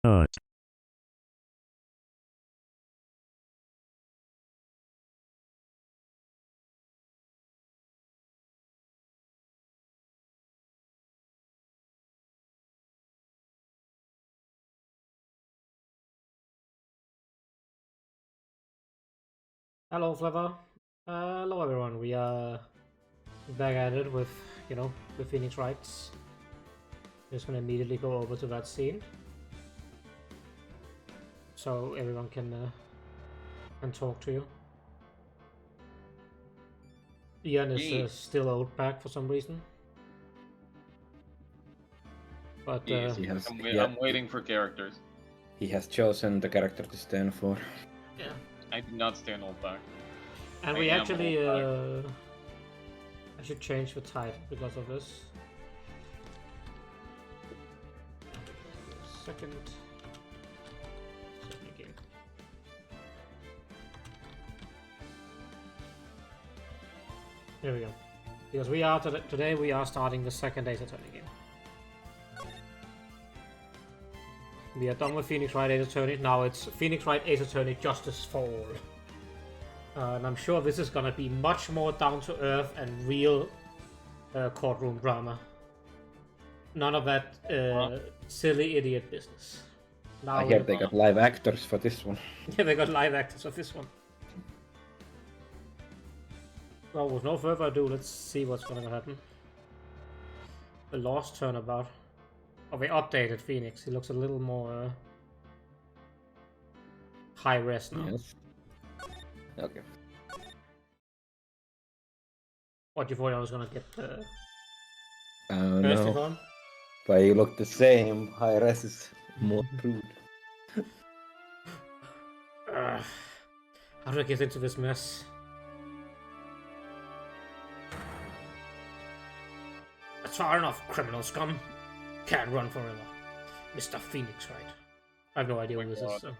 Hello, Flavor. Hello, everyone. We are back at it with, the Phoenix Wrights. Just gonna immediately go over to that scene, so everyone can talk to you. Ian is still out back for some reason, but I'm waiting for characters. He has chosen the character to stand for. yeah. I did not stand old back. And we actually I should change the title because of this. Second game. There we go. Because we are today we are starting the second Ace Attorney game. We are done with Phoenix Wright Ace Attorney. Now it's Phoenix Wright Ace Attorney Justice for All. And I'm sure this is gonna be much more down to earth and real courtroom drama. None of that silly idiot business. Now I hear they got live actors for this one. Yeah, they got live actors for this one. Well, with no further ado, let's see what's gonna happen. The Lost Turnabout. Oh, they updated Phoenix. He looks a little more high res now. Yes. Okay. What, you thought I was gonna get No. But you look the same. High res is more crude. How do I get into this mess? That's far enough, criminal scum. Can't run forever. Mr. Phoenix, right? I have no idea what this is, so...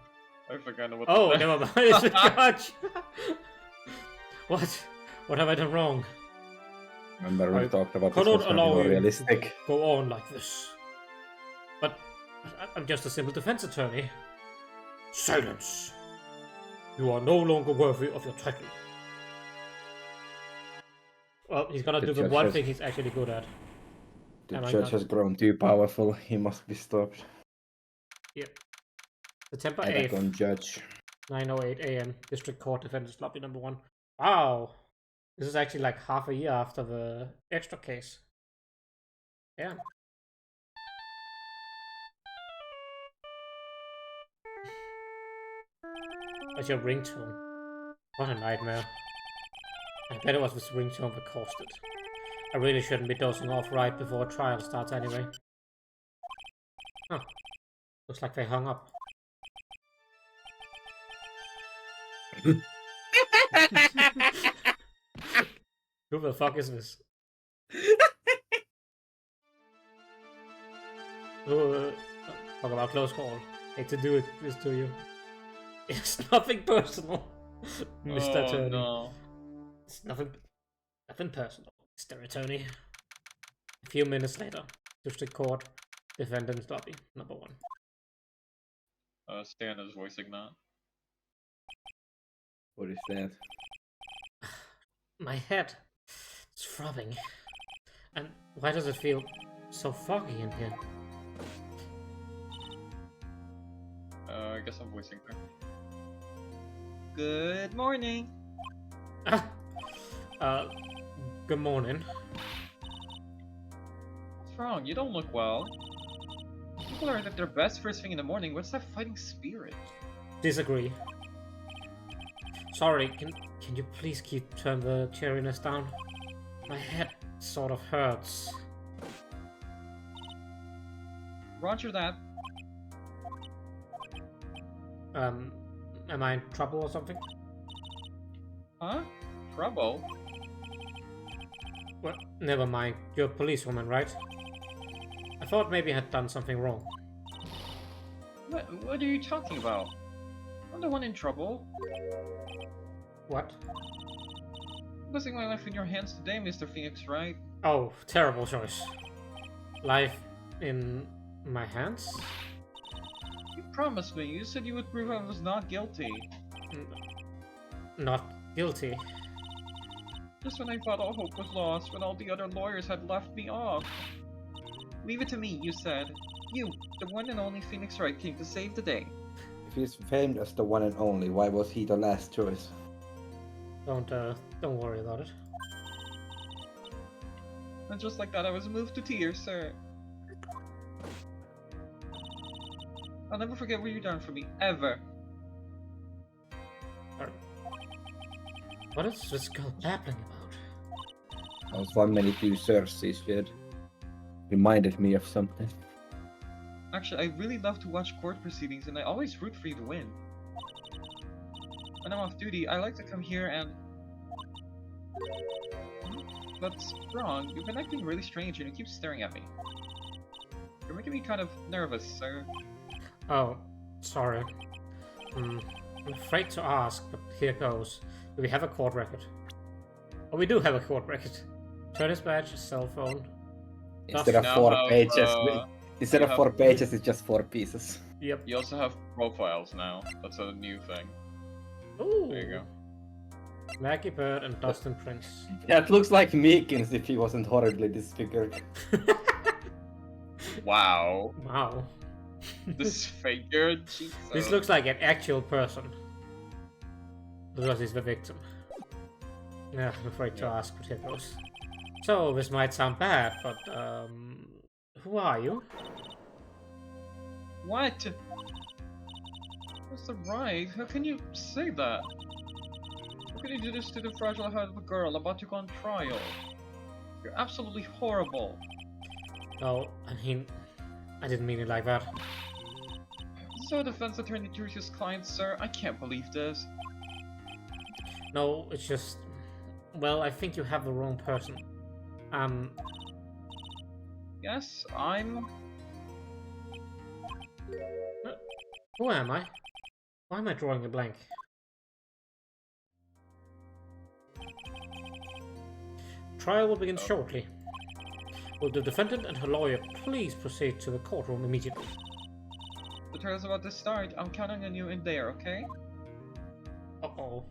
I forgot what. Oh, never mind. It's the judge. What? What have I done wrong? Remember we talked about this was more realistic. Go on like this. But I'm just a simple defense attorney. Silence. You are no longer worthy of your title. Well, he's gonna do the one thing he's actually good at. The judge has grown too powerful. He must be stopped. Yep. September 8th. On judge. 9:08 a.m. District Court Defendants Lobby number 1. Wow. This is actually like half a year after the extra case. Yeah. That's your ringtone. What a nightmare. I bet it was this ringtone that caused it. I really shouldn't be dozing off right before a trial starts anyway. Oh. Looks like they hung up. Who the fuck is this? Talk about close call. Hate to do this to you. It's nothing personal, Mr. Attorney. No. It's nothing personal, Mr. Attorney. A few minutes later, District Court, Defendant's Lobby, number 1. Stan is voicing that. What is that? My head. It's throbbing. And why does it feel so foggy in here? I guess I'm voicing her. Good morning. Good morning. What's wrong? You don't look well. People are at their best first thing in the morning. What's that fighting spirit? Disagree. Sorry, can you please turn the cheeriness down? My head sort of hurts. Roger that. Am I in trouble or something? Huh? Trouble? Well, never mind. You're a policewoman, right? I thought maybe I had done something wrong. What are you talking about? I'm the one in trouble. What? Losing my life in your hands today, Mr. Phoenix, right? Oh, terrible choice. Life in my hands? You promised me. You said you would prove I was not guilty. Not guilty. Just when I thought all hope was lost, when all the other lawyers had left me off. Leave it to me, you said. You, the one and only Phoenix Wright, came to save the day. If he's famed as the one and only, why was he the last choice? Don't worry about it. And just like that, I was moved to tears, sir. I'll never forget what you done for me, ever. What is this girl babbling about? Those 1 minute two Cersei shit reminded me of something. Actually, I really love to watch court proceedings, and I always root for you to win. When I'm off duty, I like to come here and... That's wrong. You've been acting really strange, and you keep staring at me. You're making me kind of nervous, sir. Oh, sorry. I'm afraid to ask, but here goes. Do we have a court record? Oh, we do have a court record. Attorney's badge, cell phone. Instead of Now 4 have, pages, instead of have- 4 pages, it's just 4 pieces. Yep. You also have profiles now. That's a new thing. Ooh. There you go. Maggie Bird and Dustin Prince. That looks like Meekins if he wasn't horribly disfigured. Wow. Wow. Disfigured? Jesus. This looks like an actual person. Because he's the victim. Yeah, I'm afraid to ask, but here goes. So, this might sound bad, but, who are you? What? Mr. Wright, how can you say that? How can you do this to the fragile heart of a girl about to go on trial? You're absolutely horrible. No, I mean, I didn't mean it like that. So, defense attorney treats his client, sir? I can't believe this. No, it's just... Well, I think you have the wrong person. Yes, I'm... Who am I? Why am I drawing a blank? Trial will begin shortly. Will the defendant and her lawyer please proceed to the courtroom immediately? The trial's about to start. I'm counting on you in there, okay? Uh-oh.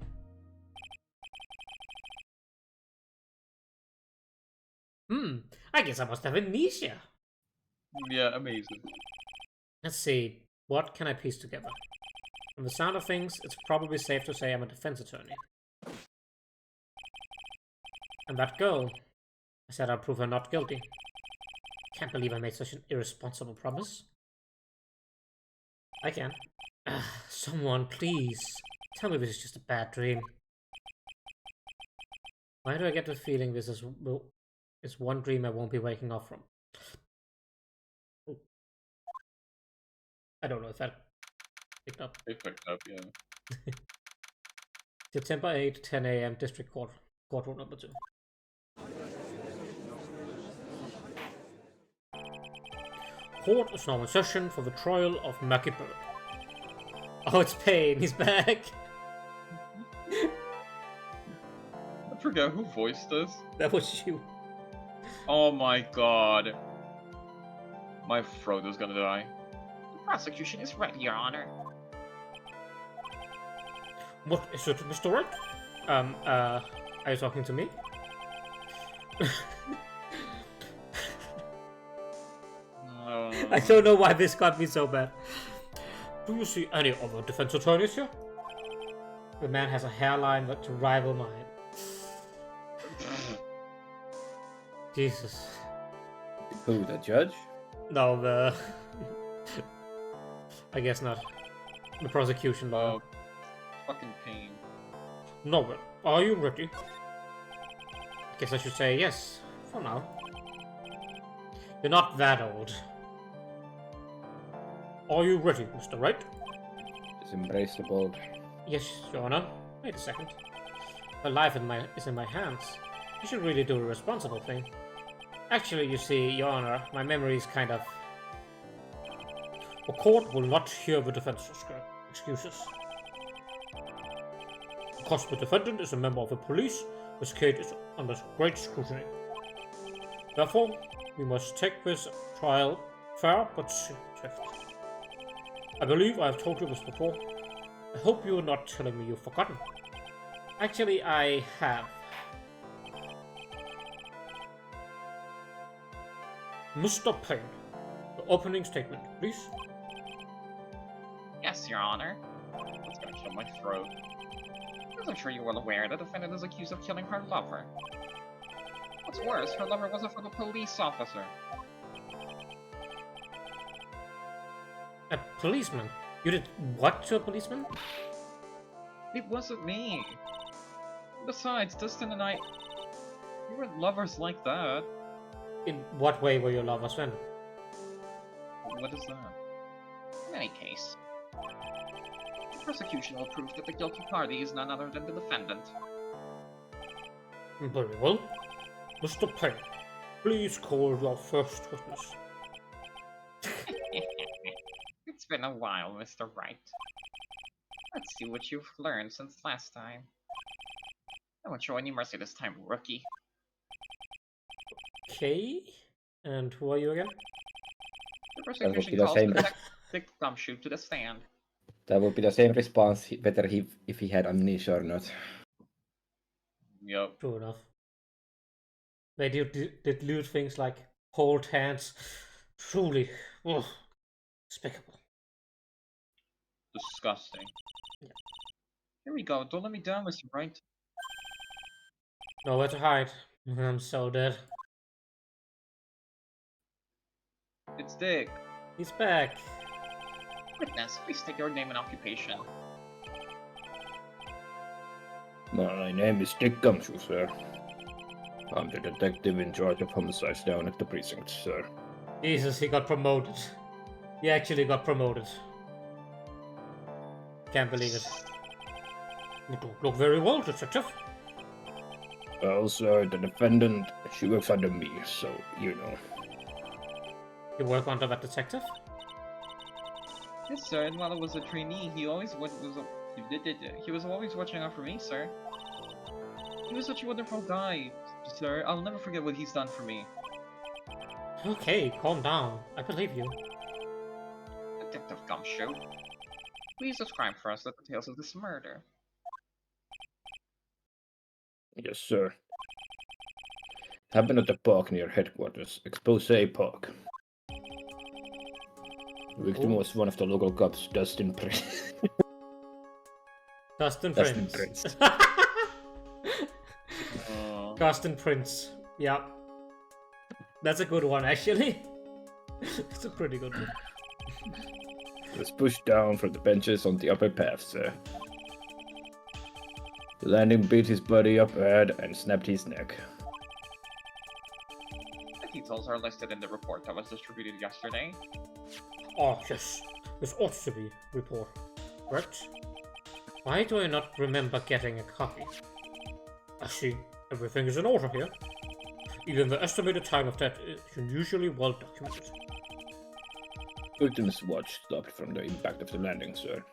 I guess I must have amnesia. Yeah, amazing. Let's see, what can I piece together? From the sound of things, it's probably safe to say I'm a defense attorney. And that girl, I said I'll prove her not guilty. Can't believe I made such an irresponsible promise. I can. Someone, please, tell me this is just a bad dream. Why do I get the feeling this is one dream I won't be waking up from? Ooh. I don't know if that picked up. They picked up, yeah. September 8, 10 a.m. District Court, courtroom number 2. Court is now in session for the trial of Maggie Bird. Oh, it's Payne, he's back! I forget who voiced this. That was you. Oh my god. My throat is gonna die. The prosecution is ready, Your Honor. What is it, Mr. Wright? Are you talking to me? I don't know why this got me so bad. Do you see any other defense attorneys here? The man has a hairline that to rival mine. Jesus. Who, the judge? No, the... I guess not. The prosecution lawyer. Oh, fucking pain. Norbert, are you ready? Guess I should say yes, for now. You're not that old. Are you ready, Mr. Wright? Just embrace the bold. Yes, Your Honor. Wait a second. Her life is in my hands. You should really do a responsible thing. Actually, you see, Your Honor, my memory is kind of... The court will not hear the defense's excuses. Because the defendant is a member of the police, this case is under great scrutiny. Therefore, we must take this trial fair but swift. I believe I've told you this before. I hope you're not telling me you've forgotten. Actually, I have. Mr. Payne, the opening statement, please. Yes, Your Honor. That's gonna kill my throat. As I'm sure you're well aware, the defendant is accused of killing her lover. What's worse, her lover was a fellow police officer. A policeman? You did what to a policeman? It wasn't me. Besides, Dustin and I... we weren't lovers like that. In what way were your lovers then? What is that? In any case, the prosecution will prove that the guilty party is none other than the defendant. Very well. Mr. Payne, please call your first witness. It's been a while, Mr. Wright. Let's see what you've learned since last time. I won't show any mercy this time, rookie. Okay. And who are you again? The prosecution the calls same. Detective Gumshoe to the stand. That would be the same response, whether if he had amnesia or not. Yup. True enough. They did lewd things like hold hands. Truly, despicable. Disgusting. Yeah. Here we go. Don't let me down, Mr. Wright. Nowhere to hide. I'm so dead. It's Dick. He's back. Witness, please state your name and occupation. My name is Dick Gumshoe, sir. I'm the detective in charge of homicides down at the precinct, sir. Jesus, he got promoted. He actually got promoted. Can't believe it. You don't look very well, detective. Well, sir, the defendant, she works under me, so, you know. You work under that detective? Yes, sir, and while I was a trainee, he always he was always watching out for me, sir. He was such a wonderful guy, sir. I'll never forget what he's done for me. Okay, calm down. I believe you. Detective Gumshoe, please describe for us the details of this murder. Yes, sir. Happened at the park near headquarters, Expose Park. The victim was one of the local cops, Dustin Prince. Dustin Dustin Prince. Prince. Dustin Prince. Yeah. That's a good one, actually. It's a pretty good one. He was pushed down from the benches on the upper path, sir. The landing beat his body up bad and snapped his neck. The details are listed in the report that was distributed yesterday. Oh, yes. This ought to be report. Right? Why do I not remember getting a copy? I see. Everything is in order here. Even the estimated time of death is usually well documented. Victim's watch stopped from the impact of the landing, sir.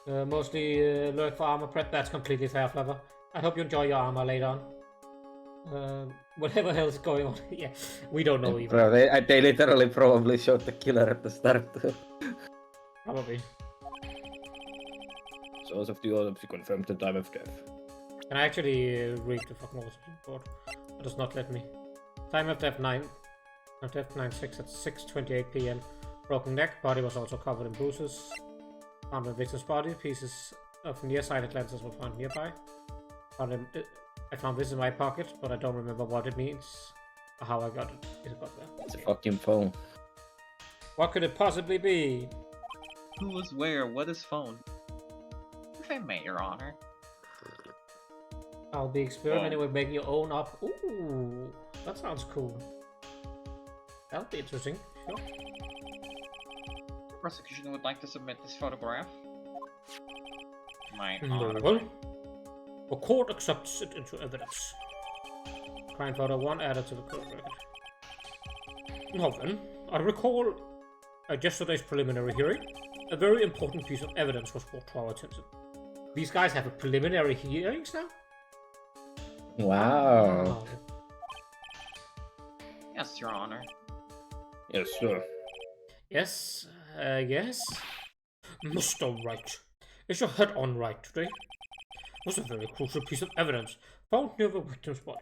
Mostly lurk for armor prep. That's completely fair, Flavor. I hope you enjoy your armor later on. Whatever hell is going on. Yeah, we don't know even. Bro, they literally probably showed the killer at the start. Probably. Source of the autopsy confirmed the time of death. Can I actually read the fucking autopsy report? It does not let me. Time of death 9. Of death 9/6 at 6:28 p.m. Broken neck. Body was also covered in bruises. Found the victim's body. Pieces of nearsighted lenses were found nearby. I found this in my pocket, but I don't remember what it means or how I got it. It got there. It's a fucking phone. What could it possibly be? Who was where? What is phone? If I may, Your Honor. I'll be experimenting with making your own up. Ooh, that sounds cool. That would be interesting. Sure. The prosecution would like to submit this photograph. My Very honor. well. The court accepts it into evidence. Crime photo 1 added to the court record. Now then, I recall at yesterday's preliminary hearing, a very important piece of evidence was brought to our attention. These guys have a preliminary hearings now? Wow. Yes, Your Honor. Yes, sir. Yes, Yes? Mr. Wright, is your head on right today? Was a very crucial piece of evidence found near the victim's body.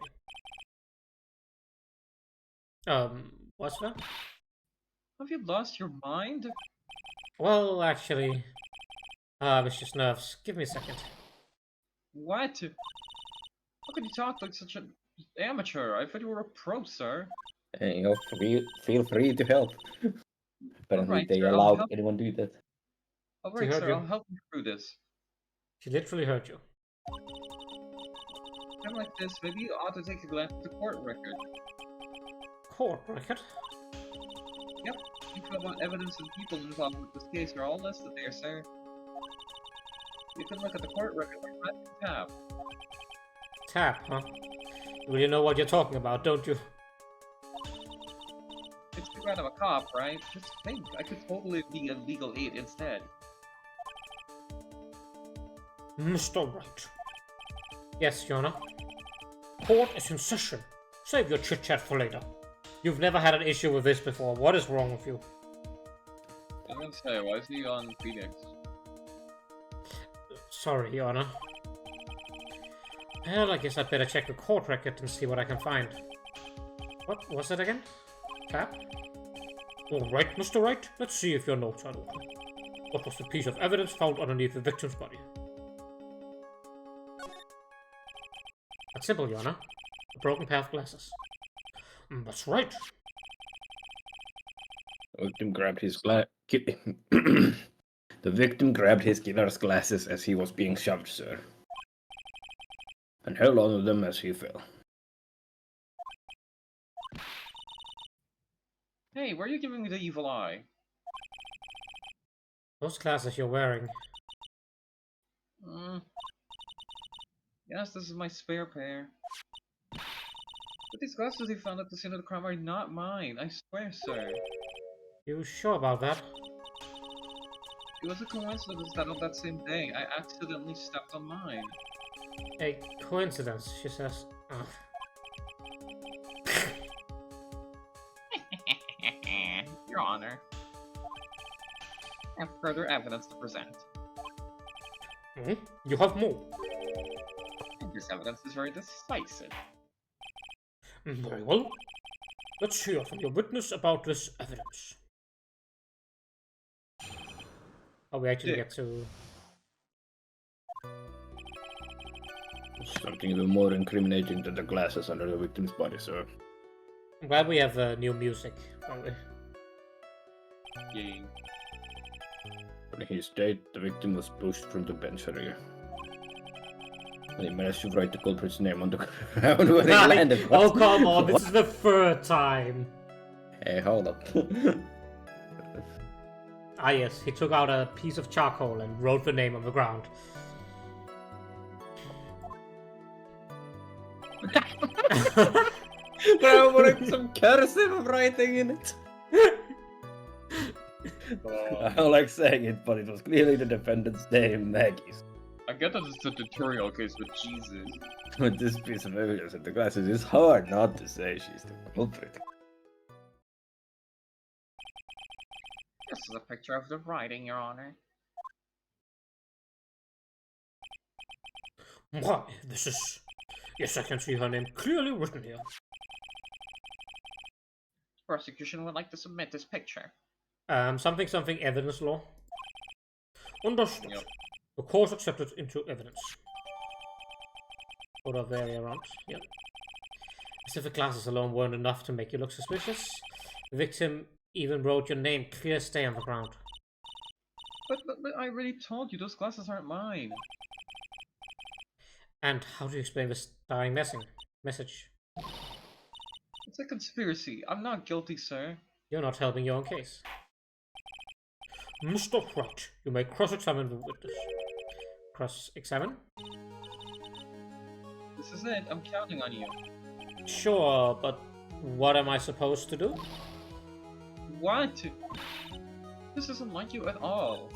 What's that? Have you lost your mind? Well, actually, it's just nerves. Give me a second. What? How could you talk like such an amateur? I thought you were a pro, sir. Hey, feel free to help. Apparently Alright, they sir, I'll allowed help. anyone to do that. Alright, heard sir, you. I'll help you through this. She literally hurt you. Time like this, maybe you ought to take a glance at the court record. Court record? Yep, info about evidence and people involved with this case are all listed there, sir. You can look at the court record like pressing tab. Tap, huh? You really know what you're talking about, don't you? It's too bad I'm a cop, right? Just think, I could totally be a legal aid instead. Mr. Wright. Yes, Yona. Court is in session. Save your chit-chat for later. You've never had an issue with this before. What is wrong with you? I'm gonna say, why is he on Phoenix? Sorry, Yona. Well, I guess I'd better check the court record and see what I can find. What was it again? Tap? Alright, Mr. Wright. Let's see if your notes are open. What was the piece of evidence found underneath the victim's body? That's simple, Yona. A broken pair of glasses. That's right. The victim grabbed his The victim grabbed his killer's glasses as he was being shoved, sir, and held on to them as he fell. Hey, why are you giving me the evil eye? Those glasses you're wearing. Yes, this is my spare pair. But these glasses you found at the scene of the crime are not mine, I swear, sir. You sure about that? It was a coincidence that on that same day, I accidentally stepped on mine. A coincidence, she says. Ugh. Your Honor. I have further evidence to present. You have more. And this evidence is very decisive. Very well. Let's hear from your witness about this evidence. Oh, we actually get to... Something even more incriminating than the glasses under the victim's body, sir. I'm glad we have new music, probably. Yay. On his date, the victim was pushed from the bench area. And he managed to write the culprit's name on the ground when he landed. Oh, come on, this is the third time. Hey, hold up. Ah, yes, he took out a piece of charcoal and wrote the name on the ground. Bro, what some cursive writing in it? I don't like saying it, but it was clearly the defendant's name, Maggie's. I get that it's a tutorial case, but Jesus. With this piece of evidence at the glasses, it's hard not to say she's the culprit. This is a picture of the writing, Your Honor. Why, this is... Yes, I can see her name clearly written here. Prosecution would like to submit this picture. Something evidence law. Understood. Yep. The court accepted into evidence. Or the other way around, yep. As if the glasses alone weren't enough to make you look suspicious, the victim even wrote your name clear stay on the ground. But I already told you, those glasses aren't mine. And how do you explain this dying message? It's a conspiracy. I'm not guilty, sir. You're not helping your own case. Mr. Wright, you may cross-examine the witness. Cross-examine? This is it. I'm counting on you. Sure, but what am I supposed to do? What? This isn't like you at all.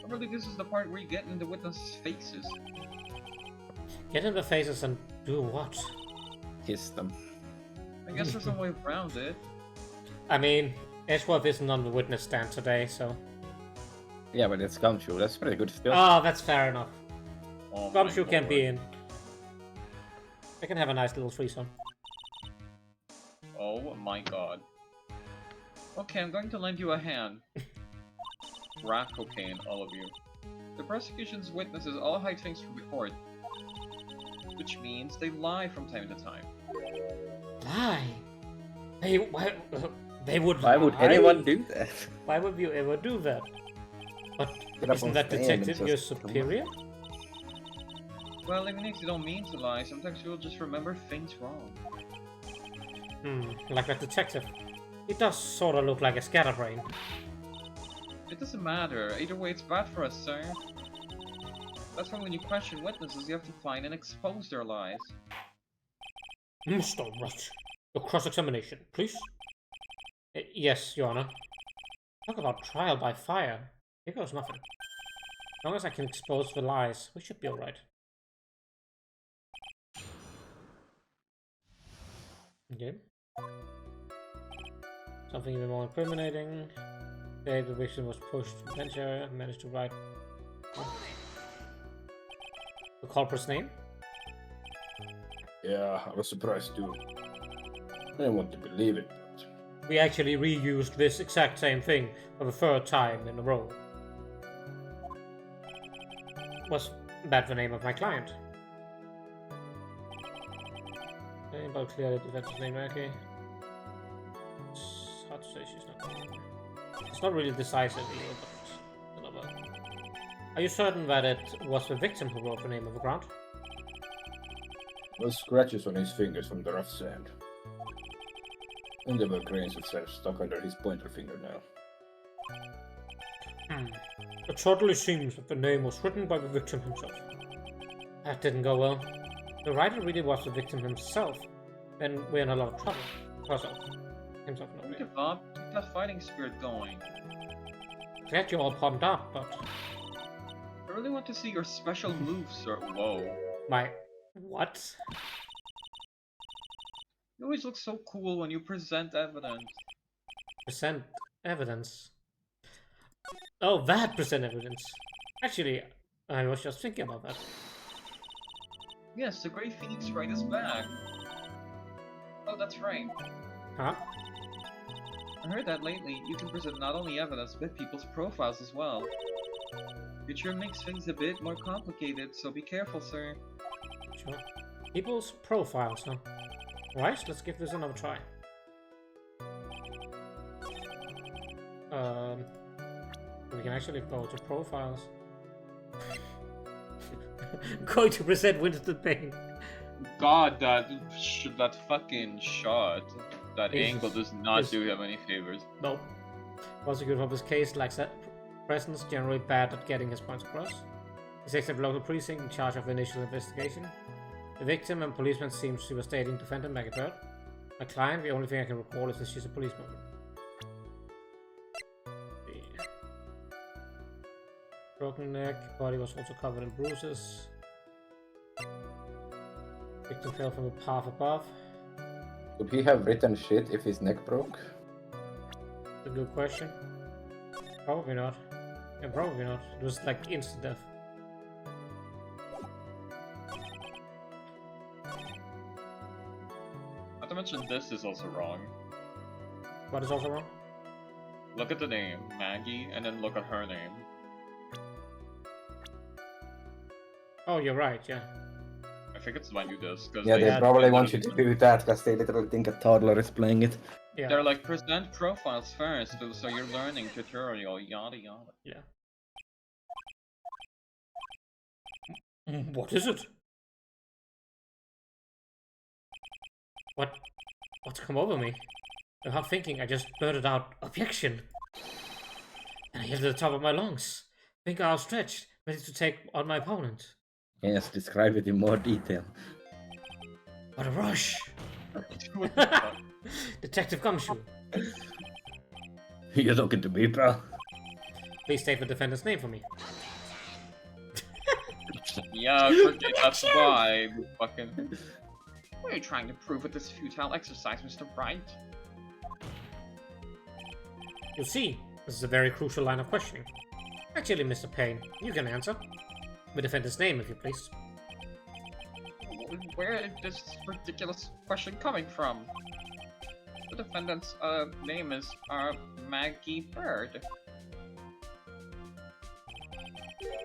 Probably this is the part where you get in the witnesses' faces. Get in the faces and do what? Kiss them. I guess there's no way around it. I mean, Edgeworth isn't on the witness stand today, so... Yeah, but it's Gumshoe. That's pretty good still. Oh, that's fair enough. Oh my Gumshoe can lord. be in. They can have a nice little threesome. Oh my god. Okay, I'm going to lend you a hand. Crack cocaine, all of you. The prosecution's witnesses all hide things from the court. Which means they lie from time to time. Lie? They would Why would lie? anyone do that? Why would you ever do that? But Get up isn't on that stand and detective just your come on. superior? Well, even if you don't mean to lie, sometimes you'll just remember things wrong. Like that detective. He does sort of look like a scatterbrain. It doesn't matter. Either way, it's bad for us, sir. That's why when you question witnesses, you have to find and expose their lies. Mr. Rush, your cross-examination, please. Yes, Your Honor. Talk about trial by fire. Here goes nothing. As long as I can expose the lies, we should be alright. Okay. Something even more incriminating. The victim was pushed from the bench area and managed to write the culprit's name. Yeah, I was surprised too. I didn't want to believe it, but... We actually reused this exact same thing for the third time in a row. Was that the name of my client? Okay, but clearly that's his name, okay. It's hard to say she's not. It's not really decisive either, but whatever. Are you certain that it was the victim who wrote the name of the ground? Those scratches on his fingers from the rough sand. And there were grains of sand stuck under his pointer fingernail. It totally seems that the name was written by the victim himself. That didn't go well. The writer really was the victim himself. Then we're in a lot of trouble. Herself. Himself, no. Don't give up. Keep that fighting spirit going. Glad you're all pumped up, but... I really want to see your special moves, sir. Whoa. My... What? You always look so cool when you present evidence. Present evidence. Oh, that present evidence. Actually, I was just thinking about that. Yes, the Great Phoenix Wright is back. Oh, that's right. Huh? I heard that lately you can present not only evidence, but people's profiles as well. It sure makes things a bit more complicated, so be careful, sir. Sure. People's profiles, huh? Right, let's give this another try. We can actually go to profiles. Going to present Winston Payne. God, that fucking shot, that Jesus. angle does not This- do him any favors. Nope. Prosecutor of his case lacks that presence, generally bad at getting his points across. He's except local precinct in charge of the initial investigation. The victim and policeman seems devastating defendant Maggie Bird. My client, the only thing I can recall is that she's a policeman. Broken neck, body was also covered in bruises. Victim fell from a path above. Could he have written shit if his neck broke? That's a good question. Probably not. Yeah, probably not. It was like instant death. Not to mention, this is also wrong. What is also wrong? Look at the name, Maggie, and then look at her name. Oh, you're right, yeah. I think it's when you do this, because Yeah, they probably want you to do that because they literally think a toddler is playing it. Yeah. They're like, present profiles first, so you're learning tutorial, yada yada. Yeah. What is it? What's come over me? Without thinking, I just blurted out, "Objection!" And I yelled at the top of my lungs. Finger outstretched, ready to take on my opponent. Yes, describe it in more detail. What a rush! What the fuck? Detective Gumshoe, You're talking to me, pal? please state the defendant's name for me. Yeah, forget, that's why. Fucking. What are you trying to prove with this futile exercise, Mr. Wright? You see, this is a very crucial line of questioning. Actually, Mr. Payne, you can answer. The defendant's name, if you please. Where is this ridiculous question coming from? The defendant's name is Maggie Bird.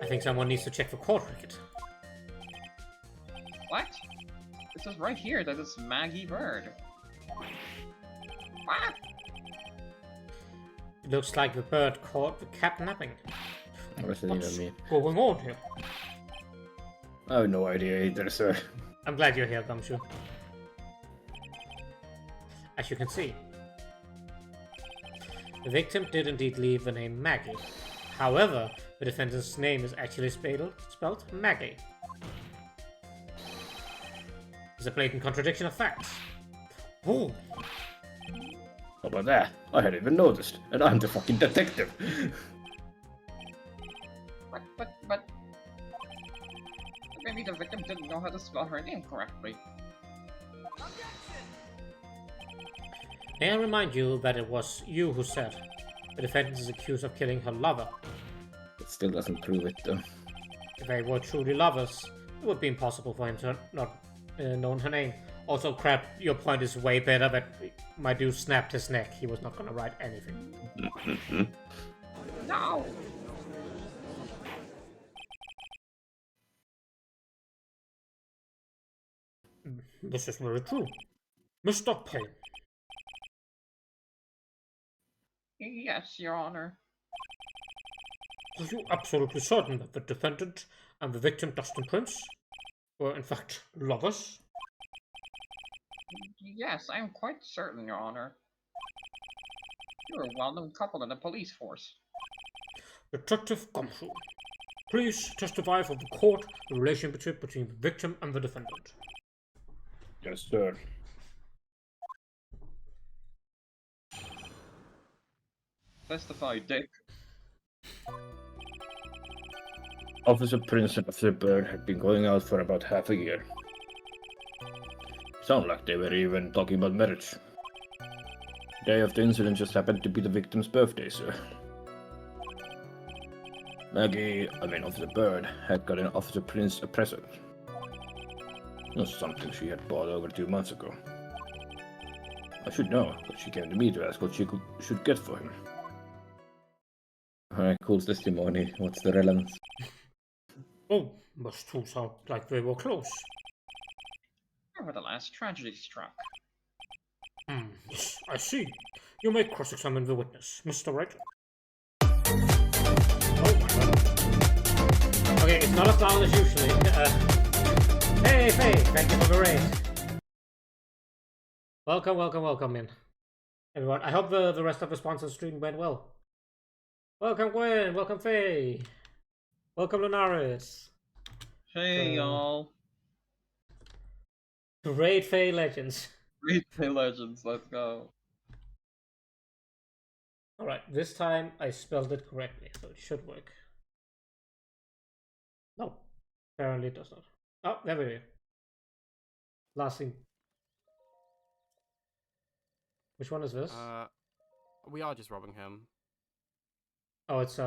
I think someone needs to check the court record. What? It says right here that it's Maggie Bird. What? It looks like the bird caught the cat napping. What does it even mean? Going on here? I have no idea either, sir. I'm glad you're here, Gumshoe. As you can see, the victim did indeed leave the name Maggie. However, the defendant's name is actually spelled Maggie. It's a blatant contradiction of facts. Oh, How about that? I hadn't even noticed, and I'm the fucking detective. But... Maybe the victim didn't know how to spell her name correctly. may I remind you that it was you who said the defendant is accused of killing her lover. It still doesn't prove it, though. If they were truly lovers, it would be impossible for him to not known her name. Also, Crab, your point is way better that my dude snapped his neck. He was not gonna write anything. No! This is very true. Mr. Payne. Yes, Your Honor. Are you absolutely certain that the defendant and the victim, Dustin Prince, were in fact lovers? Yes, I am quite certain, Your Honor. You're a well-known couple in the police force. Detective Gumshoe, please testify for the court the relationship between the victim and the defendant. Yes, sir. Testify, Dick. Officer Prince and Officer Bird had been going out for about half a year. Sound like they were even talking about marriage. The day of the incident just happened to be the victim's birthday, sir. Officer Bird, had gotten Officer Prince a present. It was something she had bought over 2 months ago. I should know, but she came to me to ask what she should get for him. Alright, cool testimony. What's the relevance? Oh, must two sound like they were close. Nevertheless, tragedy struck. Yes, I see. You may cross-examine the witness, Mr. Wright. Oh my god. Okay, it's not as loud as usually. Hey, Faye, thank you for the raid. Welcome in. Everyone, I hope the rest of the sponsor stream went well. Welcome Gwen, welcome Faye. Welcome Lunaris. Hey, y'all. Raid Faye Legends. Great Play Legends, let's go. Alright, this time I spelled it correctly, so it should work. No, apparently it does not. Oh, there we go. Last thing. Which one is this? We are just robbing him. Oh, it's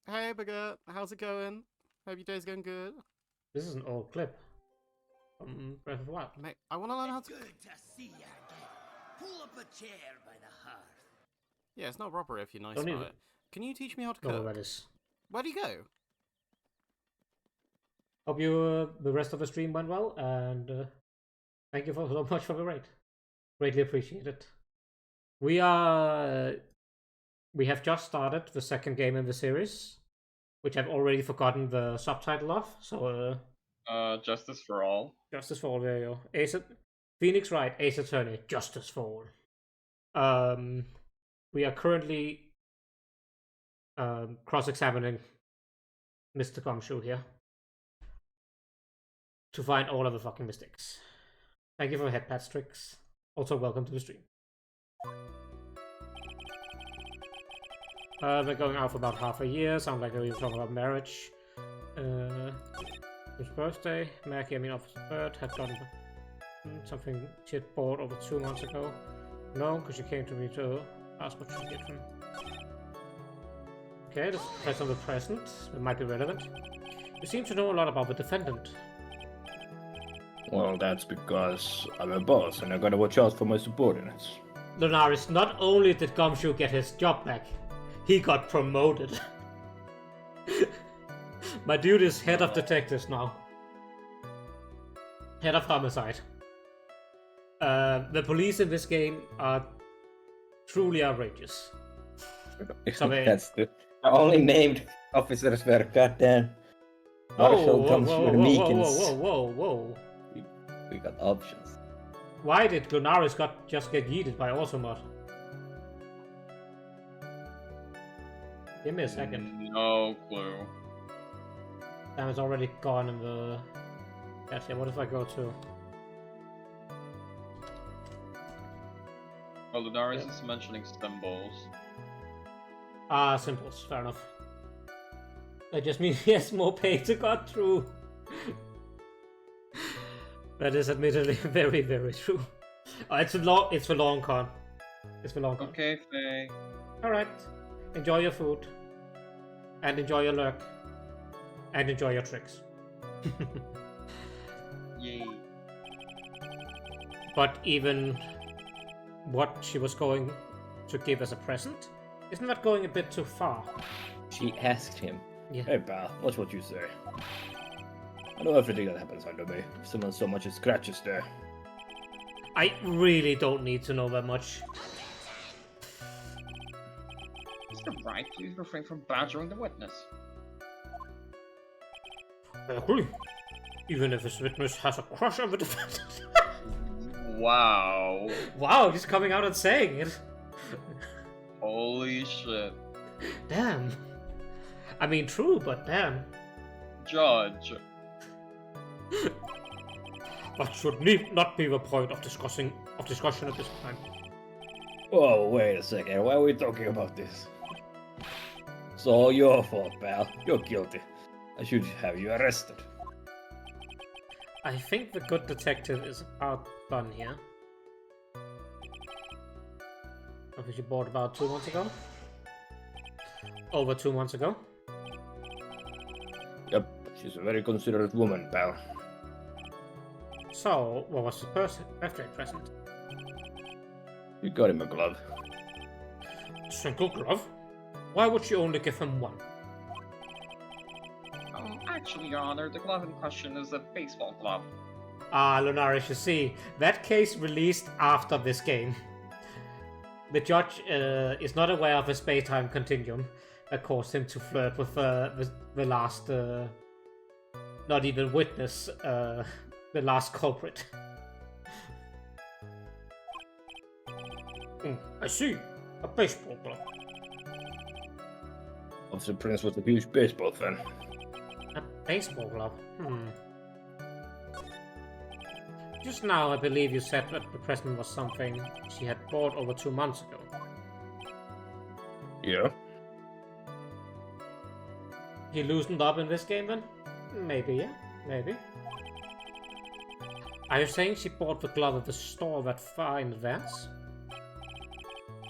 Hey, Bigger, how's it going? Hope your day's going good. this is an old clip from Breath of the Wild. Mate, I want to learn how to. Good to see you again. Pull up a chair by the hearth. Yeah, it's not robbery if you're nice Don't about need it. Can you teach me how to Don't know cook? where that is. Where do you go? Hope you the rest of the stream went well, and thank you so much for the raid. Greatly appreciate it. We have just started the second game in the series, which I've already forgotten the subtitle of. So Justice for All. Justice for All. There you go. Phoenix Wright, Ace Attorney, Justice for All. We are currently cross-examining Mr. Gumshoe here to find all of the fucking mistakes. Thank you for head pat tricks. Also, welcome to the stream. They're going out for about half a year. Sound like they're talking about marriage. His birthday. Maggie, Officer Bird, had done something she had bought over 2 months ago. No, because she came to me to Ask what you get from. Okay, let's press on the present. It might be relevant. You seem to know a lot about the defendant. Well, that's because I'm a boss and I gotta watch out for my subordinates. Lunaris, not only did Gumshoe get his job back, he got promoted. My dude is head of detectives now. Head of homicide. The police in this game are truly outrageous. Sorry. That's the only named officers were goddamn Marshall Thompson and Meekins. Whoa. We got options. Why did Lunaris just get yeeted by Automod? Give me a second. No clue. Damn, it's already gone in the... Actually, what if I go to... Well, Lunaris is mentioning symbols. Ah, symbols. Fair enough. That just means he has more pay to cut through. That is admittedly very, very true. Oh, it's for long con. It's for long con. Okay, Faye. Alright. Enjoy your food. And enjoy your lurk. And enjoy your tricks. Yay. But even what she was going to give as a present, isn't that going a bit too far? She asked him, Yeah. "Hey pal, watch what you say. I know everything that happens under me. If someone so much as scratches there." I really don't need to know that much. Mr. Wright, please refrain from badgering the witness. I agree. Even if this witness has a crush on the defendant. Wow. Wow, he's coming out and saying it. Holy shit. Damn. I mean, true, but damn. Judge. That should not be the point of discussion at this time. Oh, wait a second. Why are we talking about this? It's all your fault, pal. You're guilty. I should have you arrested. I think the good detective is about done here. Which you bought about 2 months ago? Over 2 months ago? Yep, she's a very considerate woman, pal. So, what was the birthday present? You got him a glove. Single glove? Why would she only give him one? Actually, Your Honor, the glove in question is a baseball glove. Ah, Lunaris, you see, that case released after this game. The judge is not aware of the space-time continuum that caused him to flirt with the last, not even witness, the last culprit. I see. A baseball glove. Officer Prince was a huge baseball fan. A baseball glove? Just now, I believe you said that the present was something she had bought over 2 months ago. Yeah? He loosened up in this game then? Maybe, yeah. Maybe. Are you saying she bought the glove at the store that far in advance?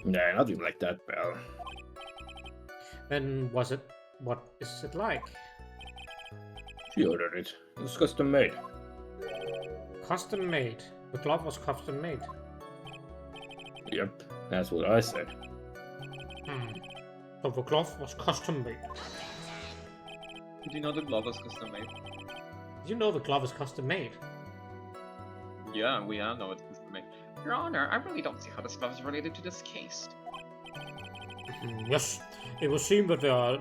Nah, nothing like that, pal. Then what is it like? She ordered it. It was custom made. Custom made. The glove was custom made. Yep, that's what I said. So the glove was custom made. Did you know the glove was custom made? Did you know the glove is custom made? Yeah, we all know it's custom made. Your Honor, I really don't see how this glove is related to this case. Yes, it would seem that there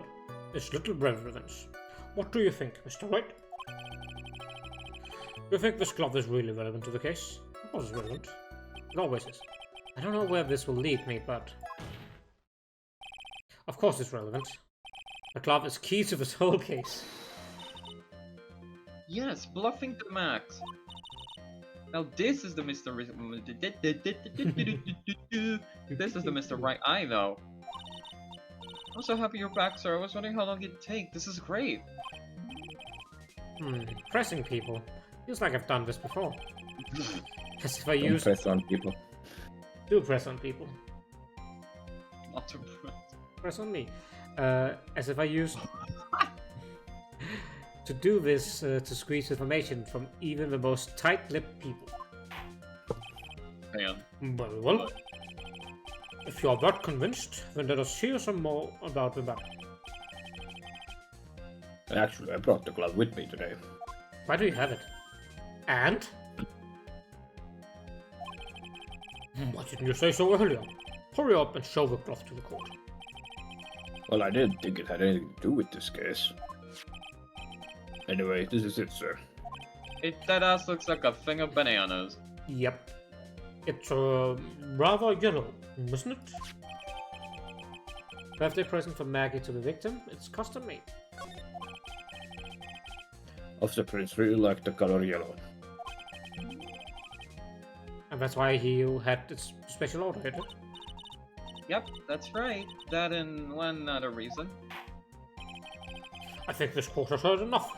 is little relevance. What do you think, Mr. White? Do you think this glove is really relevant to the case? Of course it's relevant. It always is. I don't know where this will lead me, but... Of course it's relevant. The glove is key to this whole case. Yes, bluffing the max. Now this is the Mr. This is the Mr. Right Eye, though. I'm so happy you're back, sir. I was wondering how long it'd take. This is great. Pressing people. Feels like I've done this before. As if I Don't use... press on people. Do press on people. Not to press. Press on me. As if I used to do this to squeeze information from even the most tight-lipped people. Hang on. Very well. If you are that convinced, then let us hear some more about the matter. Actually, I brought the glove with me today. Why do you have it? And? Why didn't you say so earlier? Hurry up and show the glove to the court. Well, I didn't think it had anything to do with this case. Anyway, this is it, sir. It deadass looks like a thing of bananas. Yep. It's rather yellow, isn't it? Birthday present from Maggie to the victim. It's custom made. Officer Prince really liked the color yellow. And that's why he had its special order, did it? Yep, that's right. That and one other reason. I think this court has heard enough.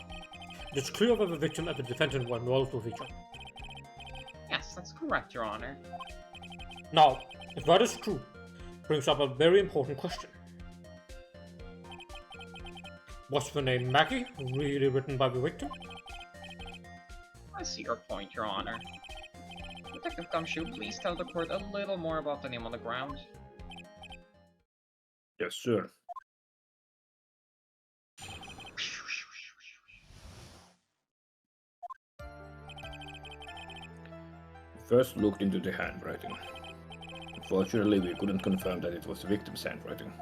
It's clear that the victim and the defendant were involved with each other. Yes, that's correct, Your Honor. Now, if that is true, brings up a very important question. Was the name Maggie really written by the victim? I see your point, Your Honor. Detective Gumshoe, please tell the court a little more about the name on the ground. Yes, sir. First looked into the handwriting. Unfortunately, we couldn't confirm that it was the victim's handwriting.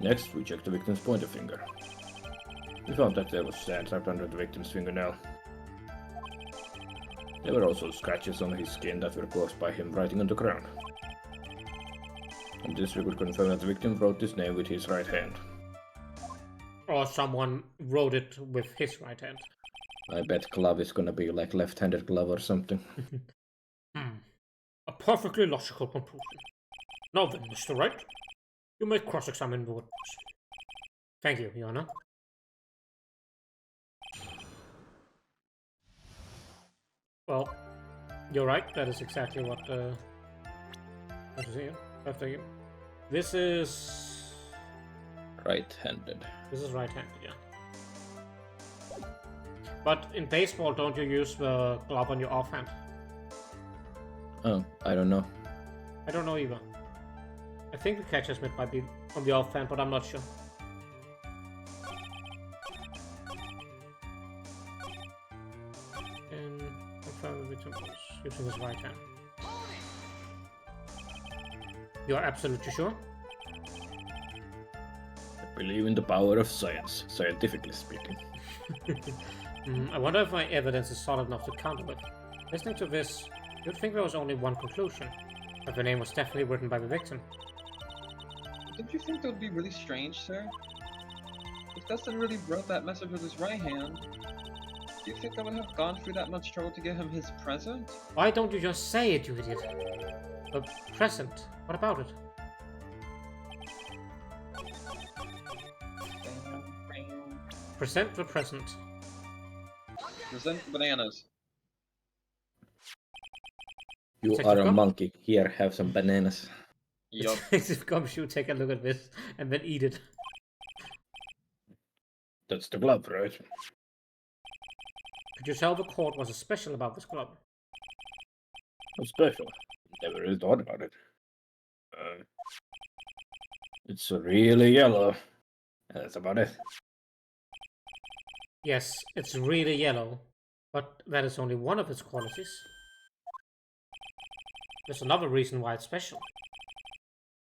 Next, we checked the victim's pointer finger. We found that there was sand trapped under the victim's fingernail. There were also scratches on his skin that were caused by him writing on the ground. On this, we could confirm that the victim wrote his name with his right hand. Or someone wrote it with his right hand. I bet glove is gonna be like left-handed glove or something. A perfectly logical conclusion. Now then, Mr. Wright, you may cross-examine the witness. Thank you, Your Honor. Well, you're right. That is exactly what is here? After you. This is Right-handed. This is right-handed, yeah. But in baseball, don't you use the glove on your offhand? Oh, I don't know. I don't know either. I think the catcher's mitt might be on the offhand, but I'm not sure. And confirm the victim was using his right hand. You are absolutely sure? I believe in the power of science, scientifically speaking. I wonder if my evidence is solid enough to counter it. Listening to this, you'd think there was only one conclusion. That the name was definitely written by the victim. Don't you think that would be really strange, sir? If Dustin really wrote that message with his right hand, do you think I would have gone through that much trouble to get him his present? Why don't you just say it, you idiot? The present. What about it? Present the present. Present bananas. You Detective are a Gum? monkey. Here, have some bananas. Yup. Detective Gumshoe, take a look at this and then eat it. That's the glove, right? Could you tell the court was special about this glove? How special. Never really thought about it. It's really yellow. That's about it. Yes, it's really yellow, but that is only one of its qualities. There's another reason why it's special.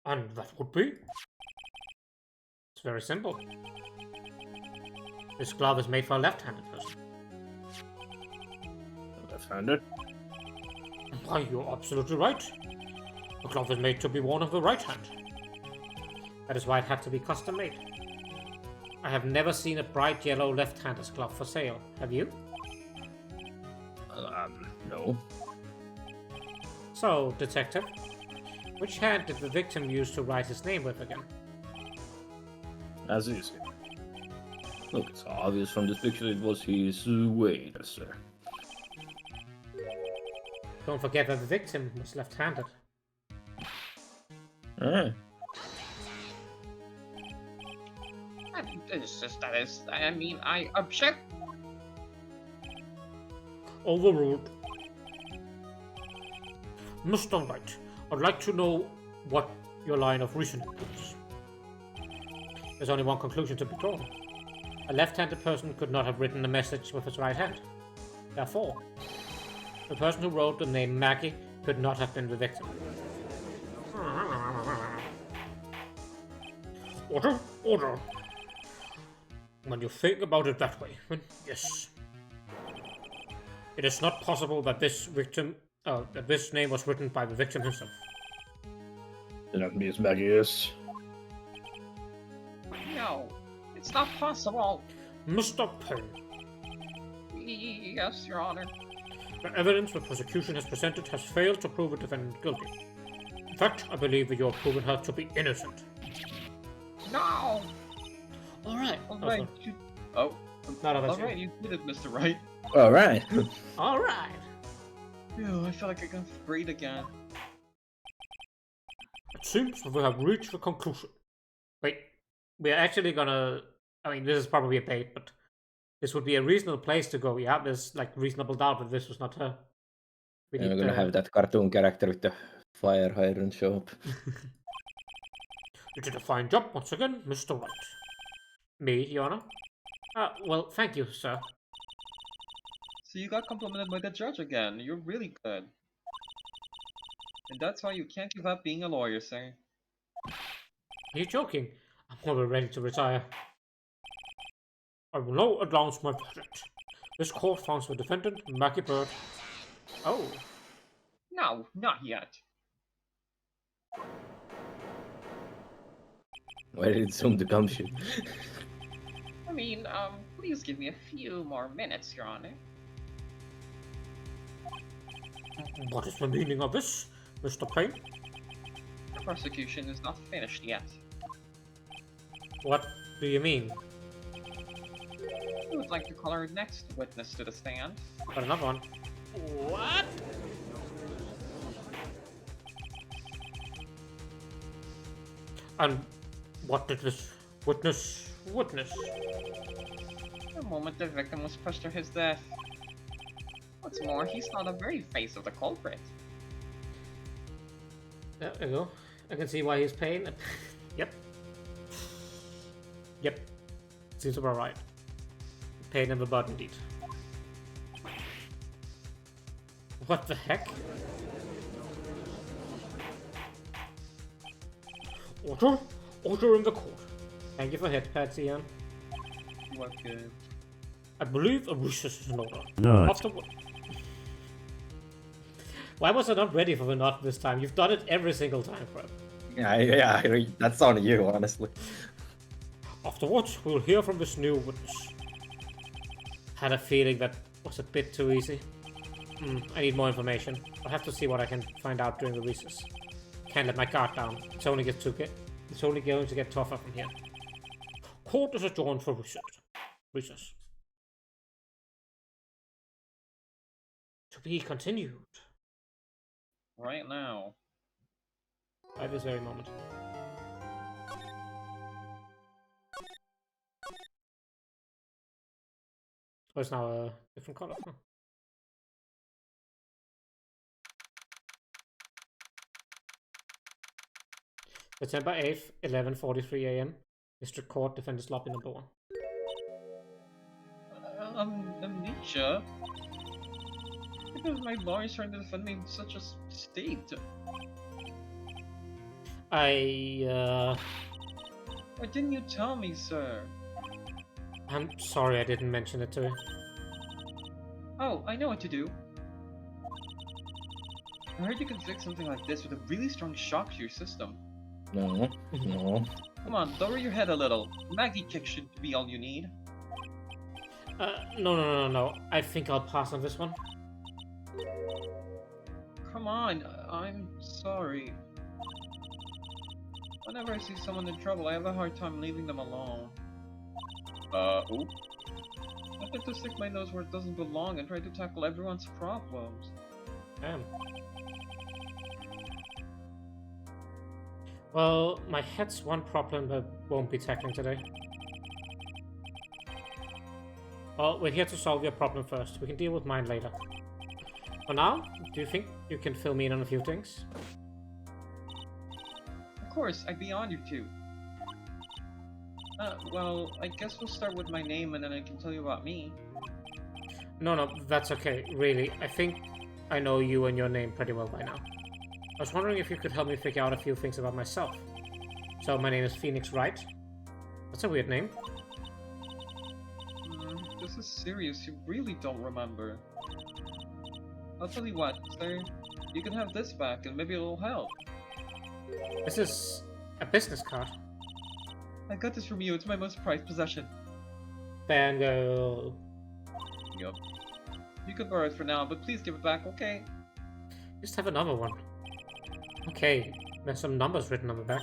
And that would be... It's very simple. This glove is made for a left-handed person. Left-handed? Why, you're absolutely right. The glove is made to be worn of the right hand. That is why it had to be custom made. I have never seen a bright yellow left-hander's glove for sale. Have you? No. So, detective, which hand did the victim use to write his name with again? As easy. Look, it's obvious from this picture it was his waiter, sir. Don't forget that the victim was left-handed. Ah, I mean, I object. Overruled. Mr. Wright, I'd like to know what your line of reasoning is. There's only one conclusion to be drawn. A left-handed person could not have written the message with his right hand. Therefore, the person who wrote the name Maggie could not have been the victim. Order. When you think about it that way, yes. It is not possible that this name was written by the victim himself. Then that means Maggie is. No, it's not possible. Mr. Payne, Yes, Your Honor. the evidence the prosecution has presented has failed to prove the defendant guilty. In fact, I believe that you have proven her to be innocent. No. Alright. Alright. Oh. Not of us. Alright, you did it, Mr. Wright. Alright. Alright. Ew, I feel like I can breathe again. It seems that we have reached a conclusion. Wait, we are actually gonna... I mean, this is probably a bait, but this would be a reasonable place to go. Yeah, there's like reasonable doubt that this was not her. We're gonna have that cartoon character with the fire hydrant show up. You did a fine job once again, Mr. Wright. Me, Your Honor? Well, thank you, sir. So you got complimented by the judge again. You're really good. And that's why you can't give up being a lawyer, sir. Are you joking? I'm already ready to retire. I will now announce my verdict. This court finds the defendant, Maggie Bird. Oh. No, not yet. Why did it zoom to gumshoe? I mean, please give me a few more minutes, Your Honor. What is the meaning of this, Mr. Payne? The prosecution is not finished yet. What do you mean? I would like to call our next witness to the stand. Got another one. What? And what did this witness witness? The moment the victim was pushed to his death. What's more, he saw the very face of the culprit. There we go. I can see why he's paying. Yep. Yep. Seems about right. Pain in the butt indeed. What the heck? Order? Order in the court. Thank you for head pats, Ian. Okay. I believe a recess is in order. No. Afterward. Why was I not ready for the knot this time? You've done it every single time, Crab. Yeah, that's on you, honestly. Afterwards, we'll hear from this new witness. Had a feeling that was a bit too easy. I need more information. I'll have to see what I can find out during the recess. Can't let my guard down. It's only going to get tougher from here. Court is adjourned for recess. To be continued. Right now. At this very moment. Oh, it's now a different color. Huh? September 8th, 11:43 AM. District Court, Defendant's Lobby number 1. Amnesia? Because my lawyer's trying to defend me in such a state. Why Why didn't you tell me, sir? I'm sorry I didn't mention it to you. Oh, I know what to do. I heard you can fix something like this with a really strong shock to your system. No. Come on, lower your head a little. Maggie kick should be all you need. No. I think I'll pass on this one. Come on, I'm sorry. Whenever I see someone in trouble, I have a hard time leaving them alone. Oop. I tend to stick my nose where it doesn't belong and try to tackle everyone's problems. Damn. Well, my head's one problem that won't be tackling today. Well, we're here to solve your problem first. We can deal with mine later. For now, do you think you can fill me in on a few things? Of course, I'd be honored to. Well, I guess we'll start with my name and then I can tell you about me. No, that's okay. Really, I think I know you and your name pretty well by now. I was wondering if you could help me figure out a few things about myself. So, my name is Phoenix Wright. That's a weird name. This is serious, you really don't remember. I'll tell you what, sir. You can have this back and maybe it'll help. This is a business card. I got this from you, it's my most prized possession. Fangirl. Yup. You can borrow it for now, but please give it back, okay? Just have another one. Okay, there's some numbers written on the back.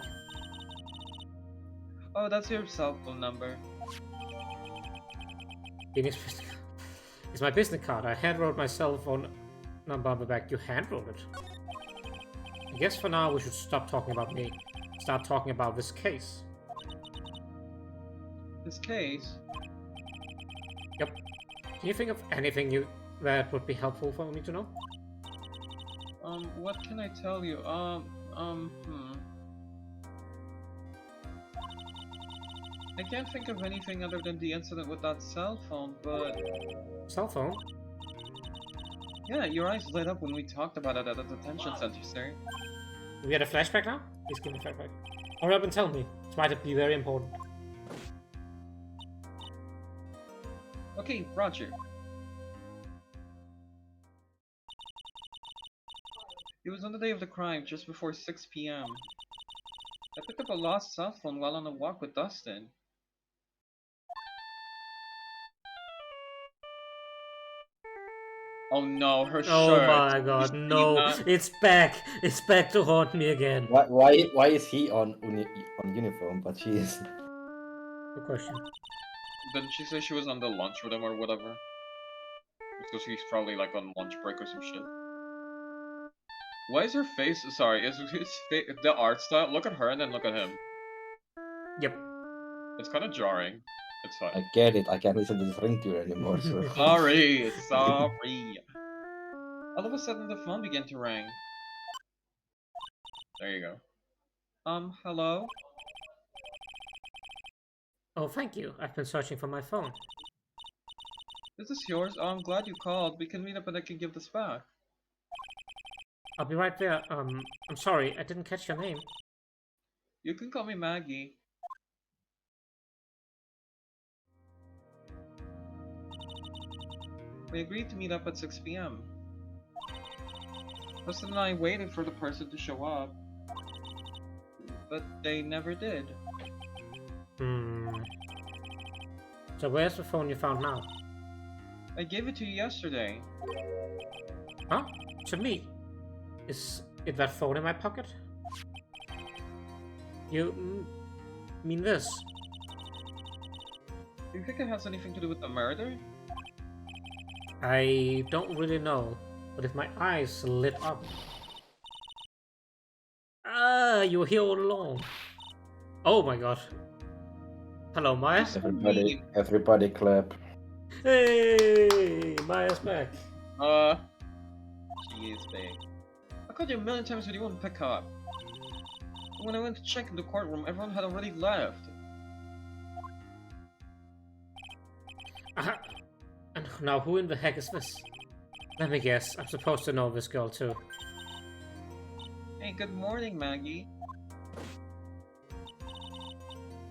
Oh, that's your cell phone number. Phoenix business card. It's my business card. I handwrote my cell phone number on the back. You handwrote it. I guess for now we should stop talking about me. Start talking about this case. This case? Yep. Can you think of anything that would be helpful for me to know? What can I tell you? I can't think of anything other than the incident with that cell phone, but... Cell phone? Yeah, your eyes lit up when we talked about it at the detention center, sir. We had a flashback now? Please give me a flashback. Hurry up and tell me. This might be very important. Okay, Roger. It was on the day of the crime, just before 6 p.m. I picked up a lost cell phone while on a walk with Dustin. Oh no, her shirt. Oh my god, You see no. that? It's back. It's back to haunt me again. Why is he on uniform, but she is? Good question. Didn't she say she was on the lunch with him or whatever? So she's probably like on lunch break or some shit. Why is her face? Sorry, is his face the art style? Look at her and then look at him. Yep. It's kind of jarring. It's fine. I get it. I can't listen to this ringtone anymore. So. Sorry, sorry. All of a sudden, the phone began to ring. There you go. Hello? Oh, thank you. I've been searching for my phone. Is this yours? Oh, I'm glad you called. We can meet up and I can give this back. I'll be right there. I'm sorry. I didn't catch your name. You can call me Maggie. We agreed to meet up at 6 p.m. Dustin and I waited for the person to show up. But they never did. So where's the phone you found now? I gave it to you yesterday. Huh? To me? Is it that phone in my pocket? You mean this? Do you think it has anything to do with the murder? I don't really know, but if my eyes lit up... Ah, you were here all along. Oh my god. Hello, Maya. Everybody clap. Hey, Maya's back. She is big. I called you a million times but you wouldn't pick up. When I went to check in the courtroom, everyone had already left. And now who in the heck is this? Let me guess, I'm supposed to know this girl too. Hey, good morning, Maggie.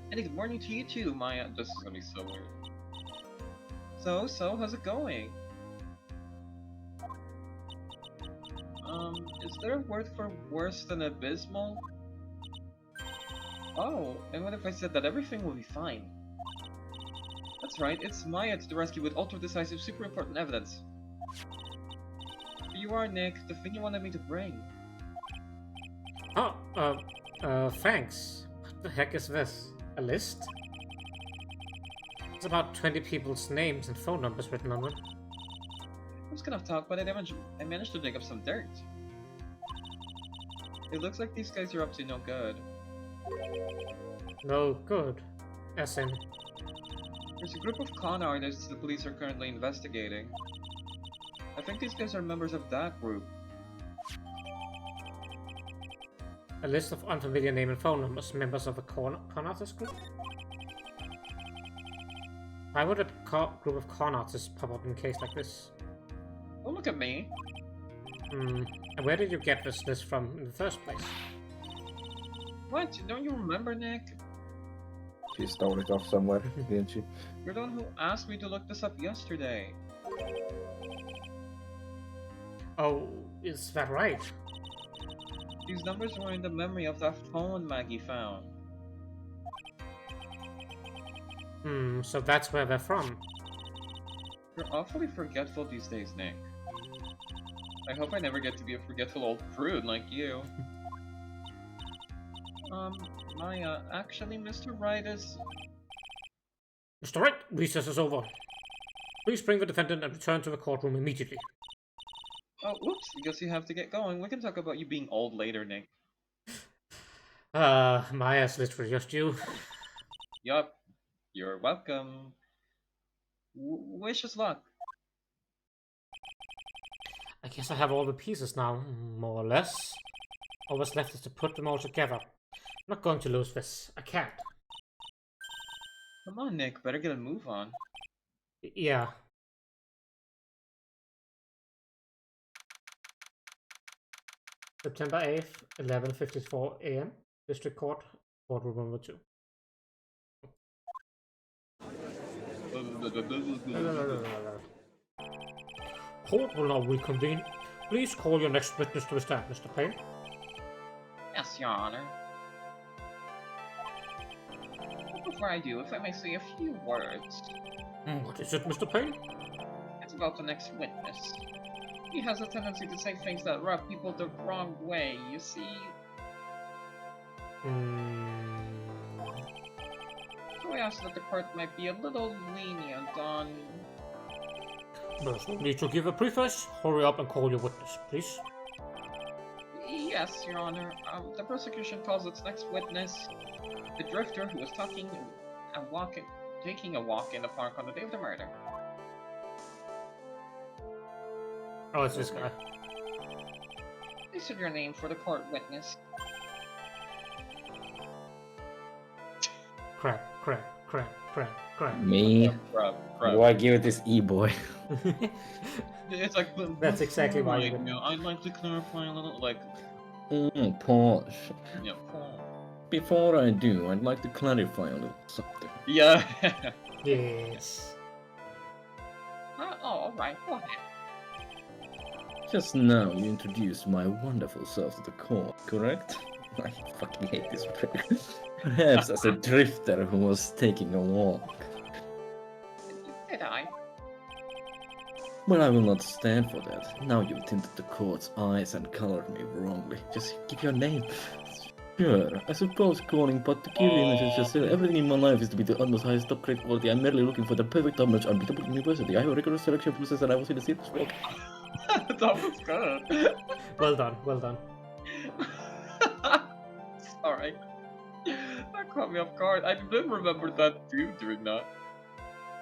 And good morning to you too, Maya. This is gonna be so weird. So, how's it going? Is there a word for worse than abysmal? Oh, and what if I said that everything will be fine? That's right, it's Maya to the rescue with ultra-decisive, super important evidence. Here you are, Nick, the thing you wanted me to bring. Oh, thanks. What the heck is this? A list? It's about 20 people's names and phone numbers written on it. I was gonna talk, but I managed to dig up some dirt. It looks like these guys are up to no good. No good. As in... There's a group of con artists the police are currently investigating. I think these guys are members of that group. A list of unfamiliar name and phone numbers, members of a con artist group? Why would a group of con artists pop up in a case like this? Don't look at me. And where did you get this list from in the first place? What? Don't you remember, Nick? She stole it off somewhere, didn't she? You're the one who asked me to look this up yesterday. Oh, is that right? These numbers were in the memory of that phone Maggie found. So that's where they're from. You're awfully forgetful these days, Nick. I hope I never get to be a forgetful old prude like you. Actually, Mr. Wright is... Mr. Wright, recess is over. Please bring the defendant and return to the courtroom immediately. Oh, whoops, I guess you have to get going. We can talk about you being old later, Nick. Maya's literally just you. Yup. You're welcome. Wish us luck. I guess I have all the pieces now, more or less. All that's left is to put them all together. I'm not going to lose this. I can't. Come on, Nick. Better get a move on. Yeah. September 8th, 11:54 a.m. District Court, courtroom number 2. Court will now reconvene. Please call your next witness to the stand, Mr. Payne. Yes, Your Honor. Before I do, if I may say a few words. What is it, Mr. Payne? It's about the next witness. He has a tendency to say things that rub people the wrong way, you see. So I asked that the court might be a little lenient on... There's no need to give a preface. Hurry up and call your witness, please. Yes, Your Honor. The prosecution calls its next witness the drifter who was taking a walk in the park on the day of the murder. Oh, it's this guy. Please state your name for the court witness. Crap. Me? Do I give it this e-boy? It's like... That's exactly why you would. I'd like to clarify a little, like... Pause. Yeah, Paul. Before I do, I'd like to clarify a little something. Yeah. Yes. Alright, go ahead. Just now, you introduced my wonderful self to the court, correct? I fucking hate this prick. Perhaps as a drifter who was taking a walk. Did I? Well, I will not stand for that. Now you've tinted the court's eyes and colored me wrongly. Just give your name. Sure, I suppose calling particular images just say everything in my life is to be the utmost highest top grade quality. I'm merely looking for the perfect top notch unbeatable university. I have a rigorous selection process and I was in a serious walk. That was good. Well done. Sorry. That caught me off guard. I didn't remember that dude doing that.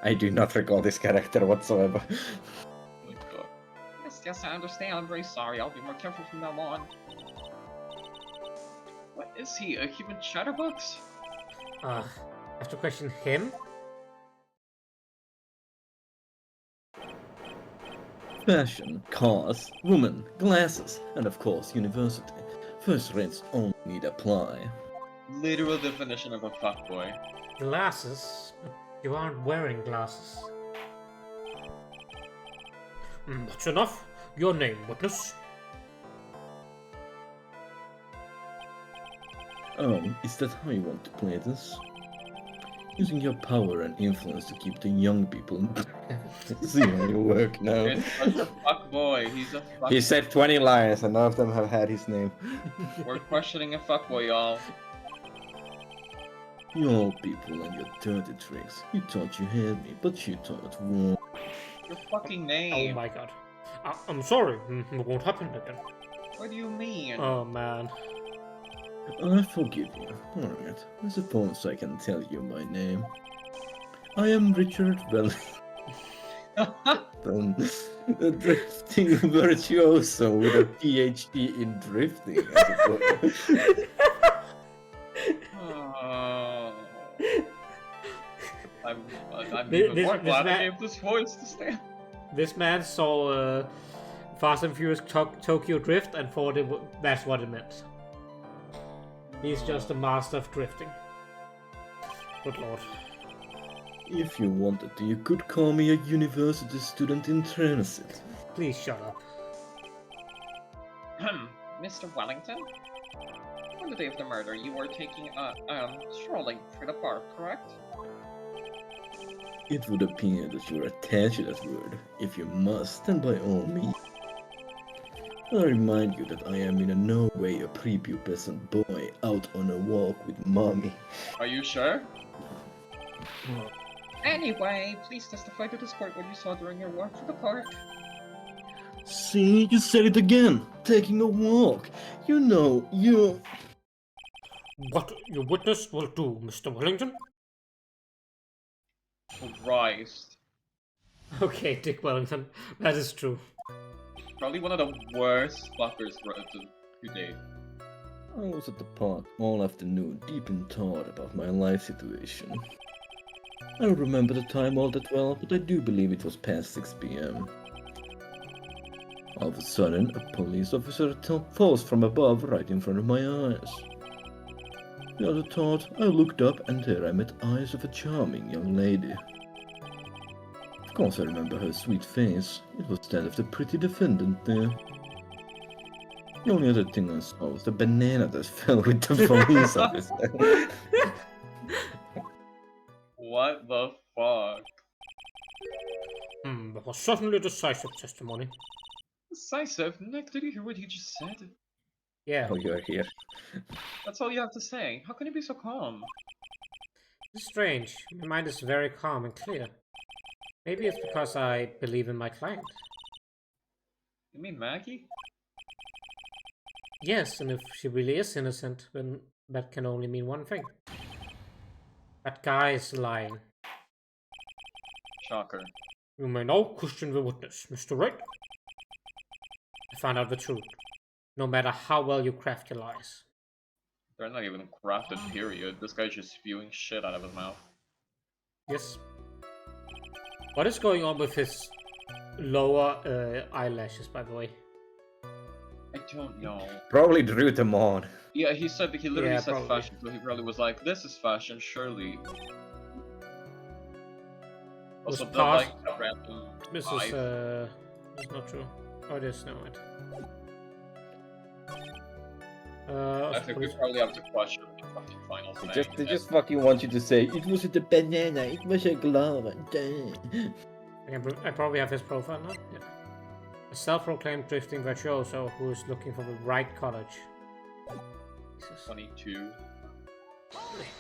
I do not recall this character whatsoever. Oh my god. Yes, I understand. I'm very sorry. I'll be more careful from now on. What is he? A human chatterbox? I have to question him? Fashion, cars, woman, glasses, and of course university. First rates only need apply. Literal definition of a fuckboy. Glasses? But you aren't wearing glasses. That's enough. Your name, witness? Is that how you want to play this? Using your power and influence to keep the young people see how you work now. He's such a fuckboy. He's a fuckboy. He said 20 lines and none of them have had his name. We're questioning a fuckboy, y'all. You old people and your dirty tricks. You thought you had me, but you thought wrong. Your fucking Oh name. my god. I'm sorry. It won't happen again. What do you mean? Oh man. I forgive you. Alright, I suppose I can tell you my name. I am Richard Wellington, a drifting virtuoso with a PhD in drifting, I suppose. Oh. I'm This- even more this glad I man- gave this voice to Stan. This man saw Fast and Furious Tokyo Drift and thought that's what it meant. He's just a master of drifting. Good lord. If you wanted to, you could call me a university student in transit. Please shut up. Mr. Wellington? On the day of the murder, you were taking strolling through the park, correct? It would appear that you're attached to that word. If you must, then by all means. I remind you that I am in no way a prepubescent boy out on a walk with mommy. Are you sure? Anyway, please testify to this court what you saw during your walk through the park. See, you said it again. Taking a walk. You know, you... What your witness will do, Mr. Wellington? Christ. Okay, Dick Wellington, that is true. Probably one of the worst fuckers today. I was at the park all afternoon, deep in thought about my life situation. I don't remember the time all that well, but I do believe it was past 6 p.m. All of a sudden, a police officer falls from above right in front of my eyes. Without a thought, I looked up and there I met eyes of a charming young lady. Of course I remember her sweet face. It was that of the pretty defendant there. The only other thing I saw was the banana that fell with the police officer. What the fuck? That was certainly decisive testimony. Decisive? Nick, did you hear what he just said? Yeah, Oh, you're here. That's all you have to say. How can you be so calm? it's strange. My mind is very calm and clear. Maybe it's because I believe in my client. You mean Maggie? Yes, and if she really is innocent, then that can only mean one thing. That guy is lying. Shocker. You may now question the witness, Mr. Wright. I found out the truth. No matter how well you craft your lies. They're not even crafted, period. This guy's just spewing shit out of his mouth. Yes. What is going on with his lower eyelashes, by the way? I don't know. Probably drew them on. Yeah, he literally Yeah, said probably. fashion, so he probably was like, this is fashion, surely. Was Also, the past- like, the random This eye. is it's not true. Oh, it is, never mind. I think we probably have to question the fucking final thing. They just fucking want you to say, it wasn't a banana, it was a glove. I probably have his profile now. Yeah. A self-proclaimed drifting virtuoso who is looking for the right college. Jesus. 22.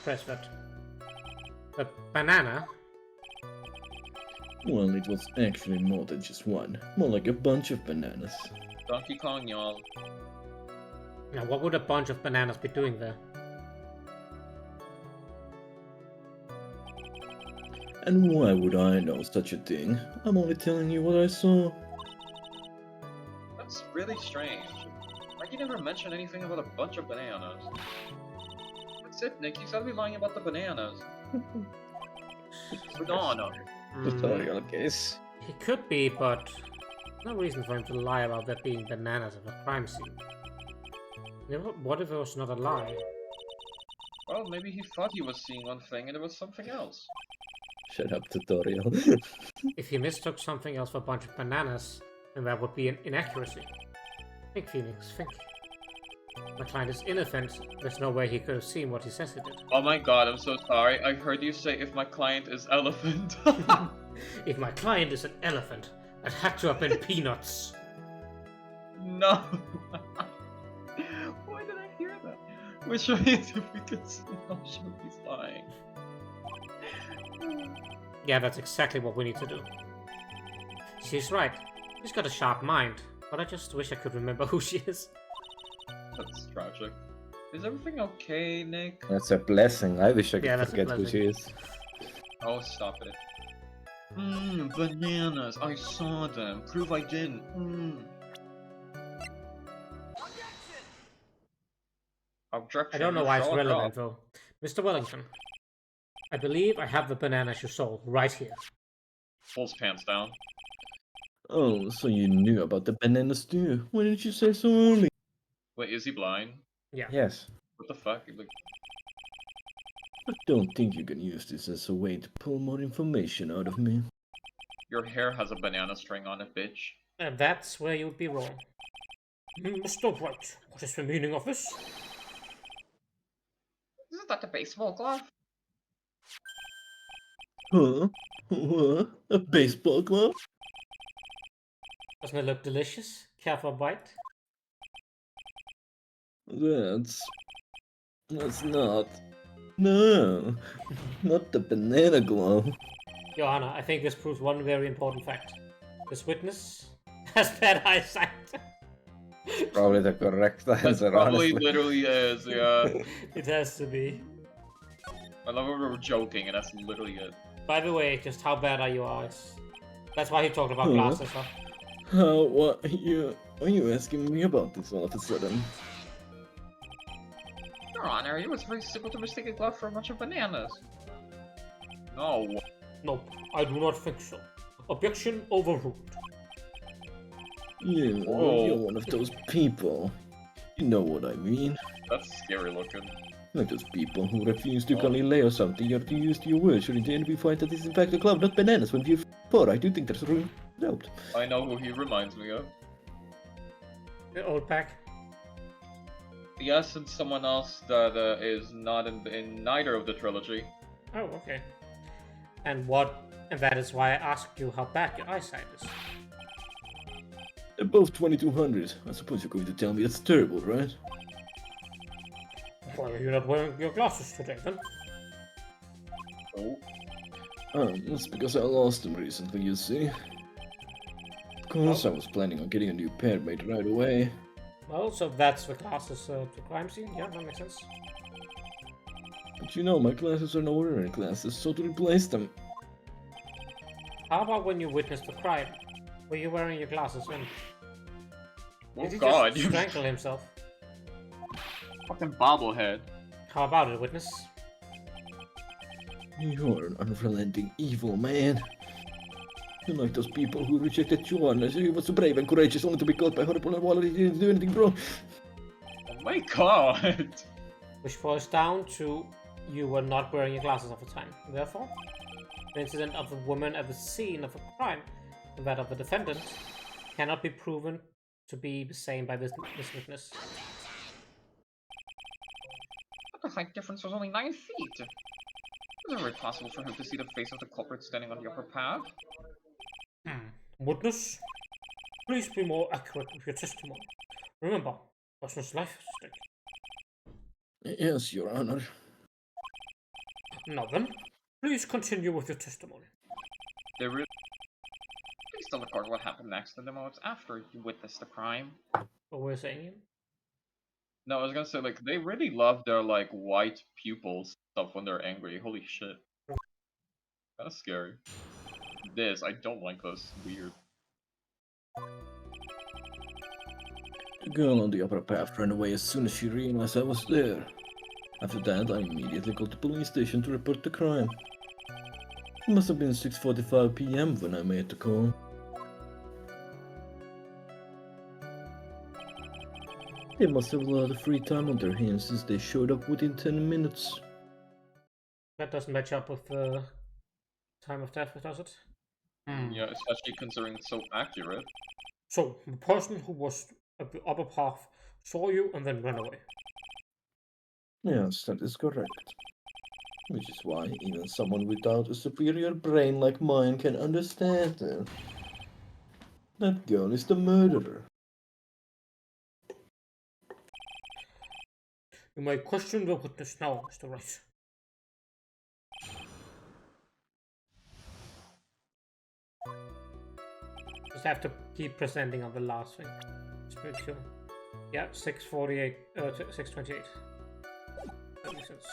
Press that. The banana. Well, it was actually more than just one. More like a bunch of bananas. Donkey Kong, y'all. Now, what would a bunch of bananas be doing there? And why would I know such a thing? I'm only telling you what I saw. That's really strange. Like, you never mentioned anything about a bunch of bananas. That's it, Nick. You gotta be lying about the bananas. Banana. Tutorial case. He could be, but no reason for him to lie about there being bananas at a crime scene. What if it was not a lie? Well, maybe he thought he was seeing one thing and it was something else. Shut up, tutorial. If he mistook something else for a bunch of bananas, then that would be an inaccuracy. Think, Phoenix, think. My client is innocent. There's no way he could have seen what he says he did. Oh my god, I'm so sorry. I heard you say if my client is elephant. If my client is an elephant, I'd have to have been peanuts. No. Why did I hear that? Which means if we could see how sure he's lying. Yeah, that's exactly what we need to do. She's right. She's got a sharp mind, but I just wish I could remember who she is. That's tragic. Is everything okay, Nick? That's a blessing. I wish I could Yeah, that's a forget who she is. Oh, stop it. Bananas. I saw them. Prove I didn't. Objection. I don't know You why it's showed relevant, up. though. Mr. Wellington, I believe I have the bananas you sold right here. Pulls pants down. Oh, so you knew about the bananas too? Why didn't you say so early? Wait, is he blind? Yeah. Yes. What the fuck? Like, I don't think you can use this as a way to pull more information out of me. your hair has a banana string on it, bitch. And that's where you would be wrong. Mr. White, what is the meaning of this? Isn't that the baseball glove? Huh? What? A baseball glove? Doesn't it look delicious? Care for a bite? That's not. No, not the banana glove. Your Honor, I think this proves one very important fact. This witness has bad eyesight. Probably the correct answer, Probably honestly. literally is, yeah. It has to be. I love when we were joking, and that's literally it. By the way, just how bad are your eyes? That's why he talked about Huh? glasses, huh? What are you asking me about this all of a sudden? Your Honor, it was very simple to mistake a glove for a bunch of bananas. No. Nope, I do not think so. Objection overruled. You're one of those people. You know what I mean. That's scary looking. Like those people who refuse to call Leo something or to use your words or intend to find that this is in fact a glove, not bananas when viewed for. I do think there's room for doubt. I know who he reminds me of. The old pack. Yes, and someone else that is not in neither of the trilogy. Oh, okay. And that is why I asked you how bad your eyesight is. They're both 2200. I suppose you're going to tell me it's terrible, right? Why are you not wearing your glasses today, then? Oh. That's because I lost them recently, you see. Of course, I was planning on getting a new pair made right away. Well, so that's the glasses to crime scene? Yeah, that makes sense. But you know, my glasses are no ordinary glasses, so to replace them... How about when you witnessed the crime? Were you wearing your glasses when? Oh Did he god, just you strangle himself? fucking bobblehead. How about it, witness? You're an unrelenting evil man. You're like those people who rejected Juan as he was so brave and courageous only to be caught by horrible and while he didn't do anything wrong. Oh my god. Which boils down to you were not wearing your glasses all the time. Therefore, the incident of the woman at the scene of a crime and that of the defendant cannot be proven to be the same by this witness. But the height difference was only 9 feet. Was it really possible for him to see the face of the culprit standing on the upper path? Witness, please be more accurate with your testimony. Remember, person's life is at stake. Yes, Your Honor. Now then, please continue with your testimony. They really... Please tell the court what happened next in the moments after you witnessed the crime. What were you saying? No, I was gonna say, like, they really love their, like, white pupils stuff when they're angry. Holy shit. Kinda scary. This, I don't like this. Weird. The girl on the upper path ran away as soon as she realized I was there. After that, I immediately called the police station to report the crime. It must have been 6:45 PM when I made the call. They must have a lot of free time on their hands since they showed up within 10 minutes. That doesn't match up with the time of death, does it? Yeah, especially considering it's so accurate. So, the person who was at the upper path saw you and then ran away. Yes, that is correct. Which is why even someone without a superior brain like mine can understand it. That girl is the murderer. You may question the witness now, Mr. Rice. Just have to keep presenting on the last thing. It's pretty cool. Yeah, 648, 628. That makes sense.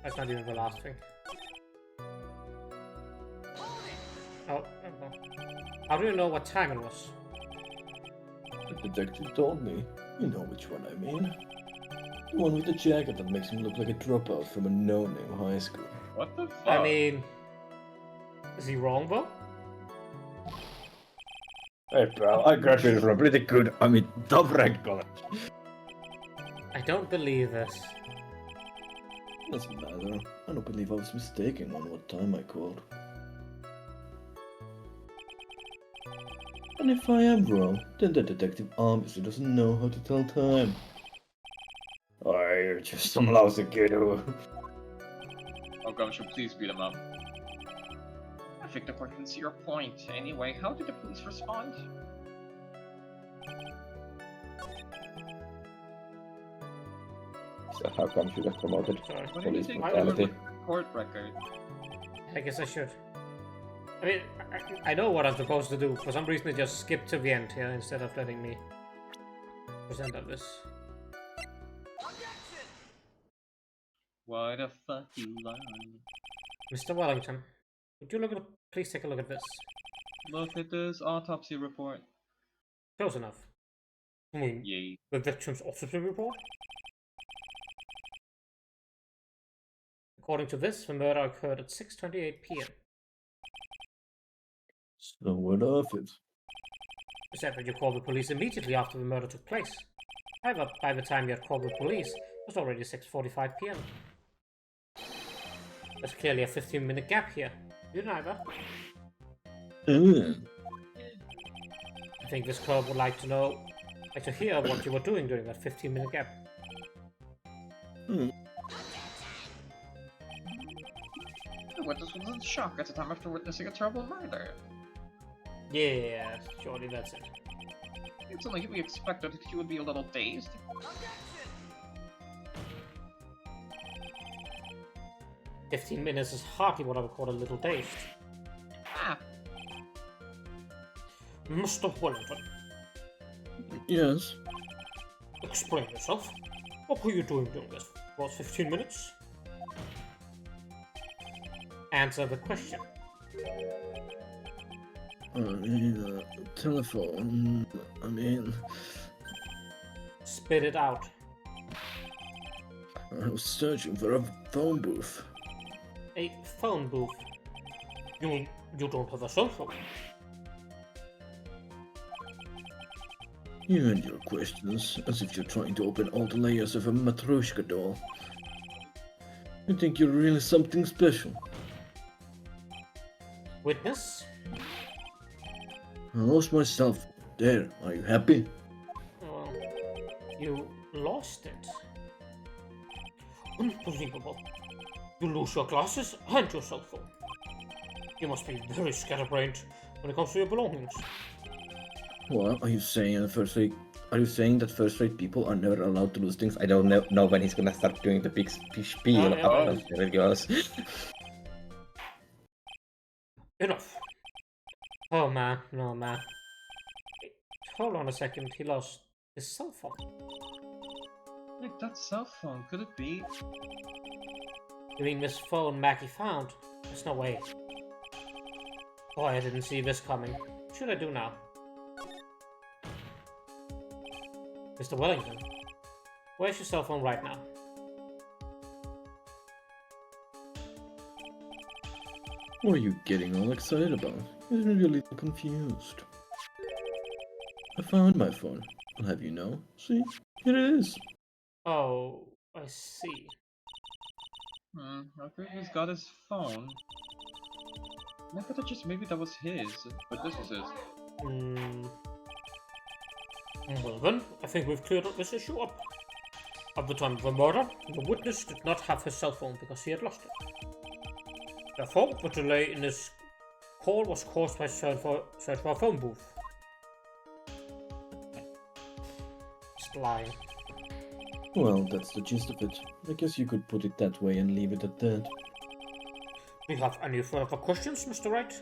That's not even the last thing. How do you know what time it was? The detective told me. You know which one I mean. The one with the jacket that makes him look like a dropout from a no-name high school. What the fuck? I mean, is he wrong though? Hey pal, I graduated from a pretty good, top-ranked college. I don't believe this. Doesn't matter. I don't believe I was mistaken on what time I called. And if I am wrong, then the detective obviously doesn't know how to tell time. Oh, you're just some lousy kid who... Oh, Gumshoe, please beat him up. I think the court can see your point. Anyway, how did the police respond? So how come you got promoted? Sorry. What do you Police think brutality. of the court record? I guess I should. I mean, I know what I'm supposed to do. For some reason, it just skipped to the end here instead of letting me present on this. Why the fuck you lying? Mr. Wellington, would you please take a look at this? Look at this autopsy report. Close enough. I mean, Yay. the victim's autopsy report? According to this, the murder occurred at 6:28 p.m. So what of it? You said that you called the police immediately after the murder took place. However, by the time you had called the police, it was already 6:45 p.m. There's clearly a 15-minute gap here. You deny that? I think this club would like to hear what you were doing during that 15-minute gap. The witness was in shock at the time after witnessing a terrible murder. Yeah, surely that's it. It's only to be expected that he would be a little dazed. 15 minutes is hardly what I would call a little dazed. Ah, Mr. Wellington, Yes. explain yourself. What were you doing during this? Was 15 minutes? Answer the question. Telephone. Spit it out. I was searching for a phone booth. A phone booth. You mean you don't have a cell phone? You and your questions, as if you're trying to open all the layers of a Matryoshka doll. You think you're really something special? Witness? I lost my cell phone. There, are you happy? Well, you lost it. Unbelievable. You lose your glasses and your cell phone. You must be very scatterbrained when it comes to your belongings. What are you saying? Are you saying that first-rate people are never allowed to lose things? I don't know when he's gonna start doing the big spiel. yeah. There it goes. Enough. Oh man, no man. Hold on a second, he lost his cell phone. like that cell phone, could it be? You mean this phone Mackie found? There's no way. Boy, I didn't see this coming. What should I do now? Mr. Wellington, where's your cell phone right now? What are you getting all excited about? I'm really a little confused. I found my phone. I'll have you know. See? Here it is. Oh, I see. Okay, he's got his phone. I thought just maybe that was his, but this was his. Well then, I think we've cleared this issue up. At the time of the murder, the witness did not have his cell phone because he had lost it. Therefore, the delay in his call was caused by search for a phone booth. Just lying. Well, that's the gist of it. I guess you could put it that way and leave it at that. Do you have any further questions, Mr. Wright?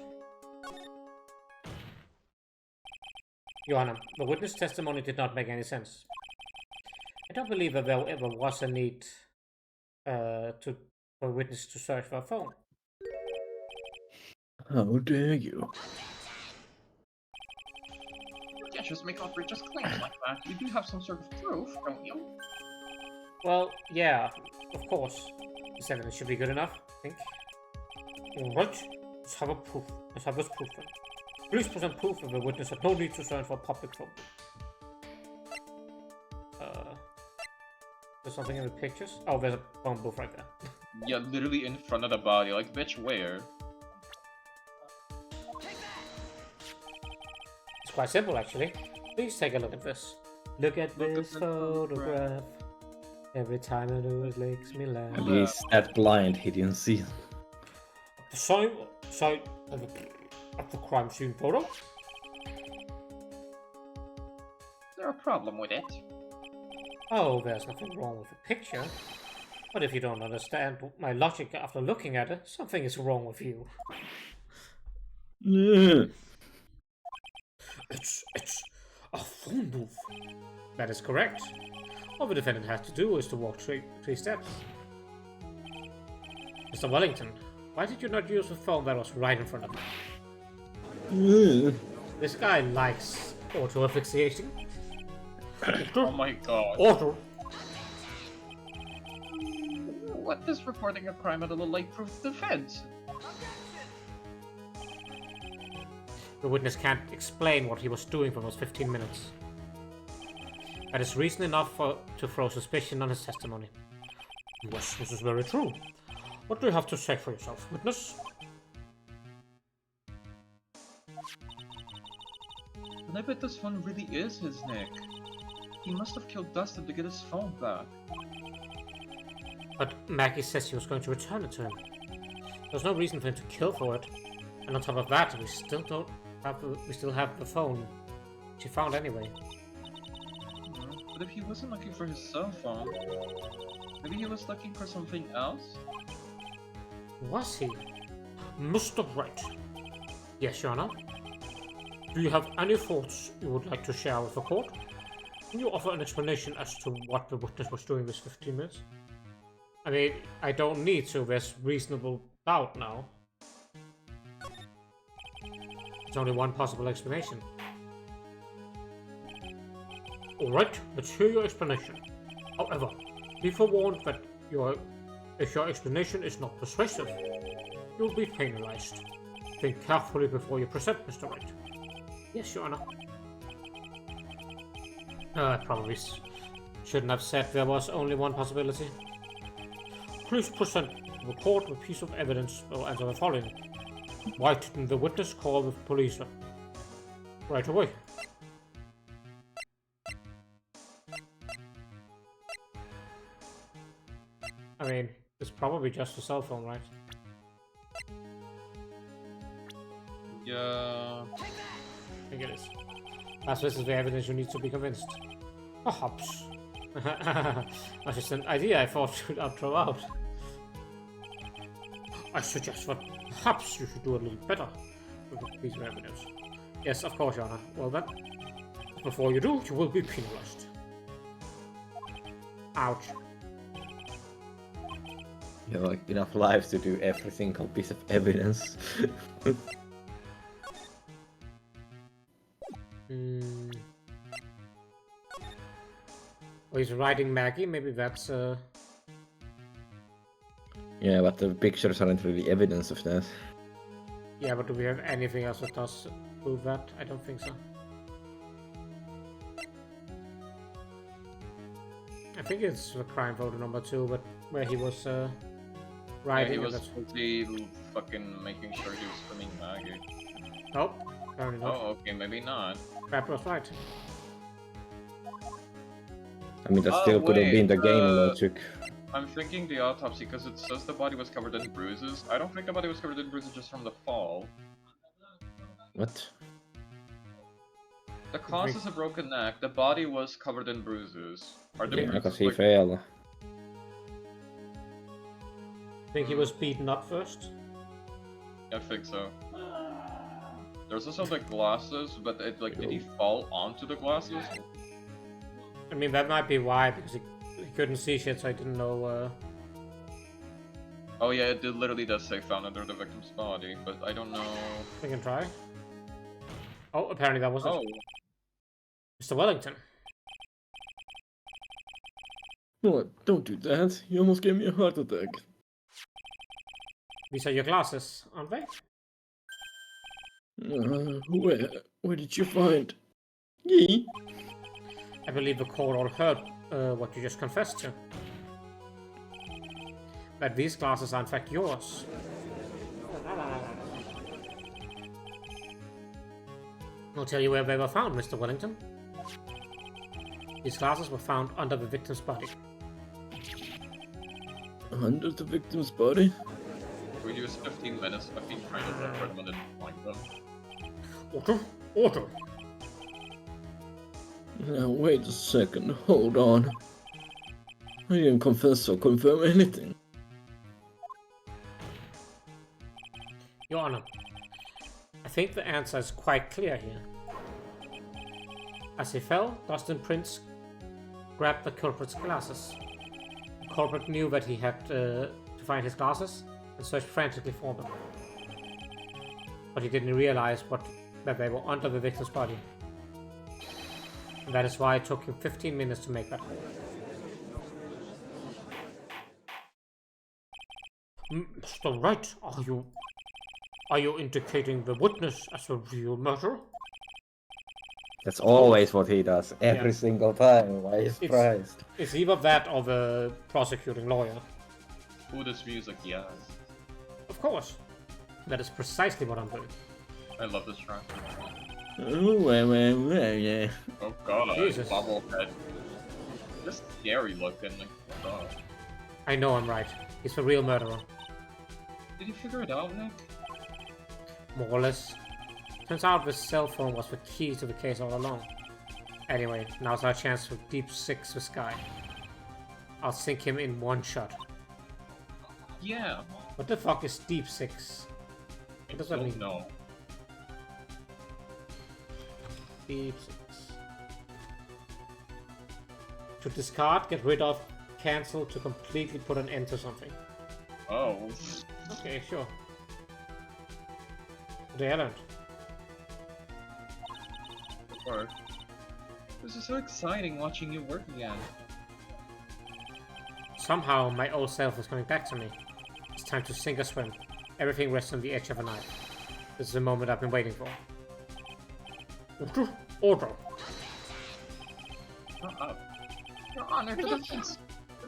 Johanna, the witness testimony did not make any sense. I don't believe that there ever was a need for a witness to search for a phone. How dare you? You can't just make outrageous claims like that. You do have some sort of proof, don't you? Well, yeah, of course. This evidence should be good enough, I think. Alright, let's have a proof. Let's have this proof then. Please present proof that the witness had no need to search for public phone booth. There's something in the pictures? Oh, there's a phone booth right there. Yeah, literally in front of the body. Like, bitch, where? It's quite simple, actually. Please take a look at this. Look at Look at this the photograph. Every time I do it makes me laugh. And he's that blind he didn't see. The side of the crime scene photo. Is there a problem with it? Oh, there's nothing wrong with the picture. But if you don't understand my logic after looking at it, something is wrong with you. It's a phone booth. That is correct. All the defendant has to do is to walk three steps. Mr. Wellington, why did you not use the phone that was right in front of you? This guy likes auto asphyxiation. Oh my god. Auto. What does reporting a crime at a late proof defense? The witness can't explain what he was doing for those 15 minutes. That is reason enough to throw suspicion on his testimony. Yes, this is very true. What do you have to say for yourself, witness? And I bet this phone really is his, Nick. He must have killed Dustin to get his phone back. But Maggie says she was going to return it to him. There's no reason for him to kill for it. And on top of that, we still have the phone she found anyway. But if he wasn't looking for his cell phone, maybe he was looking for something else? Was he? Mr. Wright. Yes, Your Honor. Do you have any thoughts you would like to share with the court? Can you offer an explanation as to what the witness was doing this 15 minutes? I mean, I don't need to, there's reasonable doubt now. There's only one possible explanation. Alright, let's hear your explanation. However, be forewarned that if your explanation is not persuasive, you'll be penalized. Think carefully before you present, Mr. Wright. Yes, Your Honor. I probably shouldn't have said there was only one possibility. Please present the court with a piece of evidence or answer the following. Why didn't the witness call the police right away? I mean, it's probably just a cell phone, right? Yeah. I think it is. As this is the evidence you need to be convinced. Perhaps. That's just an idea I thought I'd throw out. I suggest that perhaps you should do a little better with the piece of evidence. Yes, of course, Your Honor. Well then, before you do, you will be penalized. Ouch. You have like enough lives to do every single piece of evidence. Oh, he's riding Maggie, maybe that's Yeah, but the pictures aren't really evidence of that. yeah, but do we have anything else that does prove that? I don't think so. I think it's the crime photo number 2, but where he was riding. Yeah, he was that's... fully fucking making sure he was filming Maggie. Nope, apparently not. Oh, okay, maybe not. Crap was right. I mean, that Oh, still could have been the wait, game logic. I'm thinking the autopsy because it says the body was covered in bruises. I don't think the body was covered in bruises just from the fall. What? The cause is a broken neck. The body was covered in bruises. Are the Yeah, bruises because he like... fell. Think he was beaten up first? I think so. There's also the glasses, but it, like, did he fall onto the glasses? I mean, that might be why, because he couldn't see shit, so I didn't know Oh yeah, it literally does say found under the victim's body, but I don't know. We can try. Oh, apparently that was Oh, it. Mr. Wellington. What? Don't do that. You almost gave me a heart attack. These are your glasses, aren't they? Where did you find? Yee? I believe the court all heard what you just confessed to. That these glasses are in fact yours. I'll tell you where they were found, Mr. Wellington. These glasses were found under the victim's body. Under the victim's body? we use 15 minutes. I've been trying to record them and didn't find them. Order! Order! Now, wait a second. Hold on. I didn't confess or confirm anything. Your Honor, I think the answer is quite clear here. As he fell, Dustin Prince grabbed the culprit's glasses. The culprit knew that he had to find his glasses and searched frantically for them. But he didn't realize that they were under the victim's body. And that is why it took him 15 minutes to make that call. Mr. Wright, are you indicating the witness as a real murderer? That's always what he does, every single time. Why are you surprised? It's either that or the prosecuting lawyer. Ooh, this music, yes. Of course. That is precisely what I'm doing. I love this track. Yeah. Oh god, Jesus. Bobblehead. Just scary looking. Like, oh. I know I'm right. He's the real murderer. Did you figure it out, Nick? More or less. Turns out this cell phone was the key to the case all along. Anyway, now's our chance to deep six the Sky. I'll sink him in one shot. Yeah. What the fuck is deep six? What does that mean? No. Deep six. To discard, get rid of, cancel, to completely put an end to something. Oh. Okay, sure. They learned. Good work. This is so exciting watching you work again. Somehow my old self is coming back to me. It's time to sink or swim. Everything rests on the edge of a knife. This is the moment I've been waiting for. Order! Order! Shut up. Your Honor, the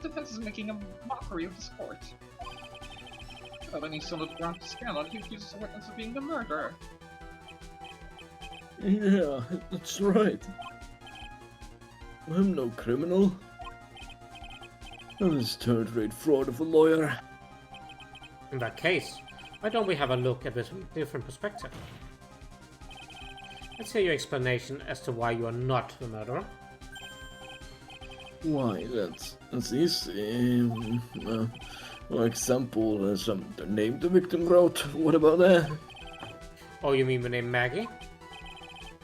defense is making a mockery of this court. Well, any son of Grant Scanlon, he accuses the witness of being the murderer. Yeah, that's right. I'm no criminal. I'm this third-rate fraud of a lawyer. In that case, why don't we have a look at this from a different perspective? Let's hear your explanation as to why you are not the murderer. Why, that's easy. For example, the name the victim wrote. What about that? Oh, you mean the name Maggie?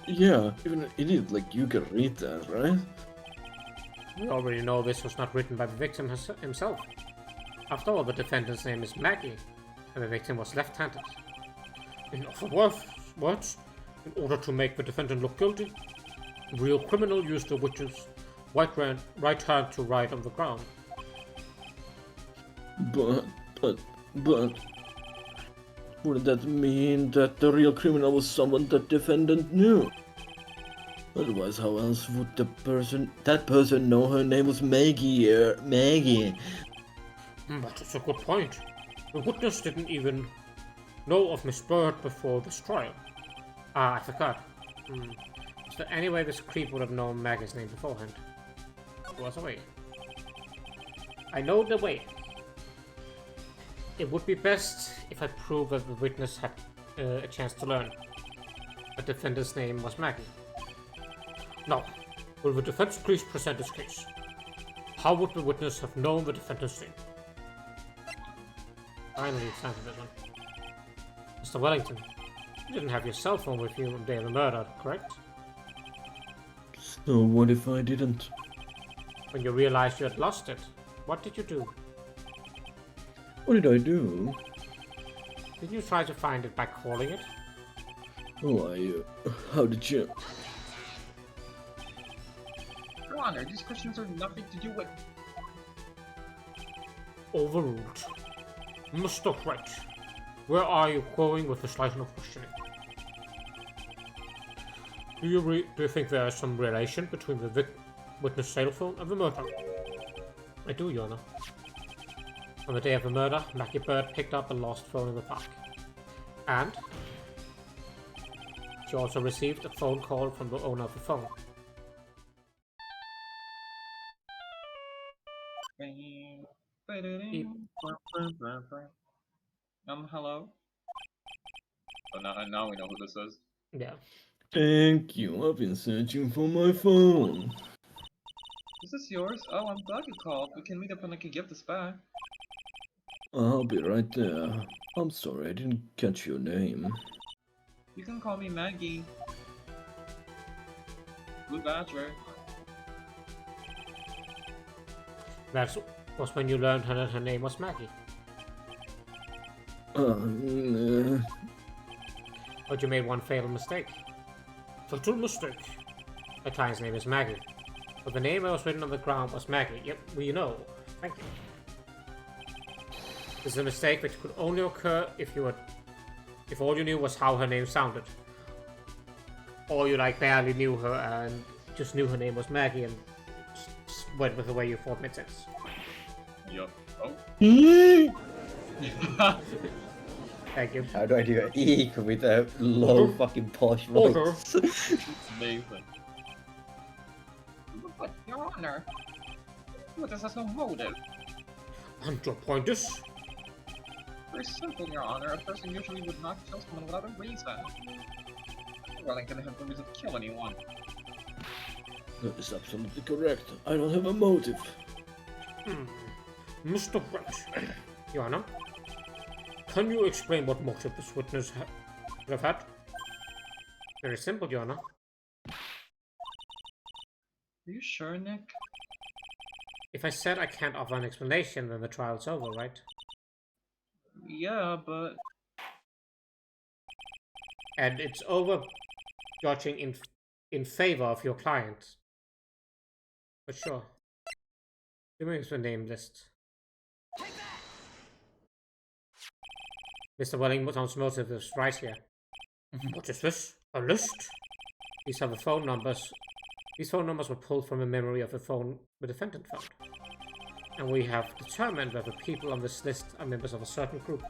Yeah, even an idiot like you can read that, right? We already know this was not written by the victim himself. After all, the defendant's name is Maggie, and the victim was left-handed. In other words, in order to make the defendant look guilty, the real criminal used the witch's right hand to write on the ground. But... Wouldn't that mean that the real criminal was someone the defendant knew? Otherwise, how else would that person know her name was Maggie or Maggie? But it's a good point. The witness didn't even know of Miss Bird before this trial. Ah, I forgot. Is there any way this creep would have known Maggie's name beforehand? It was a way. I know the way. It would be best if I prove that the witness had a chance to learn. The defendant's name was Maggie. Now, will the defense please present its case? How would the witness have known the defendant's name? Finally, it's time for this one. Mr. Wellington, you didn't have your cell phone with you on the day of the murder, correct? So what if I didn't? When you realized you had lost it, what did you do? What did I do? Did you try to find it by calling it? Oh, how did you? Your Honor, these questions are nothing to do with. Overruled. Mr. White, where are you going with this line of questioning? Do you think there is some relation between the witness cell phone and the murder? I do, Your Honor. On the day of the murder, Mackie Bird picked up a lost phone in the park. And she also received a phone call from the owner of the phone. Hello? Oh, now we know who this is. Yeah. Thank you. I've been searching for my phone. Is this yours? Oh, I'm glad you called. We can meet up and I can give this back. I'll be right there. I'm sorry, I didn't catch your name. You can call me Maggie. Blue Badger. That was when you learned her name was Maggie. But you made one fatal mistake. Fatal mistake. The client's name is Maggie. But the name that was written on the ground was Maggie. Yep, we know. Thank you. This is a mistake which could only occur if all you knew was how her name sounded. Or you like barely knew her and just knew her name was Maggie and went with the way you thought made sense. Yup. Oh. Thank you. How do I do an eek with a low fucking posh voice? Amazing. But, Your Honor, this has no motive. And your point is? Very simple, Your Honor. A person usually would not kill someone without a reason. Wellington have no reason to kill anyone. That is absolutely correct. I don't have a motive. Mr. White, Your Honor, can you explain what motive this witness could have had? Very simple, Your Honor. Are you sure, Nick? If I said I can't offer an explanation, then the trial's over, right? Yeah, but... And it's over judging in favor of your client. But sure. Give me the name list. Mr. Wellington's motive is right here. What is this? A list? These are the phone numbers. These phone numbers were pulled from a memory of a phone the defendant found. And we have determined that the people on this list are members of a certain group.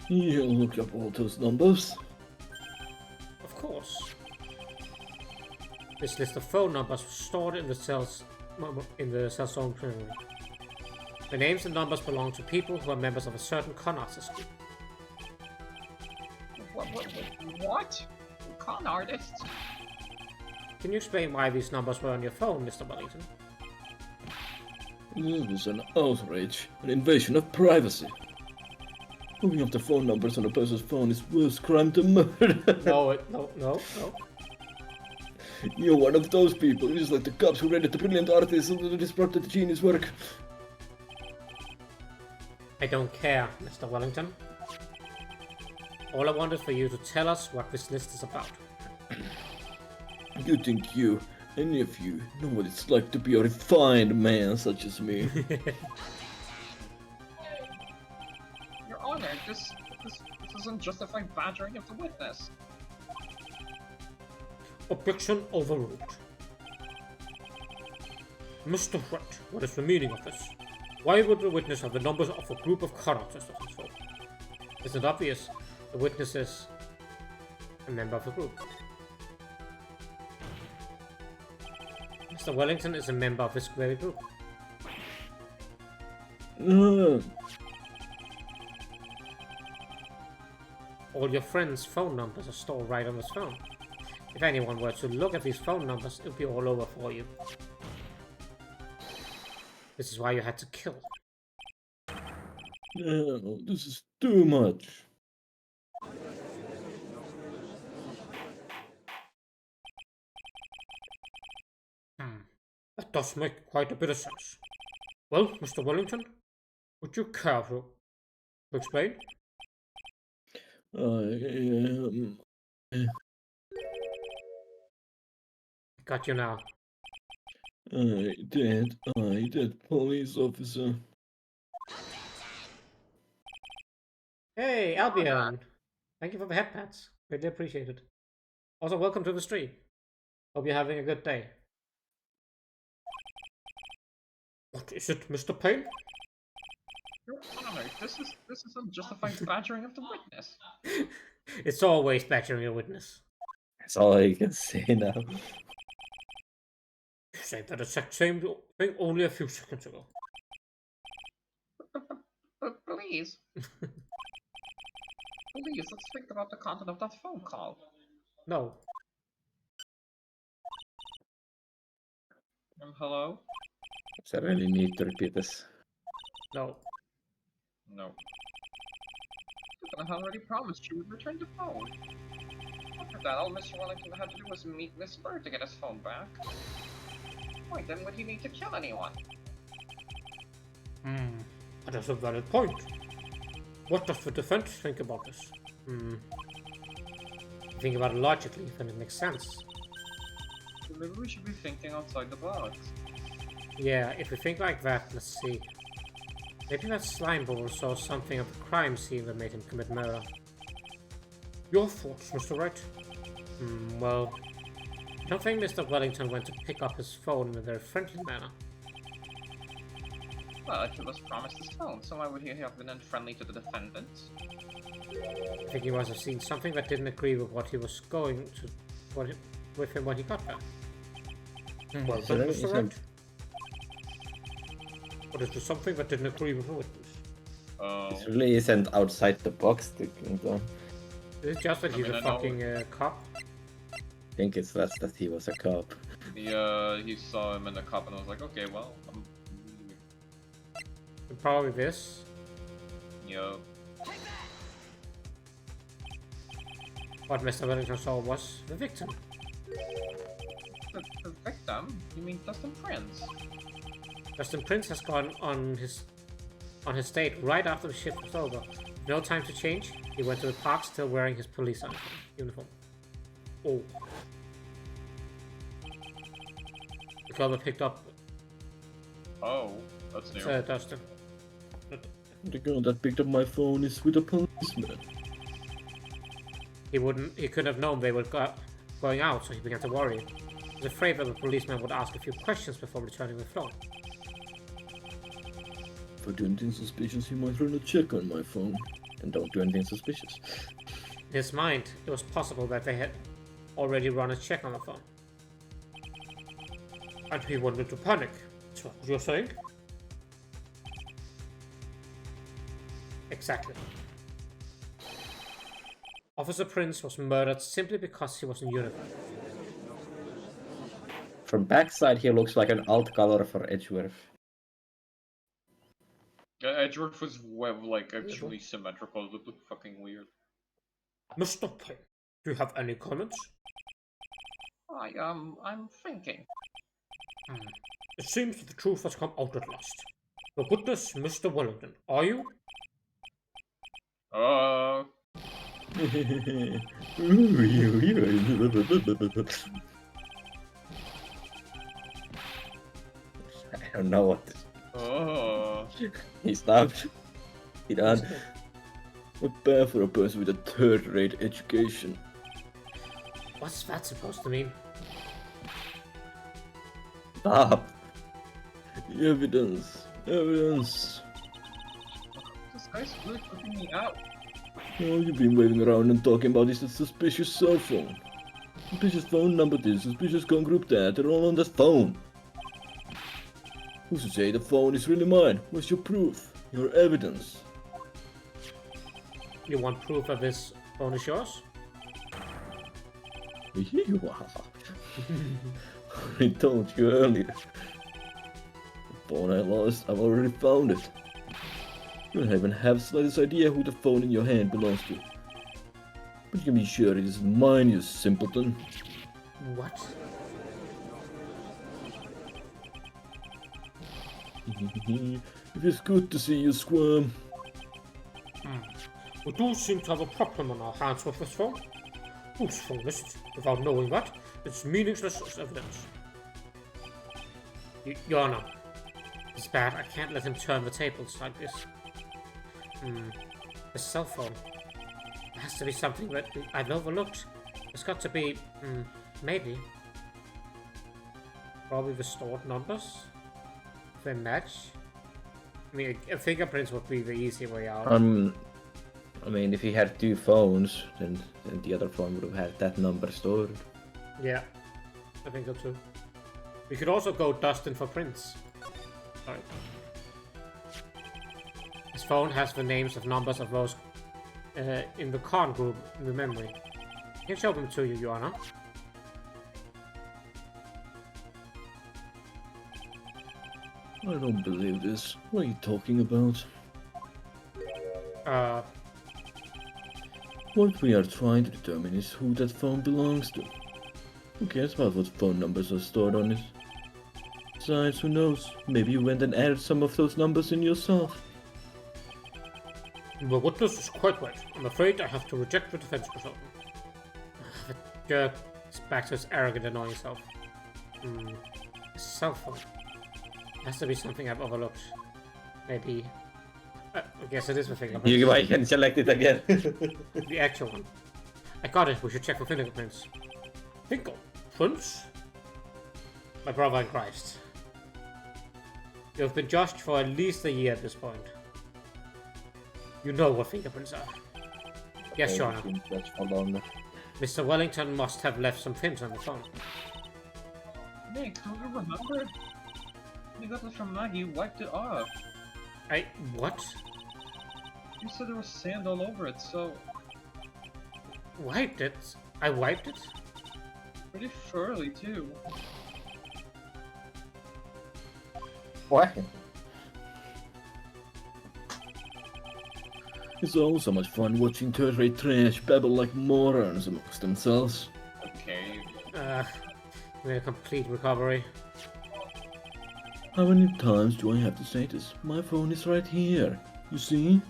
You looked up all those numbers? Of course. This list of phone numbers was stored in the cell's own memory. The names and numbers belong to people who are members of a certain con artist group. What? Con artists? Can you explain why these numbers were on your phone, Mr. Wellington? This was an outrage, an invasion of privacy. Looking up the phone numbers on a person's phone is worse crime to murder. No. You're one of those people, just like the cops who raided the brilliant artists who disrupted the genius work. I don't care, Mr. Wellington. All I want is for you to tell us what this list is about. You think any of you, know what it's like to be a refined man such as me? Your Honor, this doesn't justify badgering of the witness. Objection overruled. Mr. White, what is the meaning of this? Why would the witness have the numbers of a group of con artists on his phone? Isn't it obvious? The witness is a member of the group. Mr. Wellington is a member of this very group. All your friends' phone numbers are stored right on this phone. If anyone were to look at these phone numbers, it would be all over for you. This is why you had to kill. No, this is too much. That does make quite a bit of sense. Well, Mr. Wellington, Would you care to explain? Got you now. That police officer. Hey, Albion! Thank you for the headpats. Greatly appreciated. Also, welcome to the stream. Hope you're having a good day. What is it, Mr. Payne? Your Honor, this is unjustified badgering of the witness. It's always badgering a witness. That's all you can say now. You said that exact same thing only a few seconds ago. But please. Please, let's think about the content of that phone call. No. Hello? Does I really need to repeat this? No. No. I already promised you would return the phone. After that, all Mr. Wellington had to do was meet Miss Bird to get his phone back. Why then would he need to kill anyone? That is a valid point. What does the defense think about this? Think about it logically, then it makes sense. Maybe we should be thinking outside the box. Yeah, if we think like that, let's see. Maybe that slime ball saw something of the crime scene that made him commit murder. Your thoughts, Mr. Wright? Well, I don't think Mr. Wellington went to pick up his phone in a very friendly manner. Well, he was promised his phone, so why would he have been unfriendly to the defendants? I think he must have seen something that didn't agree with what he was going to... with him when he got there. Well done, Mr. Wright. But is there something that didn't agree with the witness? This really isn't outside the box thinking though. Is it just that he's a fucking cop? I think it's less that he was a cop. He saw him in the cup and was like, okay, well, Probably this. Yo. What Mr. Wellington saw was the victim. The victim? You mean Dustin Prince? Dustin Prince has gone on his date right after the shift was over. No time to change. He went to the park still wearing his police uniform. Oh. The girl that picked up Oh, that's new. Dustin. The girl that picked up my phone is with a policeman. He couldn't have known they were going out, so he began to worry. He was afraid that the policeman would ask a few questions before returning the phone. If I do anything suspicious, he might run a check on my phone. And don't do anything suspicious. In his mind, it was possible that they had already run a check on the phone. And he wanted to panic. That's what you're saying? Exactly. Officer Prince was murdered simply because he was in uniform. From backside, he looks like an alt color for Edgeworth. Edgeworth was like actually symmetrical. It looked fucking weird. Mr. Payne, do you have any comments? I'm thinking. It seems that the truth has come out at last. The witness, Mr. Wellington, are you? Uh, I don't know what. He stopped. He done. Not bad for a person with a third-rate education. What's that supposed to mean? Stop. Evidence. Evidence. this guy's really freaking me out. Oh, you've been waving around and talking about this suspicious cell phone. Suspicious phone number this, suspicious gun group that, they're all on that phone. Who's to say the phone is really mine? What's your proof? Your evidence? You want proof that this phone is yours? I told you earlier. The phone I lost, I've already found it. You don't even have the slightest idea who the phone in your hand belongs to. But you can be sure it is mine, you simpleton. What? It is good to see you squirm. We do seem to have a problem on our hands with this phone. Whose phone is it? Without knowing that, it's meaningless as evidence. Your Honor, it's bad. I can't let him turn the tables like this. The cell phone. It has to be something that I've overlooked. It's got to be, maybe. Probably the stored numbers. If they match. I mean, fingerprints would be the easy way out. I mean, if he had two phones, then the other phone would have had that number stored. Yeah, I think so too. We could also go Dustin for prints. Sorry. His phone has the names of numbers of those in the con group in the memory. I can show them to you, Your Honor. I don't believe this. What are you talking about? What we are trying to determine is who that phone belongs to. Who cares about what phone numbers are stored on it? Besides, who knows? Maybe you went and added some of those numbers in yourself. The witness is quite right. I'm afraid I have to reject the defense consultant. The jerk is back to his arrogant, annoying self. A cell phone. It has to be something I've overlooked. Maybe. I guess it is the fingerprints. You can select it again. The actual one. I got it. We should check for fingerprints. Fingerprints? My brother in Christ. You have been judged for at least a year at this point. You know what fingerprints are. Yes, Your Honor. Mr. Wellington must have left some prints on the phone. Nick, don't you remember? You got this from Maggie, you wiped it off. What? You said there was sand all over it, so... Wiped it? I wiped it? Pretty thoroughly, too. What? It's all so much fun watching third-rate trash babble like morons amongst themselves. Okay. Made a complete recovery. How many times do I have to say this? My phone is right here. You see?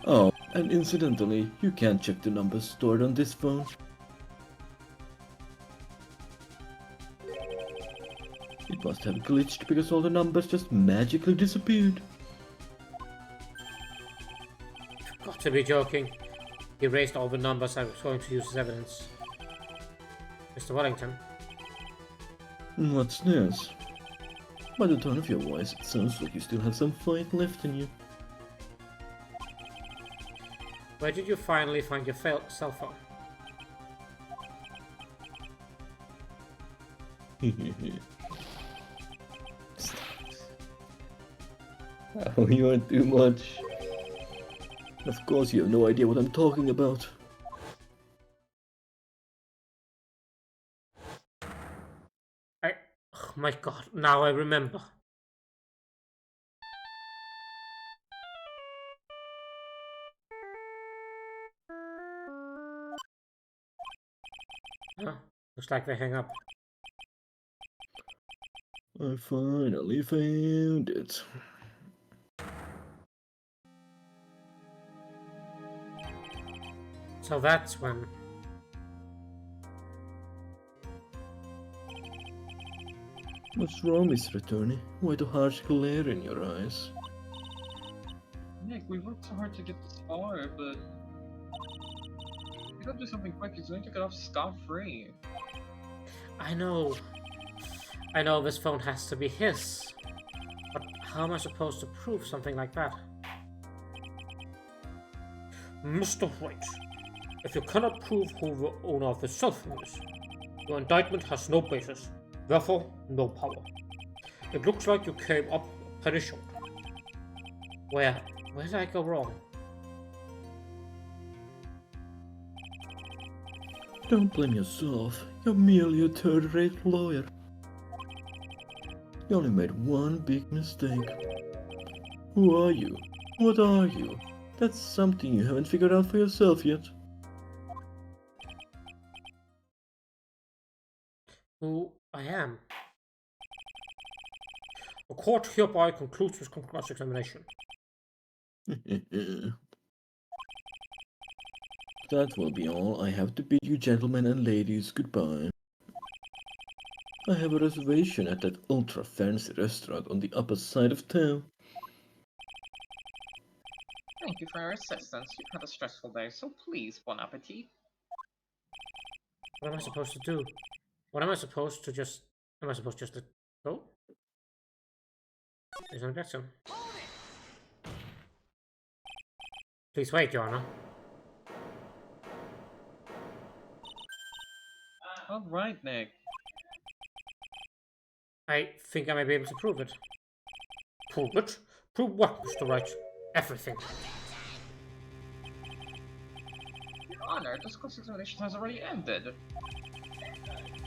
Oh, and incidentally, you can't check the numbers stored on this phone. It must have glitched because all the numbers just magically disappeared. You've got to be joking. He erased all the numbers I was going to use as evidence. Mr. Wellington. What's this? By the tone of your voice, it sounds like you still have some fight left in you. Where did you finally find your cell phone? Oh, you are too much. Of course you have no idea what I'm talking about. Oh my god, now I remember. Huh, looks like they hang up. I finally found it. So that's when... What's wrong, Mr. Attorney? Why the harsh glare in your eyes? Nick, we worked so hard to get this far, but... You gotta do something quick, he's going to get off scot-free. I know this phone has to be his. But how am I supposed to prove something like that? Mr. White, if you cannot prove who the owner of the cell phone is, your indictment has no basis. Therefore, no power. It looks like you came up pretty short. Where did I go wrong? Don't blame yourself. You're merely a third-rate lawyer. You only made one big mistake. Who are you? What are you? That's something you haven't figured out for yourself yet. Who I am? The court hereby concludes this cross-examination. That will be all. I have to bid you gentlemen and ladies goodbye. I have a reservation at that ultra-fancy restaurant on the upper side of town. Thank you for your assistance. You've had a stressful day, so please, bon appetit. What am I supposed to do? What am I supposed to just... Am I supposed just to go? There's an objection. Please wait, Your Honor. Alright, Nick. I think I may be able to prove it. Prove it? Prove what, Mr. Wright? Everything. Your Honor, this cross-examination has already ended.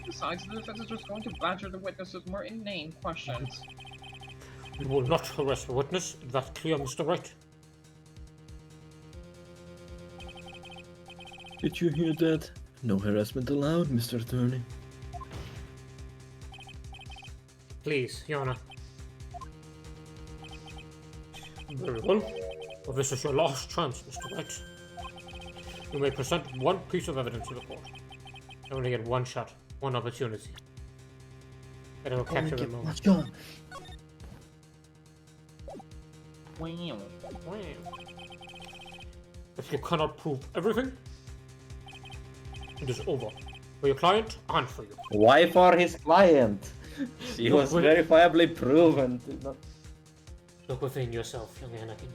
Besides, the defense is just going to badger the witness with more inane questions. You will not arrest the witness. Is that clear, Mr. Wright? Did you hear that? No harassment allowed, Mr. Attorney. Please, Your Honor. Very well. Well, this is your last chance, Mr. Wright. You may present one piece of evidence to the court. You only get one shot, one opportunity. And I will capture the moment. John. Wow. Wow. If you cannot prove everything, it is over. For your client and for you. Why for his client? She Look was with- verifiably proven to not... Look within yourself, young Anakin.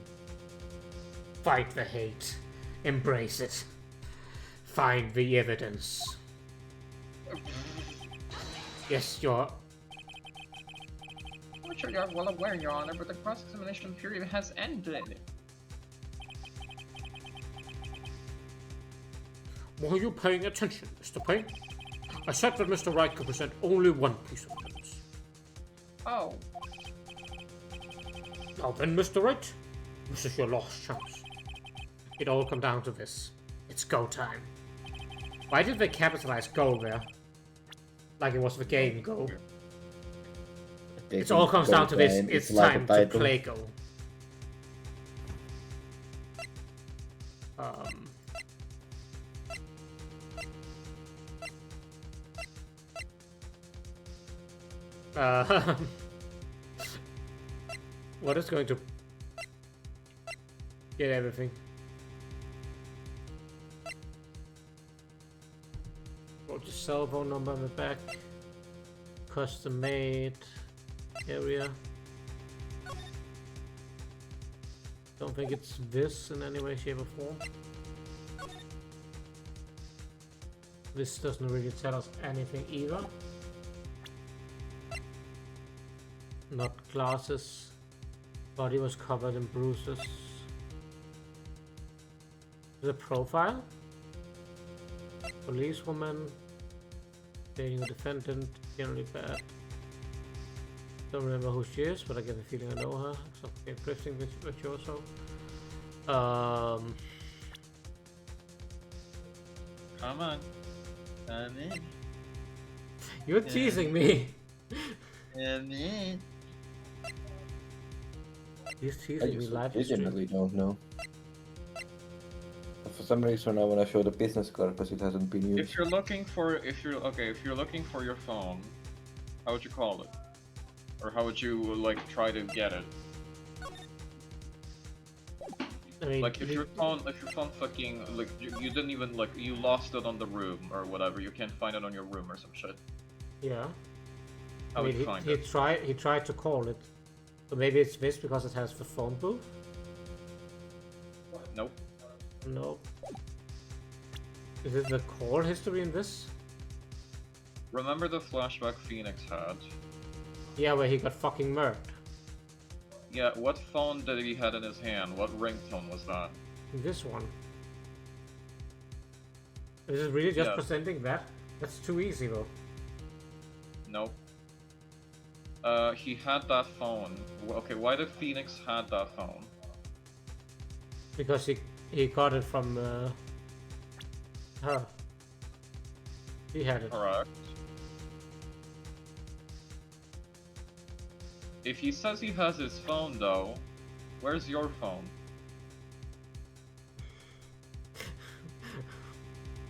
Fight the hate. Embrace it. Find the evidence. Yes, you're... I'm sure you're well aware, Your Honor, but the cross-examination period has ended. Were you paying attention, Mr. Payne? I said that Mr. Wright could present only one piece of evidence. Oh, Now then, Mr. Wright, this is your last chance. It all comes down to this. It's go time. Why did they capitalize go there? Like it was the game Go. It all comes down to this. It's like a time to title. play Go. What is going to get everything? Put your cell phone number on the back. Custom made area. Don't think it's this in any way, shape, or form. This doesn't really tell us anything either. Not glasses. Body was covered in bruises. The profile. Policewoman. Dating a defendant. Generally bad. Don't remember who she is, but I get the feeling I know her. Something drifting virtuoso. come on. Come in. You're teasing me. Come in. He's I teasing me just live in stream. legitimately don't know. For some reason I wanna show the business card because it hasn't been used. If you're looking for, if you're looking for your phone, how would you call it? Or how would you like try to get it? I mean, Like if your phone fucking like you didn't even like you lost it on the room or whatever, you can't find it on your room or some shit. yeah. How I would mean, you find he it? tried to call it. So maybe it's this because it has the phone booth? Nope. No. Is it the call history in this? Remember the flashback Phoenix had? Yeah, where he got fucking murked. Yeah, what phone did he had in his hand? What ringtone was that? This one. Is it really just Yeah. presenting that? That's too easy though. Nope. He had that phone. Okay, why did Phoenix had that phone? Because he got it from her. He had it. Correct. If he says he has his phone, though, where's your phone?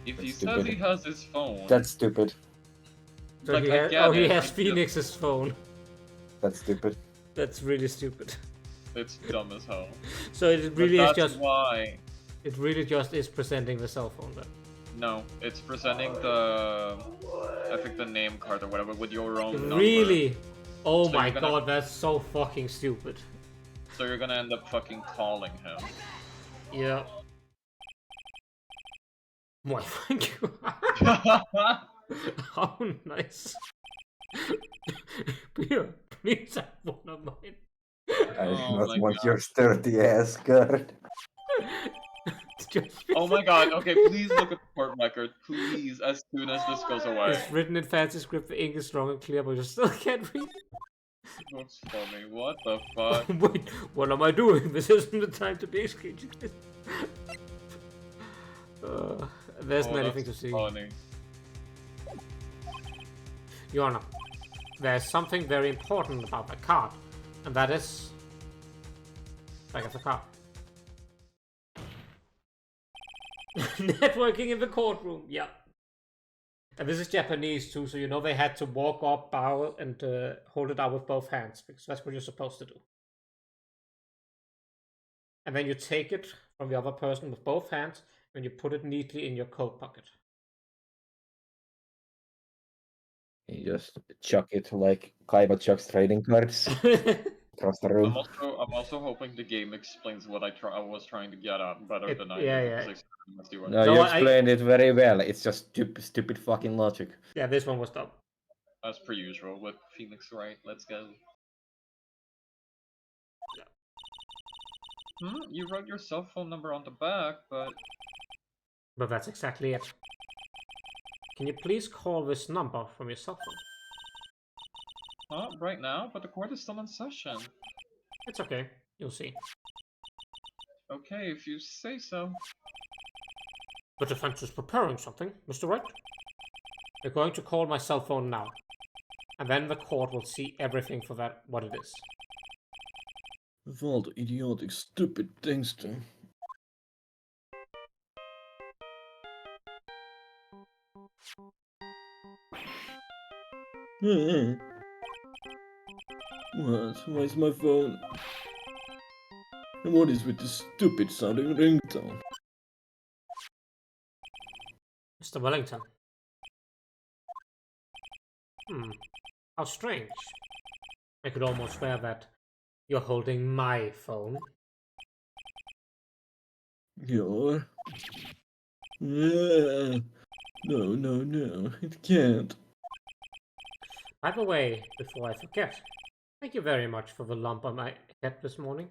If he That's says stupid. he has his phone, That's stupid. So like, he I has, get oh, he it, has it's just- Phoenix's phone. That's stupid. That's really stupid. it's dumb as hell. So it But really is that's just, why. it really just is presenting the cell phone then. No, it's presenting the, I think the name card or whatever with your own number. Really? Oh So my you're gonna- god, that's so fucking stupid. So you're gonna end up fucking calling him. Yeah. Why, thank you. How nice. Here, please have one of mine. I do Oh not my want God. your sturdy ass card. Just Oh my god, okay, please look at the court record, please, as soon as this goes away. It's written in fancy script, the ink is strong and clear, but you still can't read. That's funny, what the fuck? Wait, what am I doing? This isn't the time to be exchanging this. There's Oh, many that's things to see. funny. Your Honor, there's something very important about the card, and that is... back of the card. Networking in the courtroom, yeah. And this is Japanese too, so you know they had to walk up, bow, and hold it out with both hands, because that's what you're supposed to do. And then you take it from the other person with both hands, and you put it neatly in your coat pocket. You just chuck it like Kaiba chucks trading cards across the room. I'm also hoping the game explains what I was trying to get at better than I did. yeah. because I certainly must do it. No, No, you I- explained it very well. It's just stupid fucking logic. Yeah, this one was dumb. As per usual with Phoenix Wright, let's go. You wrote your cell phone number on the back, but But that's exactly it. Can you please call this number from your cell phone? not right now, but the court is still in session. It's okay. You'll see. Okay, if you say so. The defense is preparing something, Mr. Wright. We're going to call my cell phone now. And then the court will see everything for that what it is. With all the idiotic, stupid things to. What? Why is my phone? And what is with this stupid sounding ringtone? Mr. Wellington. How strange. I could almost swear that you're holding my phone. Your? No, it can't. By the way, before I forget, thank you very much for the lump on my head this morning.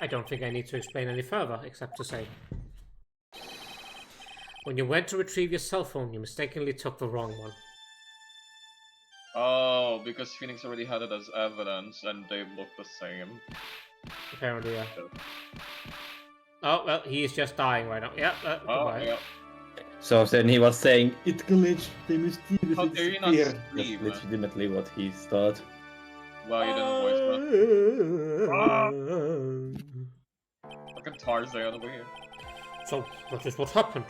I don't think I need to explain any further, except to say, when you went to retrieve your cell phone, you mistakenly took the wrong one. Oh, because Phoenix already had it as evidence and they look the same. Apparently, yeah. Oh, well, he is just dying right now. Yeah, Oh, goodbye. yeah. So then he was saying, it glitched, they mysteriously How dare you not disappeared. scream? That's legitimately what he thought. Well, you didn't voice that. Fucking Tarzan over here. So, that is what happened.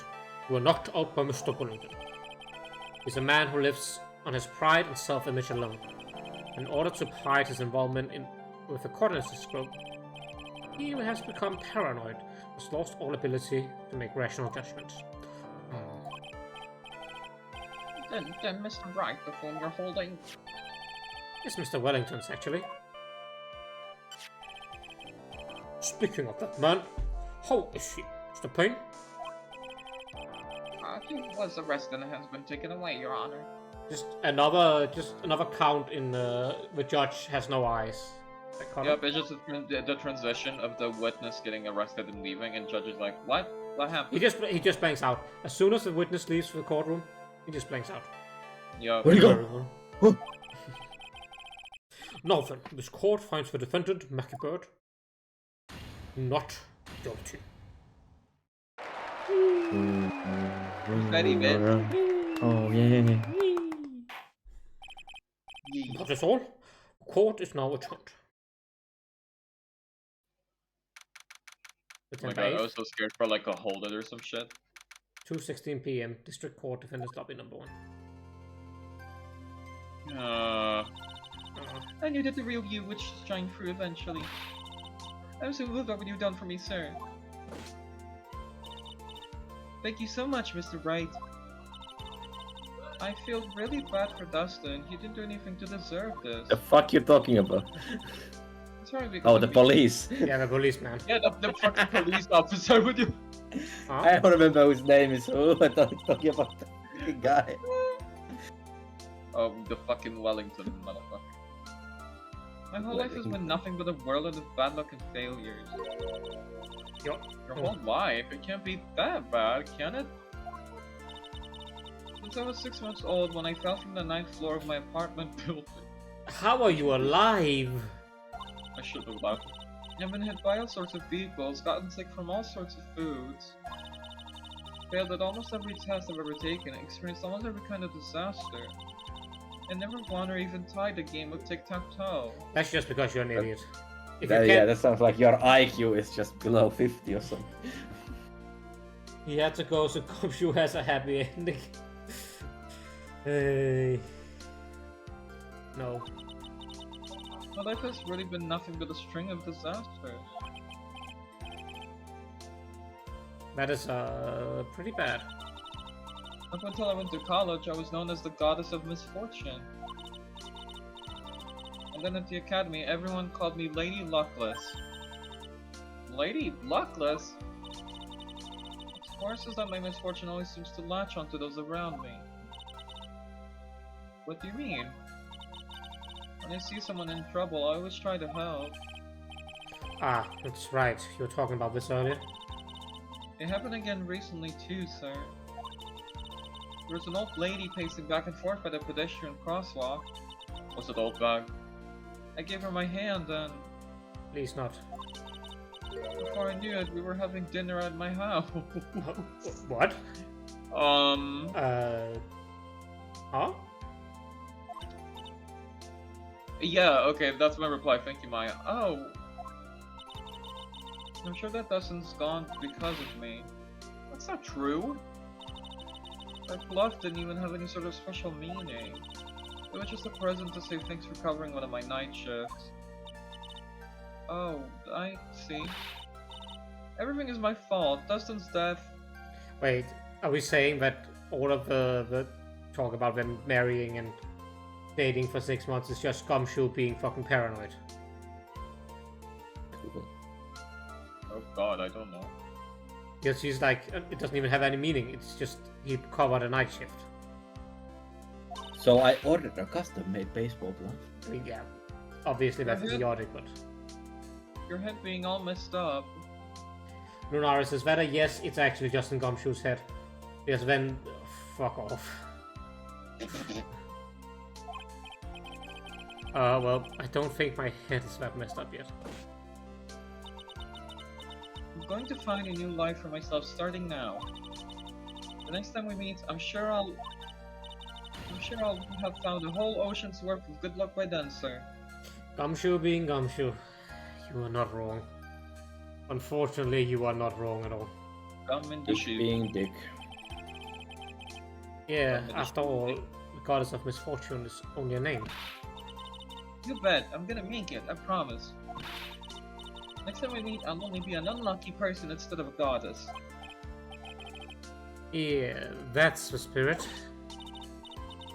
You were knocked out by Mr. Wellington. He's a man who lives on his pride and self-image alone. In order to hide his involvement with the coordinates group, he has become paranoid, has lost all ability to make rational judgments. Then Mr. Wright, the phone you're holding. It's Mr. Wellington's, actually. Speaking of that man, how is he, Mr. Payne? He was arrested and has been taken away, Your Honor. Just another count in the judge has no eyes. That color. Yep, it's just the transition of the witness getting arrested and leaving, and judge is like, what? What happened? He just blanks out. As soon as the witness leaves the courtroom, he just blanks out. Yep. Where'd he go? Very well. Now then, this court finds the defendant, Mackie Bird, not guilty. Very well. Oh yeah. That is all. Court is now adjourned. Oh my god, I was so scared for like a hold it or some shit. 2:16 p.m. District Court, Defenders Lobby number 1. I knew that the real you would shine through eventually. I'm so moved by what you've done for me, sir. Thank you so much, Mr. Wright. I feel really bad for Dustin. He didn't do anything to deserve this. The fuck you talking about? Sorry, because Oh, the police. Yeah, the policeman. Yeah, the fucking police officer would you? Huh? I don't remember whose name is who. I thought talking about the guy. Oh, the fucking Wellington motherfucker. My whole life has been nothing but a whirlwind of bad luck and failures. Yo. Your whole life? It can't be that bad, can it? Since I was 6 months old when I fell from the 9th floor of my apartment building. How are you alive? I should have left. I've been hit by all sorts of vehicles, gotten sick from all sorts of foods. Failed at almost every test I've ever taken, experienced almost every kind of disaster. I never won or even tied a game of tic-tac-toe. That's just because you're an idiot. If Yeah, you yeah, can't, that sounds like your IQ is just below 50 or something. he had to go so Gumshoe has a happy ending. Hey. No. My life has really been nothing but a string of disasters. That is pretty bad. Up until I went to college, I was known as the Goddess of Misfortune. And then at the academy, everyone called me Lady Luckless. Lady Luckless? What's worse is that my misfortune always seems to latch onto those around me. What do you mean? When I see someone in trouble, I always try to help. Ah, that's right. You were talking about this earlier. It happened again recently too, sir. There was an old lady pacing back and forth by the pedestrian crosswalk. Was it old bag? I gave her my hand and... Please not. Before I knew it, we were having dinner at my house. What? Huh? Yeah, okay, that's my reply. Thank you, Maya. Oh. I'm sure that Dustin's gone because of me. That's not true. That bluff didn't even have any sort of special meaning. It was just a present to say thanks for covering one of my night shifts. Oh, I see. Everything is my fault. Dustin's death. Wait, are we saying that all of the talk about them marrying and dating for 6 months is just Gumshoe being fucking paranoid? Oh god, I don't know. Because she's like, it doesn't even have any meaning. It's just he covered a night shift. So I ordered a custom-made baseball glove. I mean, yeah, obviously that's idiotic, but Your head being all messed up. Lunara says whether yes, it's actually just in Gumshoe's head. Because then, fuck off. Well, I don't think my head is that messed up yet. I'm going to find a new life for myself starting now. The next time we meet, I'm sure I'll have found a whole ocean's worth of good luck by then, sir. Gumshoe being Gumshoe, you are not wrong. Unfortunately, you are not wrong at all. Gum in the Dick shoe. being Dick. Yeah, after all, the Goddess of Misfortune is only a name. You bet, I'm gonna make it, I promise. Next time we meet, I'll only be an unlucky person instead of a goddess. Yeah, that's the spirit.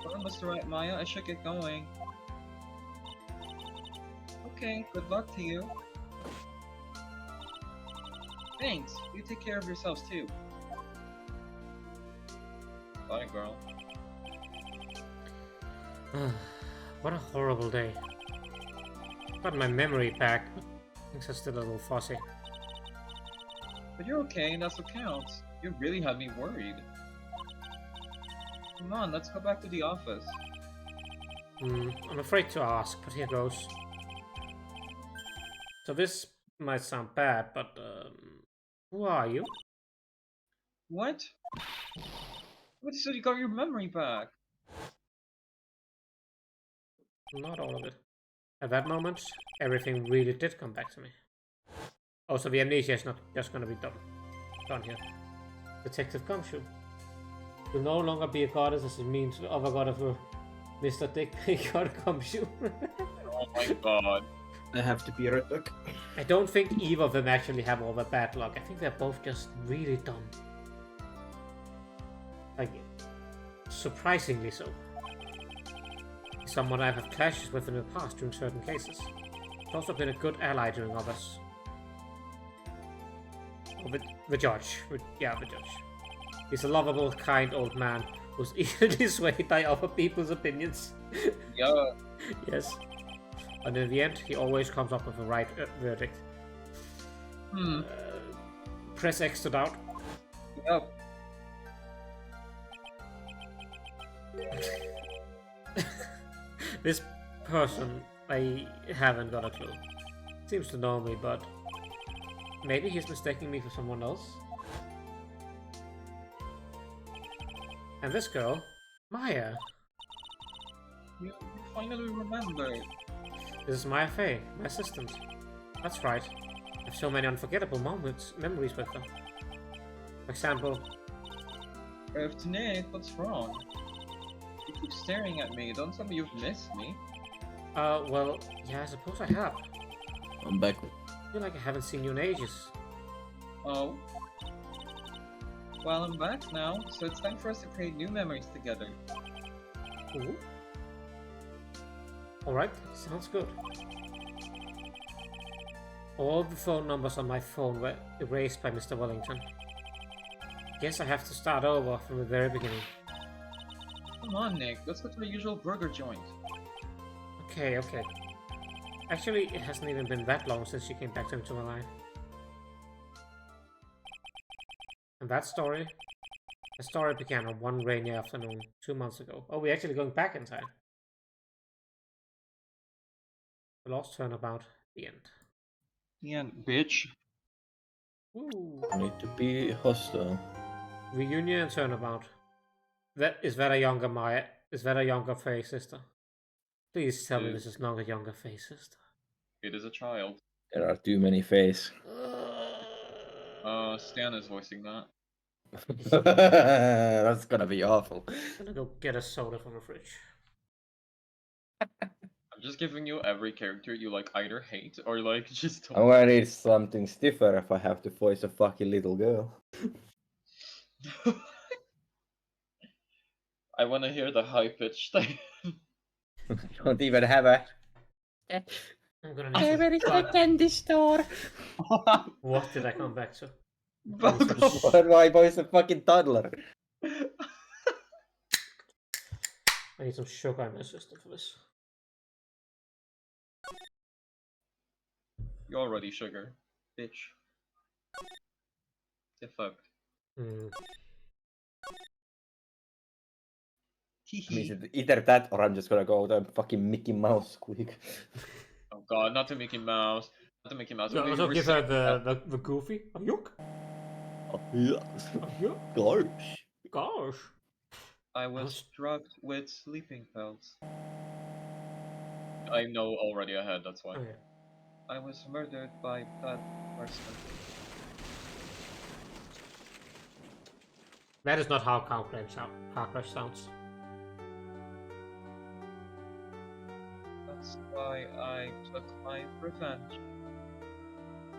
Well, Mr. Right, Maya, I should get going. Okay, good luck to you. Thanks, you take care of yourselves too. Bye, girl. What a horrible day. Got my memory back, but things are still a little fuzzy. But you're okay, and that's what counts. You really had me worried. Come on, let's go back to the office. I'm afraid to ask, but here goes. So this might sound bad, but who are you? What? What, so you got your memory back? Not all of it. At that moment, everything really did come back to me. Also, the amnesia is not just gonna be done here. Detective Gumshoe. You'll no longer be a goddess as it means the other god of her, Mr. Dick God Gumshoe. Oh my god. I have to be right back. I don't think either of them actually have all the bad luck. I think they're both just really dumb. Like, surprisingly so. Someone I've had clashes with in the past during certain cases. He's also been a good ally during others. Oh, the judge. Yeah, the judge. He's a lovable, kind old man who's easily swayed by other people's opinions. Yeah. Yes. And in the end, he always comes up with the right verdict. Press X to doubt. Yep. This person, I haven't got a clue. Seems to know me, but maybe he's mistaking me for someone else. And this girl, Maya. You finally remembered. This is Maya Fey, my assistant. That's right. I have so many unforgettable memories with her. For example, Nick, what's wrong? You keep staring at me. Don't tell me you've missed me. well, yeah, I suppose I have. I'm back. I feel like I haven't seen you in ages. Oh. Well, I'm back now, so it's time for us to create new memories together. Ooh. Alright, sounds good. All the phone numbers on my phone were erased by Mr. Wellington. Guess I have to start over from the very beginning. Come on, Nick. Let's go to the usual burger joint. Okay. Actually, it hasn't even been that long since she came back into my life. And that story? The story began on one rainy afternoon, 2 months ago. Oh, we're actually going back in time. The Lost Turnabout, the end. The end, bitch. Ooh. Need to be hostile. Reunion and Turnabout. Is that a younger Maya? Is that a younger Faye sister? Please tell me this is not a younger Faye sister. It is a child. There are too many faces. Stan is voicing that. That's gonna be awful. I'm gonna go get a soda from the fridge. I'm just giving you every character you like either hate or like just I'm gonna need something stiffer if I have to voice a fucking little girl. I want to hear the high pitched thing. Don't even have a. I'm gonna need Where is the candy store? What did I come back to? Why do I voice a fucking toddler? I need some sugar in my system for this. You already sugar, bitch. Get fucked. I mean, either that or I'm just gonna go the fucking Mickey Mouse squeak. Oh god, not the Mickey Mouse. Not the Mickey Mouse. So We also were give her saying the goofy. Ayuk? Yes. Ayuk? Gosh. Gosh. I was struck with sleeping pills. I know already ahead, that's why. Okay. I was murdered by that person. That is not how Car Crash sounds. That's why I took my revenge.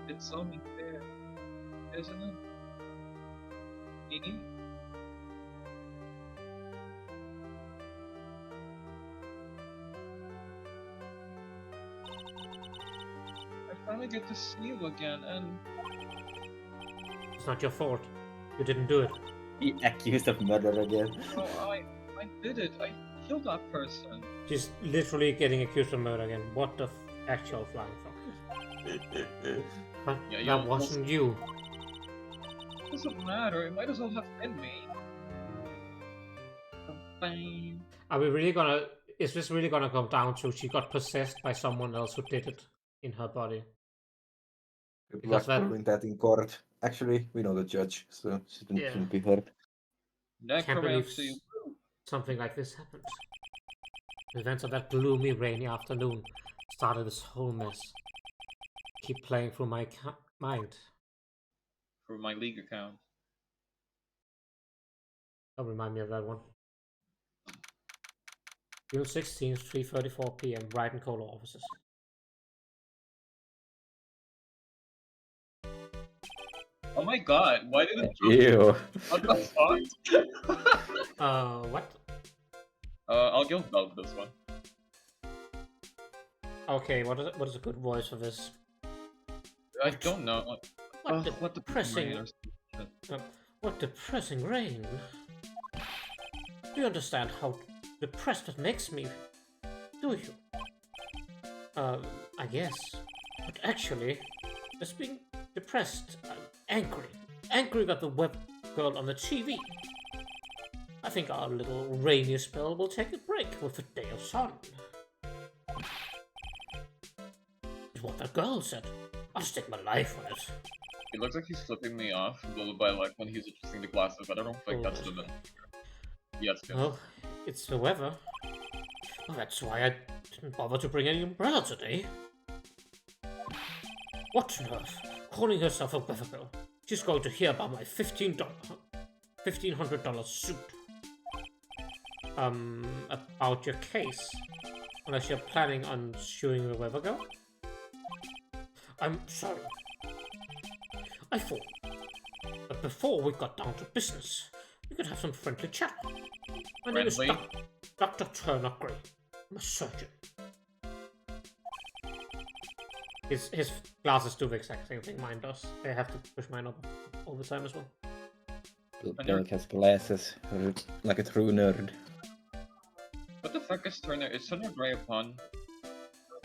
It's only fair, isn't it? Iggy? I finally get to see you again, and It's not your fault. You didn't do it. Be accused of murder again. oh, I did it. I killed that person. She's literally getting accused of murder again. What the actual flying fuck? But Yeah, you that almost- wasn't you. It doesn't matter. It might as well have been me. Bang. Are we really gonna? Is this really gonna come down to she got possessed by someone else who did it in her body? Good Because luck that- proving that in court. Actually, we know the judge, so Yeah. shouldn't be hurt. Can't believe Necromancy. something like this happened. The events of that gloomy, rainy afternoon started this whole mess. Keep playing through my mind. For my league account. Don't remind me of that one. June 16th, 3:34 p.m. Brighton Cola offices. Oh my god, why did it Ew. What the fuck? What? I'll give Belt this one. Okay, what is a good voice for this? I don't know. What depressing... what depressing rain. Do you understand how depressed it makes me? Do you? I guess. But actually, just being depressed, angry. Angry at the web girl on the TV. I think our little rainy spell will take a break with a day of sun. It's what the girl said. I'll stake my life on it. It looks like he's flipping me off a little by like when he's adjusting the glasses, but I don't think that's the minute. Yes, yes. Well, it's the weather. Well, that's why I didn't bother to bring any umbrella today. What on earth? Calling herself a weather girl. She's going to hear about my $1,500 suit. About your case. Unless you're planning on suing the weather girl? I'm sorry. I thought that before we got down to business, we could have some friendly chat. My name is Dr. Turner Gray. I'm a surgeon. His glasses do the exact same thing mine does. I have to push mine up all the time as well. Derek has glasses, like a true nerd. What the fuck is Turner? Is Turner Gray a pun?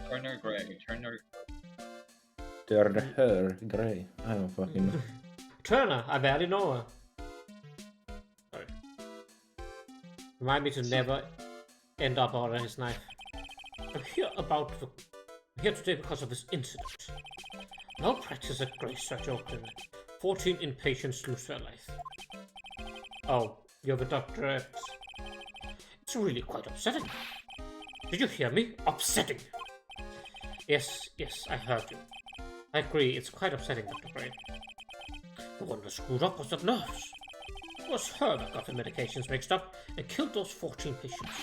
Turner Gray. Turner Gray. I don't fucking know. Turner, I barely know her. Sorry. Remind me to never end up on his knife. I'm here today because of this incident. Malpractice at Gray Surgical Clinic. 14 inpatients lose their life. Oh, you're the doctor at... It's really quite upsetting. Did you hear me? Upsetting! Yes, I heard you. I agree, it's quite upsetting, Dr. Gray. The one that screwed up was that nurse. It was her that got the medications mixed up and killed those 14 patients.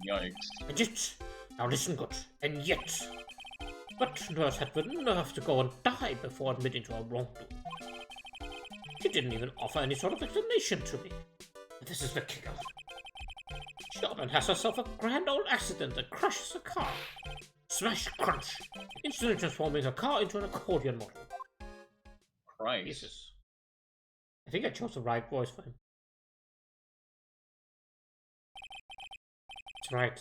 Yikes. And yet, now listen good, and yet, that nurse had the nerve to go and die before admitting to her wrongdoing. She didn't even offer any sort of explanation to me. And this is the kicker. She up and has herself a grand old accident that crashes a car. Smash, crunch, instantly transforming her car into an accordion model. Christ. Jesus. I think I chose the right voice for him. That's right.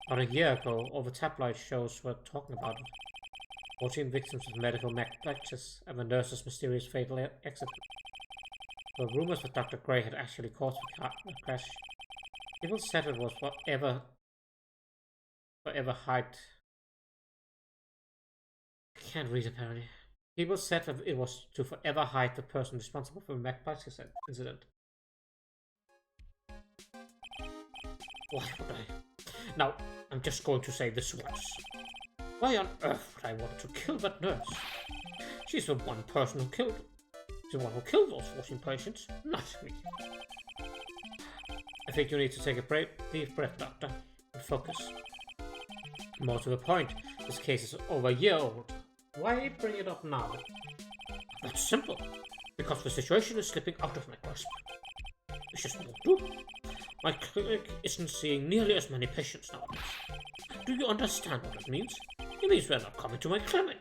About a year ago, all the tabloid shows were talking about it. 14 victims of medical malpractice and the nurse's mysterious fatal accident. The rumors that Dr. Gray had actually caused the crash. People said it was forever hide. I can't read apparently. People said that it was to forever hide the person responsible for the malpractice incident. Why would I? Now, I'm just going to say this once. Why on earth would I want to kill that nurse? She's the one person who killed the one who killed those 14 patients, not me. I think you need to take a deep breath, Doctor, and focus. More to the point, this case is over a year old. Why bring it up now? That's simple. Because the situation is slipping out of my grasp. It just won't do. My clinic isn't seeing nearly as many patients nowadays. Do you understand what it means? It means they're not coming to my clinic.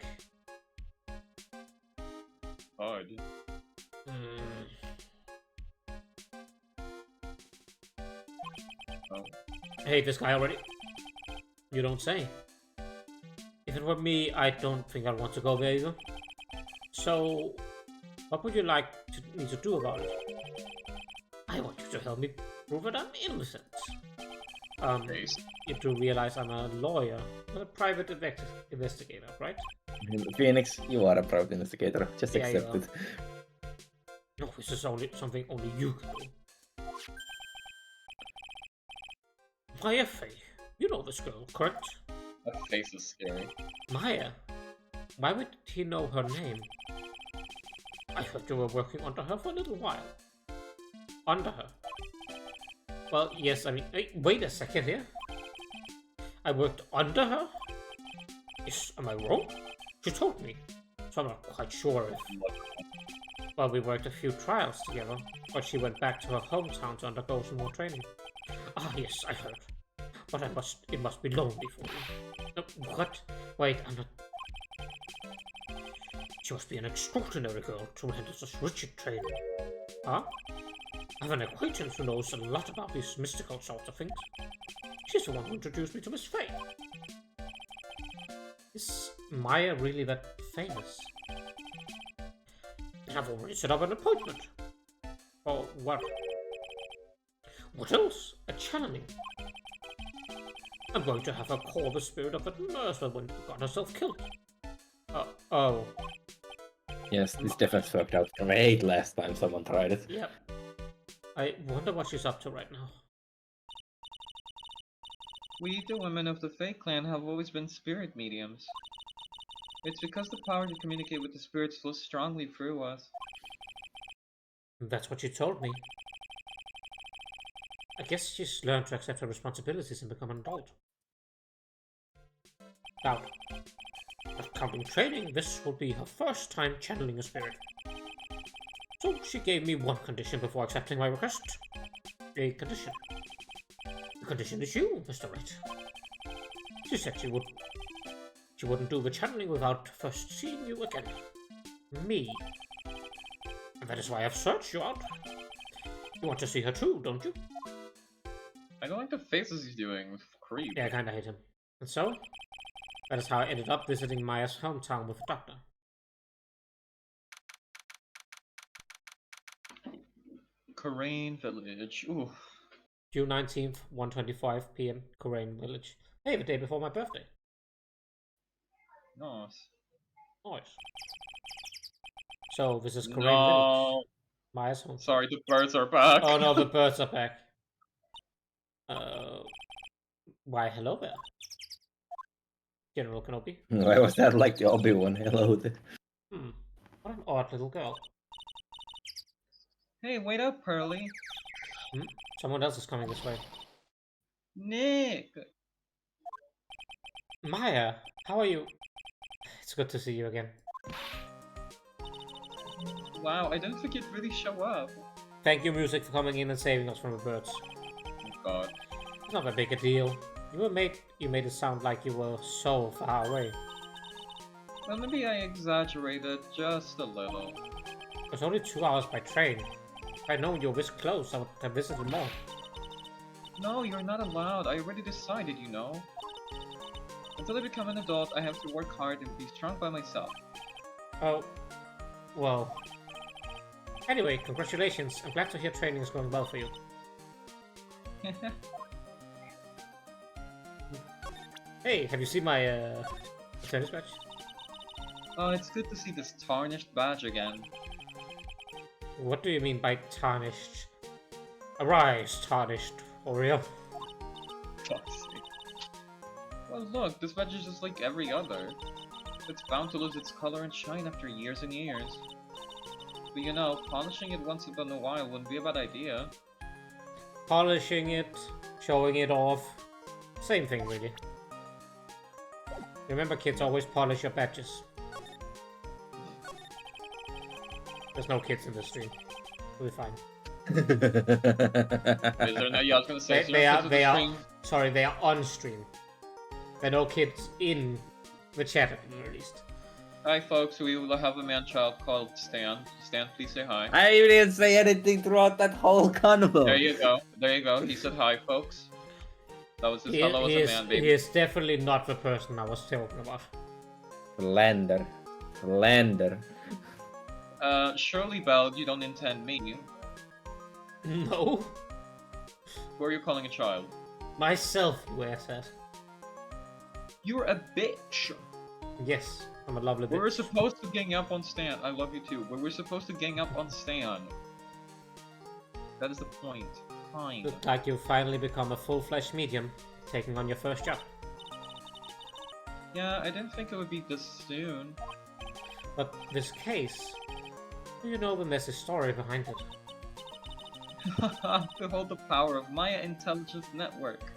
Odd. Oh. I hate this guy already. You don't say. If it were me, I don't think I'd want to go there either. So, what would you like me to do about it? I want you to help me prove that I'm innocent. You do realize I'm a lawyer, not a private investigator, right? Phoenix, you are a private investigator. Just Yeah, accept it. No, this is something only you can do. My FA, You know this girl, correct? That face is scary. Maya. Why would he know her name? I heard you were working under her for a little while. Under her? Well, yes, I mean... wait a second here. I worked under her? Am I wrong? She told me. So I'm not quite sure if... Well, we worked a few trials together, but she went back to her hometown to undergo some more training. Ah, yes, I heard. But it must be lonely for you. What? Wait, I'm not... She must be an extraordinary girl to handle such rigid training. Huh? I have an acquaintance who knows a lot about these mystical sorts of things. She's the one who introduced me to Miss Faye. Is Maya really that famous? I've already set up an appointment. Oh, what? What else? A channeling. I'm going to have her call the spirit of a nurse that got herself killed. Oh. Yes, this definitely worked out great last time someone tried it. Yep. I wonder what she's up to right now. We, the women of the Fae clan, have always been spirit mediums. It's because the power to communicate with the spirits flows strongly through us. That's what you told me. I guess she's learned to accept her responsibilities and become an adult. Now, not counting training, this will be her first time channeling a spirit. So she gave me one condition before accepting my request. A condition. The condition is you, Mr. Wright. She said she wouldn't do the channeling without first seeing you again. Me. And that is why I've searched you out. You want to see her too, don't you? I don't like the faces he's doing. Creep. Yeah, I kinda hate him. And so, that is how I ended up visiting Maya's hometown with the doctor. Karain Village. Ooh. June 19th, 1:25 p.m. Karain Village. Hey, the day before my birthday. Nice. Nice. So, this is Karain No. Village. Maya's home. Sorry, the birds are back. Oh no, the birds are back. Why, hello there. General Kenobi. Why was that like the Obi-Wan? Hello there. What an odd little girl. Hey, wait up, Pearly. Someone else is coming this way. Nick! Maya, how are you? It's good to see you again. Wow, I didn't think you'd really show up. Thank you, music, for coming in and saving us from the birds. Oh god. It's not that big a deal. You made it sound like you were so far away. Well, maybe I exaggerated just a little. It was only 2 hours by train. If I'd known you were this close, I would have visited more. No, you're not allowed. I already decided, you know. Until I become an adult, I have to work hard and be strong by myself. Oh, well. Anyway, congratulations. I'm glad to hear training is going well for you. Hey, have you seen my tennis badge? Oh, it's good to see this tarnished badge again. What do you mean by tarnished? Arise, tarnished Oreo. Fuck's sake. Well, look, this badge is just like every other. It's bound to lose its color and shine after years and years. But you know, polishing it once in a while wouldn't be a bad idea. Polishing it, showing it off. Same thing, really. Remember, kids, always polish your badges. There's no kids in the stream. We'll be fine. Is there no? Yeah, I was gonna say. They are. Sorry, they are on stream. There are no kids in the chat at the very least. Hi, folks. We will have a man-child called Stan. Stan, please say hi. I didn't say anything throughout that whole convo. There you go. There you go. He said hi, folks. That was his hello as a man, baby. He is definitely not the person I was talking about. Slander. Slander. Shirley Bell, you don't intend me. No. Who are you calling a child? Myself, you ass. You're a bitch. Yes, I'm a lovely bitch. We were supposed to gang up on Stan. I love you too. We were supposed to gang up on Stan. That is the point. Fine. Look like you've finally become a full-fledged medium. taking on your first job. Yeah, I didn't think it would be this soon. But this case, do you know the messy story behind it? Behold the power of Maya Intelligence Network.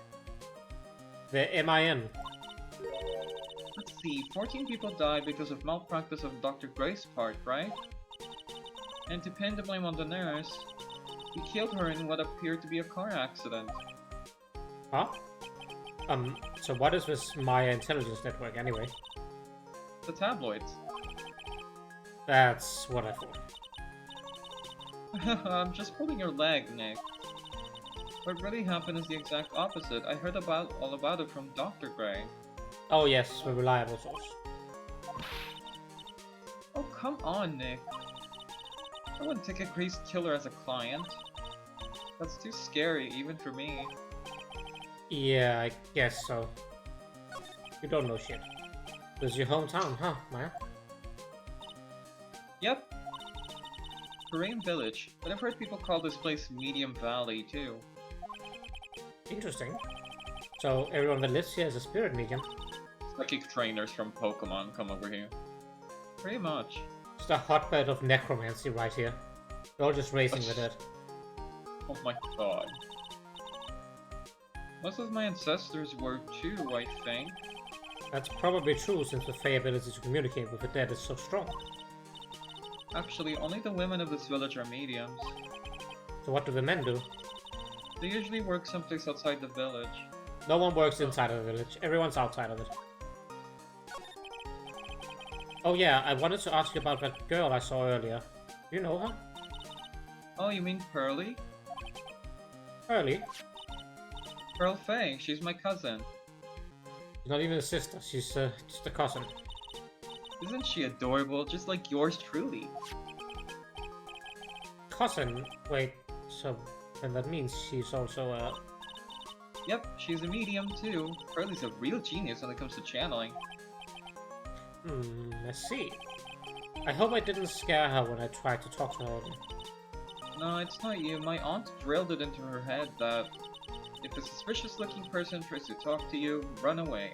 The MIN. Let's see, 14 people died because of malpractice of Dr. Gray's part, right? And to pin the blame on the nurse, he killed her in what appeared to be a car accident. Huh? So what is this Maya Intelligence Network anyway? The tabloids. That's what I thought. I'm just pulling your leg, Nick. What really happened is the exact opposite. I heard all about it from Dr. Gray. Oh yes, a reliable source. Oh, come on, Nick. I wouldn't take a Gray's killer as a client. That's too scary, even for me. Yeah, I guess so. You don't know shit. This is your hometown, huh, Maya? Yep. Karain Village, but I've heard people call this place Medium Valley, too. Interesting. So everyone that lives here is a spirit medium. Psychic trainers from Pokemon come over here. Pretty much. It's a hotbed of necromancy right here. They're all just raising the dead. Oh my god. Most of my ancestors were too, I think. That's probably true since the Fey ability to communicate with the dead is so strong. Actually, only the women of this village are mediums. So what do the men do? They usually work someplace outside the village. No one works inside of the village. Everyone's outside of it. Oh yeah, I wanted to ask you about that girl I saw earlier. Do you know her? Oh, you mean Pearly? Pearly? Pearl Fay, she's my cousin. She's not even a sister, she's just a cousin. Isn't she adorable, just like yours truly? Cousin? Wait, so then that means she's also a... Yep, she's a medium too. Pearly's a real genius when it comes to channeling. I see. I hope I didn't scare her when I tried to talk to her earlier. No, it's not you. My aunt drilled it into her head that if a suspicious looking person tries to talk to you, run away.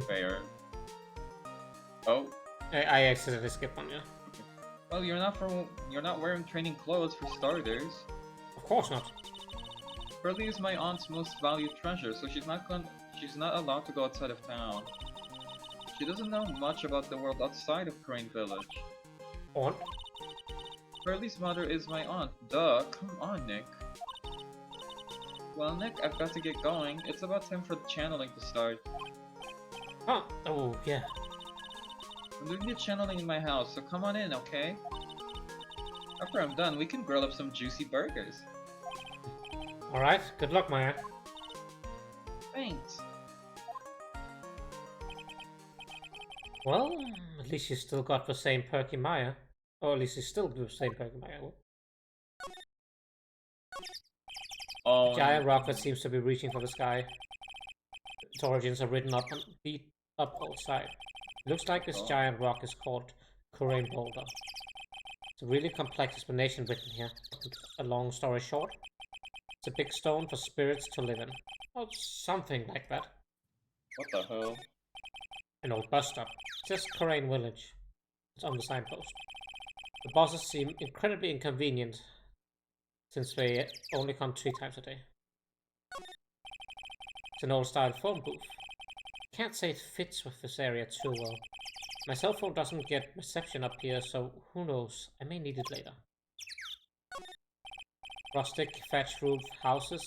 Fair. Oh, I accidentally skipped one, yeah. well, you're not wearing training clothes for starters. Of course not. Pearly is my aunt's most valued treasure, so she's not allowed to go outside of town. She doesn't know much about the world outside of Karain Village. Aunt? Pearly's mother is my aunt. Duh, come on, Nick. Well, Nick, I've got to get going. It's about time for the channeling to start. Huh? Oh, yeah. I'm doing the channeling in my house, so come on in, okay? After I'm done, we can grill up some juicy burgers. Alright, good luck, Maya. Thanks. Well, at least you still got the same perky Maya. Or at least you still do the same perky Maya. Oh, Giant rock that seems to be reaching for the sky. Its origins are written up on the uphold side. It looks like this giant rock is called Karain Boulder. It's a really complex explanation written here. A long story short, it's a big stone for spirits to live in. Or something like that. what the hell? An old bus stop. It says Karain Village. It's on the signpost. The buses seem incredibly inconvenient since they only come 3 times a day. It's an old-style phone booth. Can't say it fits with this area too well. My cell phone doesn't get reception up here, so who knows? I may need it later. Rustic, thatch roof houses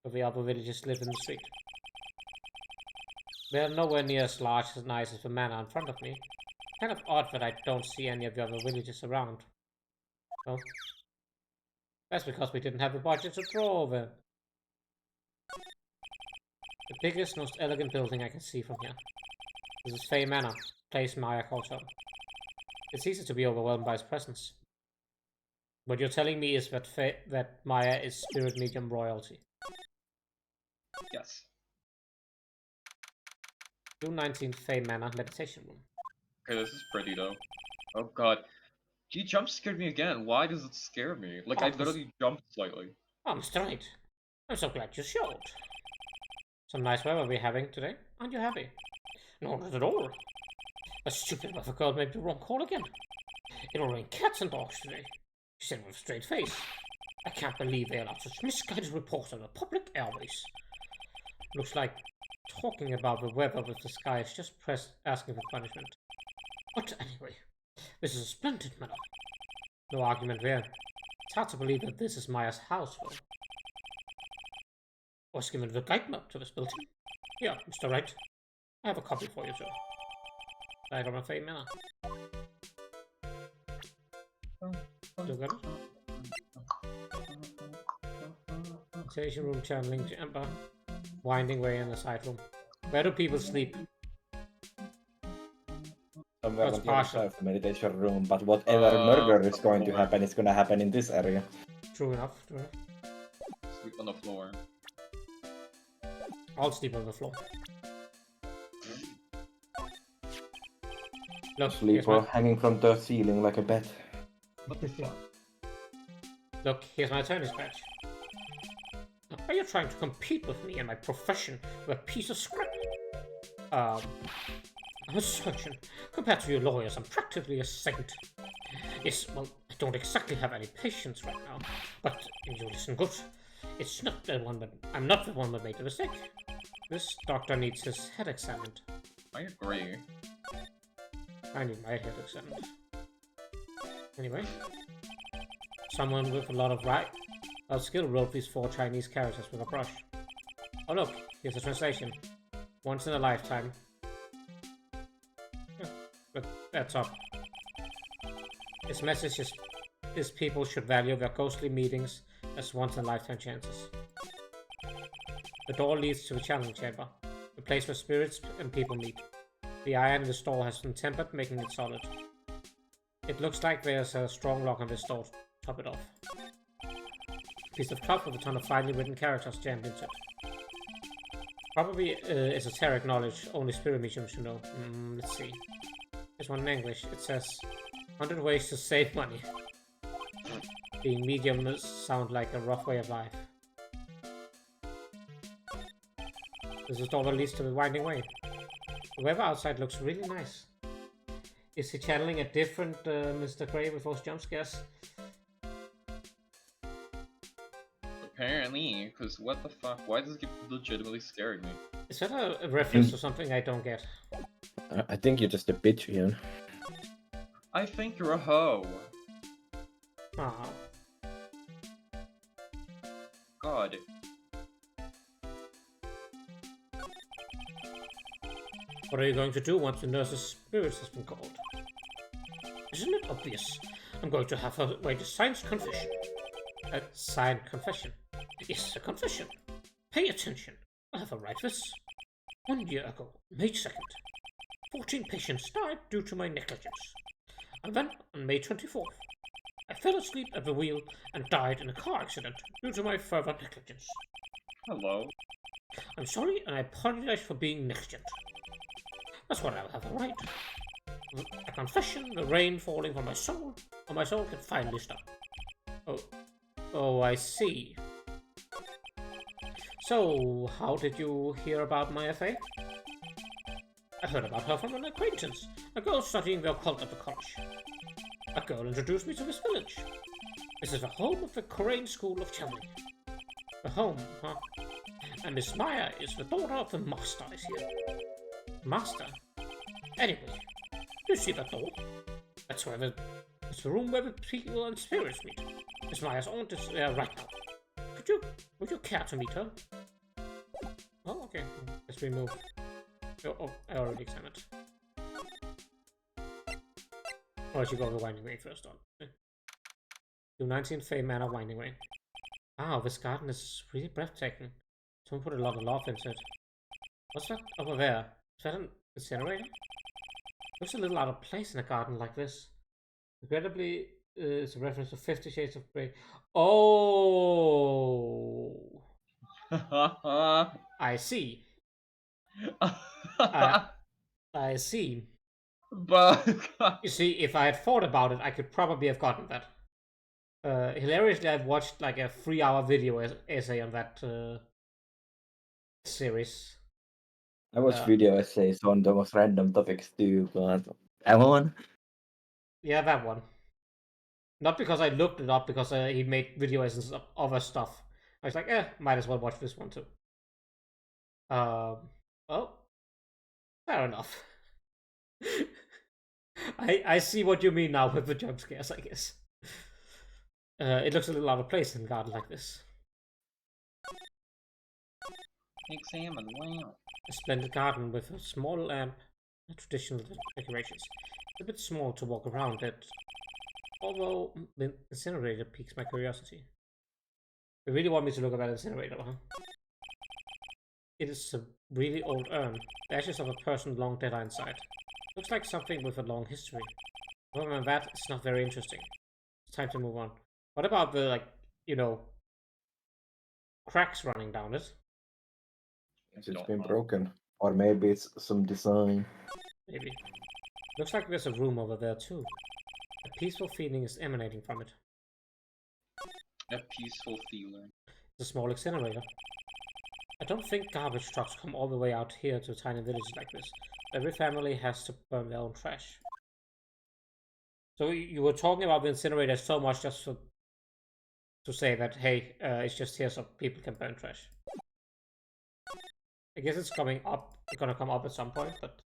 where the other villagers live in the street. They're nowhere near as large and nice as the manor in front of me. Kind of odd that I don't see any of the other villagers around. Well, that's because we didn't have the budget to draw over. The biggest, most elegant building I can see from here. This is Fey Manor, place Maya calls home. It's easy to be overwhelmed by his presence. What you're telling me is that Maya is spirit medium royalty. Yes. June 19th, Fey Manor meditation room. Okay, this is pretty though. Oh god. He jump scared me again. Why does it scare me? Like, I literally jumped slightly. Oh, Mr. Knight, I'm so glad you showed. Some nice weather we're having today. Aren't you happy? No, not at all. A stupid weather girl made the wrong call again. It'll rain cats and dogs today, she said with a straight face. I can't believe they allowed such misguided reports on the public airways. Looks like talking about the weather with the sky is just asking for punishment. But anyway, this is a splendid manner. No argument there. It's hard to believe that this is Maya's house, though. I was given the guide map to this building. Yeah, Mr. Wright. I have a copy for you, sir. Right on a fame manner. Still got it? Station room channeling chamber. Winding way in the side room. Where do people sleep? Somewhere That's on the other partial. side of the meditation room, but whatever murder is going to happen is gonna happen in this area. True enough, true enough. Sleep on the floor. I'll sleep on the floor. Look, Sleep here's or my, hanging from the ceiling like a bat. What the fuck? look, here's my attorney's badge. Are you trying to compete with me in my profession with a piece of script? I'm a surgeon. Compared to you lawyers, I'm practically a saint. Yes, well, I don't exactly have any patience right now, but you listen good. It's not the one that I'm not the one that made the mistake. This doctor needs his head examined. I agree. I need my head examined. Anyway, someone with a lot of skill wrote these 4 Chinese characters with a brush. Oh look, here's a translation. Once in a lifetime. Yeah, but that's up. His message is people should value their ghostly meetings as once-in-a-lifetime chances. The door leads to the challenge chamber, the place where spirits and people meet. The iron in this door has been tempered, making it solid. It looks like there's a strong lock on this door to top it off. A piece of cloth with a ton of finely written characters jammed into it. Probably esoteric knowledge only spirit mediums should know. Let's see. There's one in English. It says 100 ways to save money. Being medium does sound like a rough way of life. This is all that leads to the winding way. The weather outside looks really nice. Is he channeling a different Mr. Gray with those jump scares? Apparently, because what the fuck? Why does it keep legitimately scaring me? Is that a reference to something I don't get? I think you're just a bitch, Ian. I think you're a hoe. Ah, God. what are you going to do once the nurse's spirits has been called? Isn't it obvious? I'm going to have her write a signed confession. A signed confession? Yes, a confession. Pay attention. I'll have her write this. 1 year ago, May 2nd, 14 patients died due to my negligence. And then, on May 24th, I fell asleep at the wheel and died in a car accident due to my further negligence. Hello. I'm sorry and I apologize for being negligent. That's what I'll have her write. A confession, the rain falling from my soul, or my soul can finally stop. Oh, I see. So, how did you hear about my affair? I heard about her from an acquaintance, a girl studying the occult at the college. A girl introduced me to this village. This is the home of the Crane School of Channeling. The home, huh? And Miss Maya is the daughter of the master is here. Master? Anyway, you see that door? That's the room where the people and spirits meet. Miss Maya's aunt is there right now. Would you care to meet her? Oh, okay. Let's remove. Oh, I already examined. Or I should go the winding way first on. Okay. Do 19 Fey Manor Winding Way. Wow, this garden is really breathtaking. Someone put a lot of love into it. What's that over there? Is that an incinerator? Looks a little out of place in a garden like this. Regrettably, it's a reference to 50 Shades of Grey. Oh! I see. I see. But You see, if I had thought about it, I could probably have gotten that. Hilariously, I've watched like a 3-hour video essay on that series. I watch video essays on the most random topics too, but that one? Yeah, that one. Not because I looked it up, because he made video essays of other stuff. I was like, might as well watch this one too. Well, fair enough. I see what you mean now with the jump scares, I guess. It looks a little out of place in a garden like this. Pink salmon, wow. A splendid garden with a small lamp and traditional decorations. It's a bit small to walk around it, although the incinerator piques my curiosity. You really want me to look at that incinerator, huh? It is a really old urn. The ashes of a person long dead are inside. Looks like something with a long history. Other than that, it's not very interesting. It's time to move on. What about the, like, you know, cracks running down it? It's been broken. Or maybe it's some design. Maybe. Looks like there's a room over there too. A peaceful feeling is emanating from it. A peaceful feeling. It's a small incinerator. I don't think garbage trucks come all the way out here to tiny villages like this. Every family has to burn their own trash. So you were talking about the incinerator so much just to say that, hey, it's just here so people can burn trash. I guess it's coming up. It's gonna come up at some point, but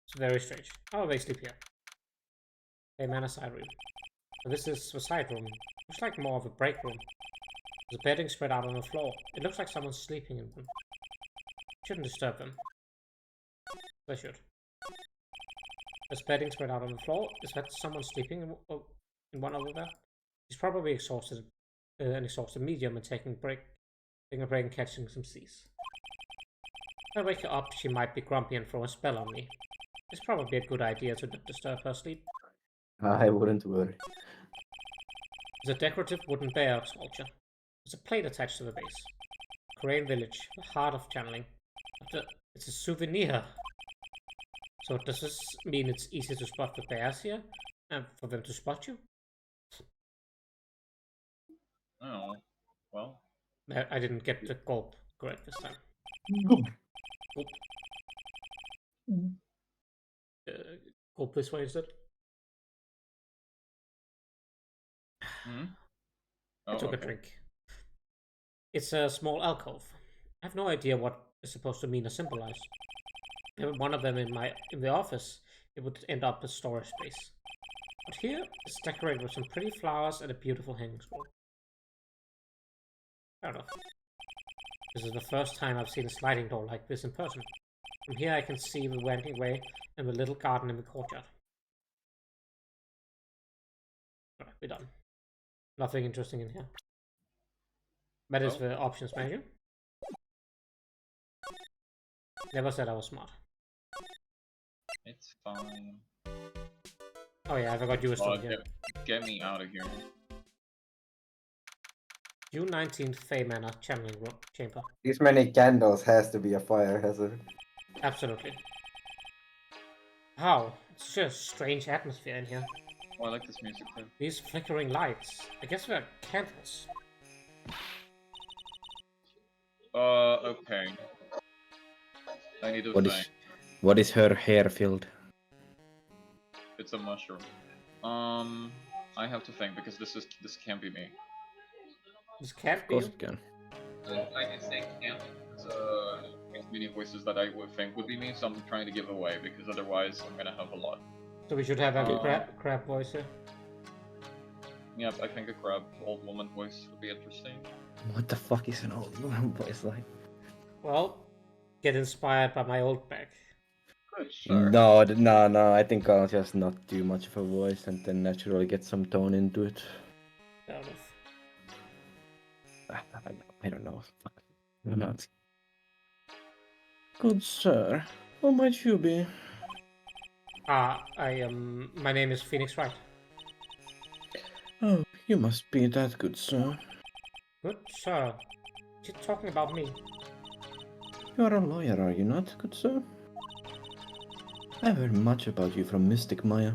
it's very strange. Oh, they sleep here. Hey, man, a side room. So this is the side room. Looks like more of a break room. There's bedding spread out on the floor. It looks like someone's sleeping in one. Shouldn't disturb them. They should. There's bedding spread out on the floor. Is that someone sleeping in one over there? He's probably exhausted, an exhausted medium and taking a break and catching some seas. If I wake her up, she might be grumpy and throw a spell on me. It's probably a good idea to not disturb her sleep. I wouldn't worry. There's a decorative wooden bear sculpture. There's a plate attached to the base. Crane Village, the heart of channeling. It's a souvenir. So does this mean it's easy to spot the bears here? And for them to spot you? Oh, well. I didn't get the gulp correct this time. Gulp. Gulp. Gulp this way instead. Hmm? I took a drink. It's a small alcove. I have no idea what it's supposed to mean or symbolize. If I had one of them in the office, it would end up as storage space. But here, it's decorated with some pretty flowers and a beautiful hanging scroll. Fair enough. This is the first time I've seen a sliding door like this in person. From here I can see the winding way and the little garden in the courtyard. Alright, we're done. Nothing interesting in here. That is the options menu. Never said I was smart. It's fine. Oh yeah, I forgot you were still here. Get me out of here. June 19th, Fey Manor channeling chamber. This many candles has to be a fire hazard. Absolutely. Wow, it's just a strange atmosphere in here. Oh, I like this music too. These flickering lights. I guess they're candles. Okay. I need to think. What is her hair filled? It's a mushroom. I have to think because this can't be me. This can't Of be course you. it can. I can say can't. It's many voices that I would think would be me, so I'm trying to give away because otherwise I'm gonna have a lot. So we should have a crab voice here. Yep, I think a crab old woman voice would be interesting. What the fuck is an old woman voice like? Well, get inspired by my old back. Sure. No, I think I'll just not do much of a voice and then naturally get some tone into it. Fair enough. I don't know. Fuck. I'm not. Good sir, who might you be? My name is Phoenix Wright. Oh, you must be that good, sir. Good sir. You're talking about me. You are a lawyer, are you not, good sir? I've heard much about you from Mystic Maya.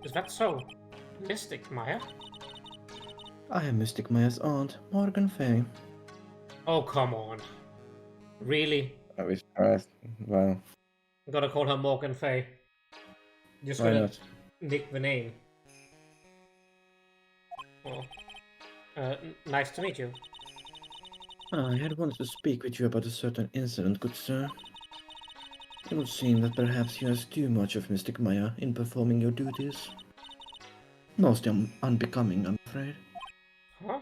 Is that so? Mystic Maya? I am Mystic Maya's aunt, Morgan Fay. Oh, come on. Really? I was surprised. Well, I'm gonna call her Morgan Fay. Just why gonna not? nick the name. Well, nice to meet you. I had wanted to speak with you about a certain incident, good sir. It would seem that perhaps you asked too much of Mystic Maya in performing your duties. Most unbecoming, I'm afraid. Huh?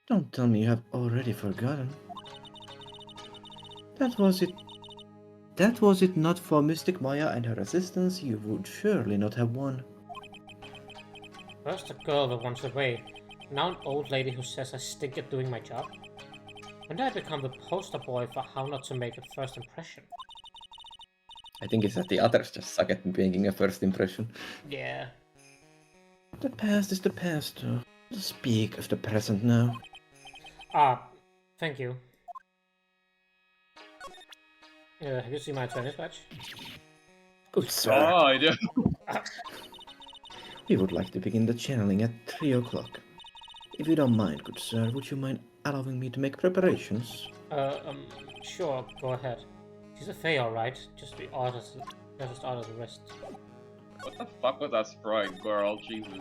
Don't tell me you have already forgotten. That was it not for Mystic Maya and her assistance, you would surely not have won. First a girl that wants away, now an old lady who says I stink at doing my job. When did I become the poster boy for how not to make a first impression? I think it's that the others just suck at making a first impression. Yeah. The past is the past, though. Let's speak of the present now. Ah, thank you. Have you seen my tennis badge? Good sir. Oh, I do. We would like to begin the channeling at 3 o'clock. If you don't mind, good sir, would you mind allowing me to make preparations? Sure, go ahead. She's a Fae, alright. Just the odd as the rest. What the fuck was that sprite, girl? Jesus.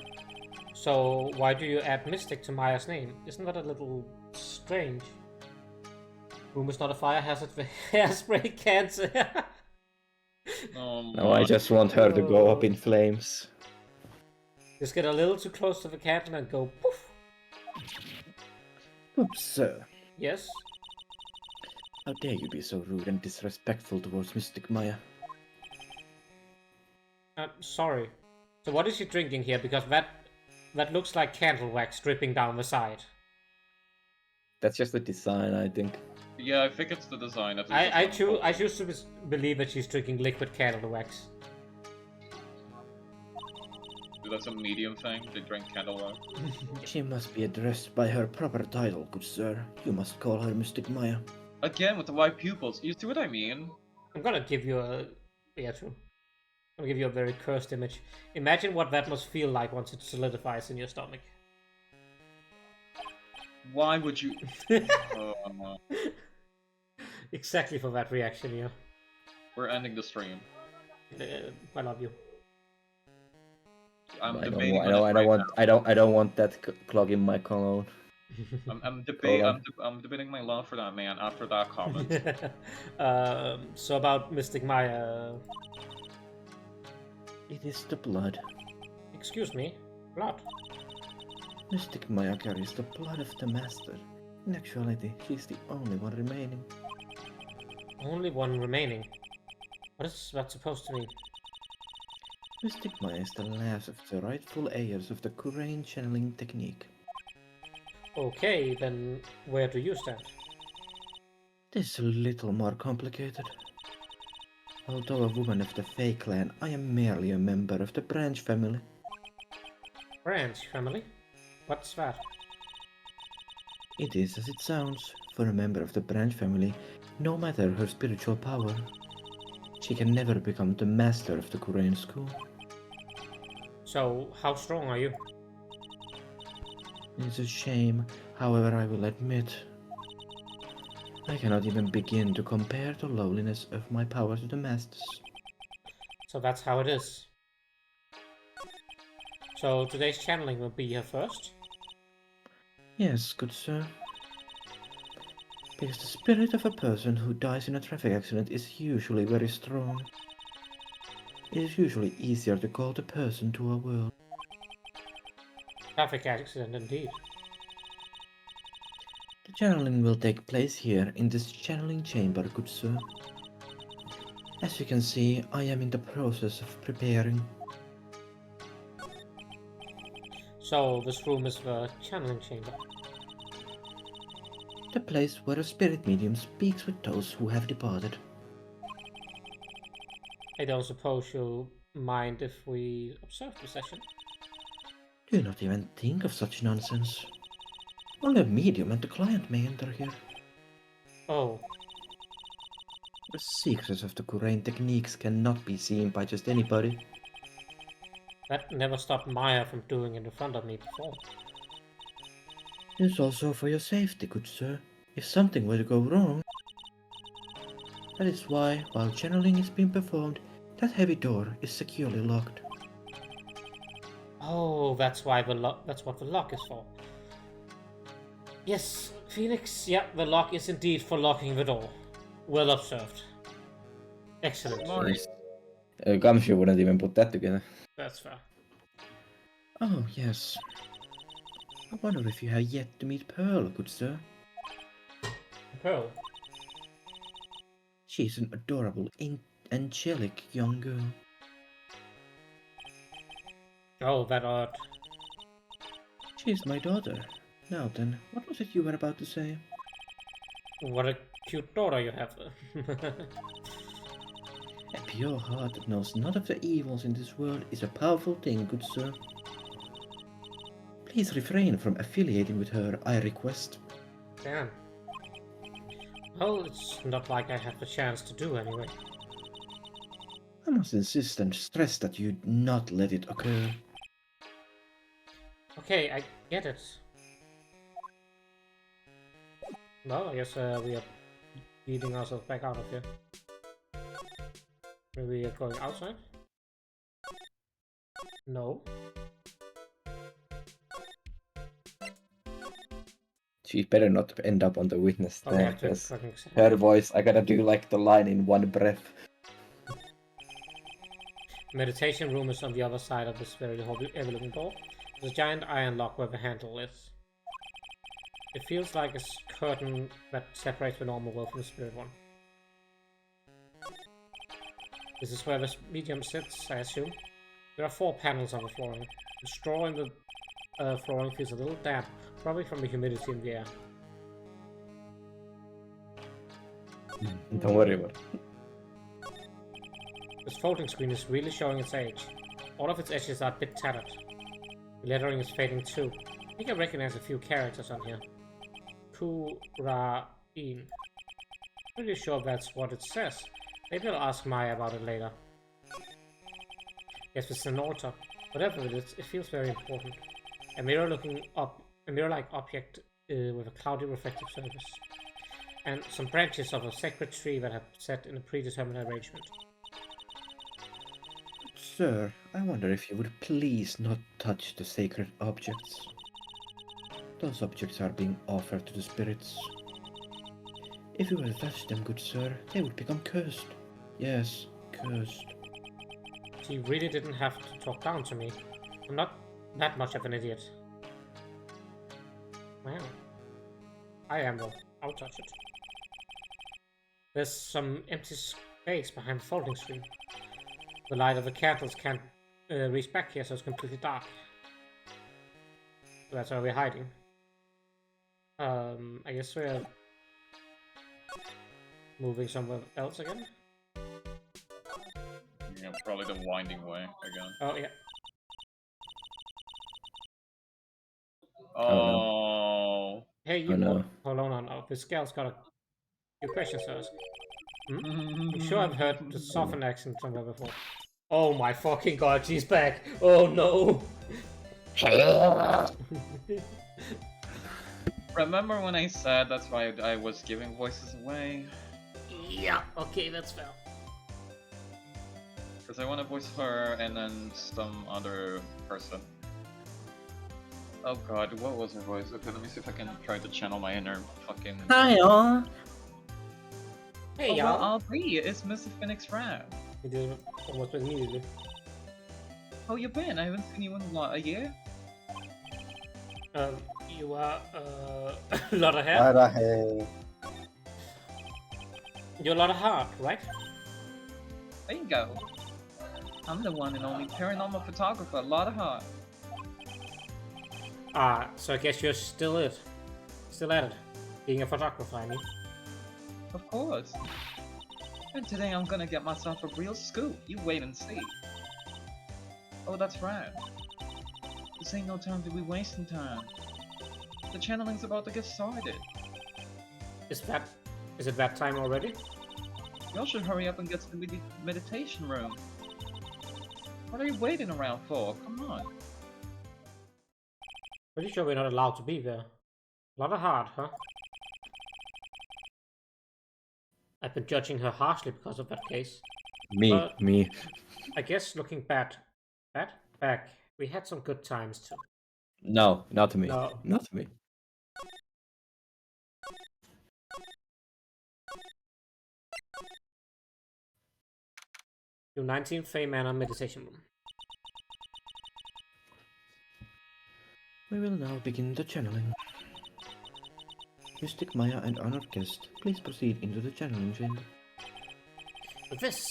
So, why do you add Mystic to Maya's name? Isn't that a little strange? Room is not a fire hazard for hairspray cancer. Oh, No, I man. just want her to go up in flames. Just get a little too close to the candle and go poof. Good sir. Yes? How dare you be so rude and disrespectful towards Mystic Maya? Sorry. So what is she drinking here? Because that looks like candle wax dripping down the side. That's just the design, I think. Yeah, I think it's the design. Of I choose to believe that she's drinking liquid candle wax. That's a medium thing. They drink candle wax. She must be addressed by her proper title, good sir. You must call her Mystic Maya. Again with the white pupils. You see what I mean? I'm gonna give you a... Yeah, true. I'm gonna give you a very cursed image. Imagine what that must feel like once it solidifies in your stomach. Why would you? Oh, no. Exactly for that reaction, yeah. We're ending the stream. I love you. I'm I debating. don't want that clogging my cologne. I'm Colon. debating my love for that man after that comment. So about Mystic Maya... It is the blood. Excuse me? Blood? Mystic Maya carries the blood of the Master. In actuality, she's the only one remaining. Only one remaining. What is that supposed to mean? Mystic Maya is the last of the rightful heirs of the Kurain channeling technique. Okay, then where do you stand? This is a little more complicated. Although a woman of the Fae clan, I am merely a member of the Branch family. Branch family? What's that? It is as it sounds. For a member of the Branch family, no matter her spiritual power, she can never become the master of the Kurain school. So, how strong are you? It's a shame, however I will admit. I cannot even begin to compare the lowliness of my power to the Master's. So that's how it is. So today's channeling will be here first? Yes, good sir. Because the spirit of a person who dies in a traffic accident is usually very strong. It is usually easier to call the person to our world. Traffic accident indeed. The channeling will take place here in this channeling chamber, good sir. As you can see, I am in the process of preparing. So this room is the channeling chamber. The place where a spirit medium speaks with those who have departed. I don't suppose you'll mind if we observe the session? Do not even think of such nonsense. Only a medium and the client may enter here. Oh, The secrets of the Kurain techniques cannot be seen by just anybody. that never stopped Maya from doing it in front of me before. It's also for your safety, good sir. if something were to go wrong. That is why, while channeling is being performed, that heavy door is securely locked. Oh, that's why that's what the lock is for. Yes, Phoenix, yeah, the lock is indeed for locking the door. Well observed. Excellent. Nice. Gumshoe wouldn't even put that together. That's fair. Oh, yes. I wonder if you have yet to meet Pearl, good sir. Pearl. She's an adorable, angelic young girl. Oh, that odd. She's my daughter. Now then, what was it you were about to say? What a cute daughter you have. A pure heart that knows none of the evils in this world is a powerful thing, good sir. Please refrain from affiliating with her, I request. Damn. Well, it's not like I have the chance to do anyway. I must insist and stress that you not let it occur. Okay, I get it. Well, I guess we are leading ourselves back out of here. Maybe we are going outside? No. She better not end up on the witness Oh, we stand, have to because fucking... her voice, I gotta do like the line in one breath. Meditation room is on the other side of this very heavy-looking door. There's a giant iron lock where the handle is. It feels like a curtain that separates the normal world from the spirit one. This is where the medium sits, I assume. There are 4 panels on the flooring. The straw in the flooring feels a little damp, probably from the humidity in the air. Don't worry about it. This folding screen is really showing its age. All of its edges are a bit tattered. The lettering is fading too. I think I recognize a few characters on here. Ku-Ra-In. Pretty sure that's what it says. Maybe I'll ask Maya about it later. Yes, it's an altar. Whatever it is, it feels very important. A mirror-like object with a cloudy reflective surface. And some branches of a sacred tree that have set in a predetermined arrangement. Sir, I wonder if you would please not touch the sacred objects. Those objects are being offered to the spirits. If you were to touch them, good sir, they would become cursed. Yes, cursed. She really didn't have to talk down to me. I'm not that much of an idiot. Wow. I am though. I'll touch it. There's some empty space behind the folding screen. The light of the candles can't reach back here, so it's completely dark. So that's where we're hiding. I guess we're moving somewhere else again? Yeah, probably the winding way again. Oh, yeah. Oh. Hey, you. Oh, no. Hold on. Oh, this gal's got a few questions to ask. I'm sure I've heard the Southern accent somewhere before. Oh my fucking god, she's back! Oh no! Remember when I said that's why I was giving voices away? Yeah, okay, that's fair. Because I want to voice her and then some other person. Oh god, what was her voice? Okay, let me see if I can try to channel my inner fucking... Hi all! Hey, Oh, y'all! well, I'll be. It's Mr. Phoenix Ram. You did it almost immediately. How you been? I haven't seen you in what, a year? You are, a lot of hair? You're a lot of heart, right? Bingo! I'm the one and only paranormal photographer, a lot of heart. Ah, so I guess you're still at it. Being a photographer, I mean. Of course. And today I'm gonna get myself a real scoop. You wait and see. Oh, that's right. This ain't no time to be wasting time. The channeling's about to get started. Is it that time already? Y'all should hurry up and get to the meditation room. What are you waiting around for? Come on. Pretty sure we're not allowed to be there. A lot of heart, huh? I've been judging her harshly because of that case. Me, me. I guess looking back, we had some good times too. No, not me. No. Not me. U19 Fey Manor Meditation Room. We will now begin the channeling. Mystic Maya and honored guest, please proceed into the channeling chamber. With this,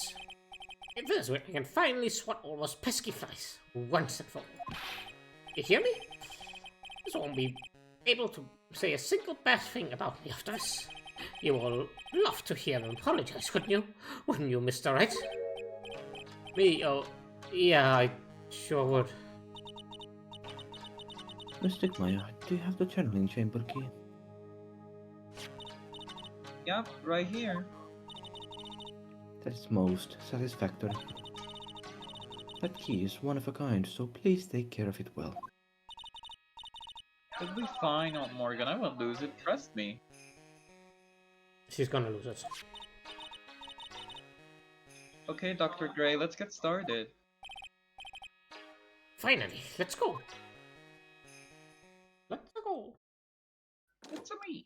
we can finally swat all those pesky flies once and for all. You hear me? This won't be able to say a single bad thing about me after this. You will love to hear them apologize, wouldn't you? Wouldn't you, Mr. Right? Me? Oh, yeah, I sure would. Mystic Maya, do you have the channeling chamber key? Yep, right here. That is most satisfactory. That key is one of a kind, so please take care of it well. It'll be fine, Aunt Morgan. I won't lose it. Trust me. She's gonna lose it. Okay, Dr. Gray, let's get started. Finally, let's go. Let's go. It's a me.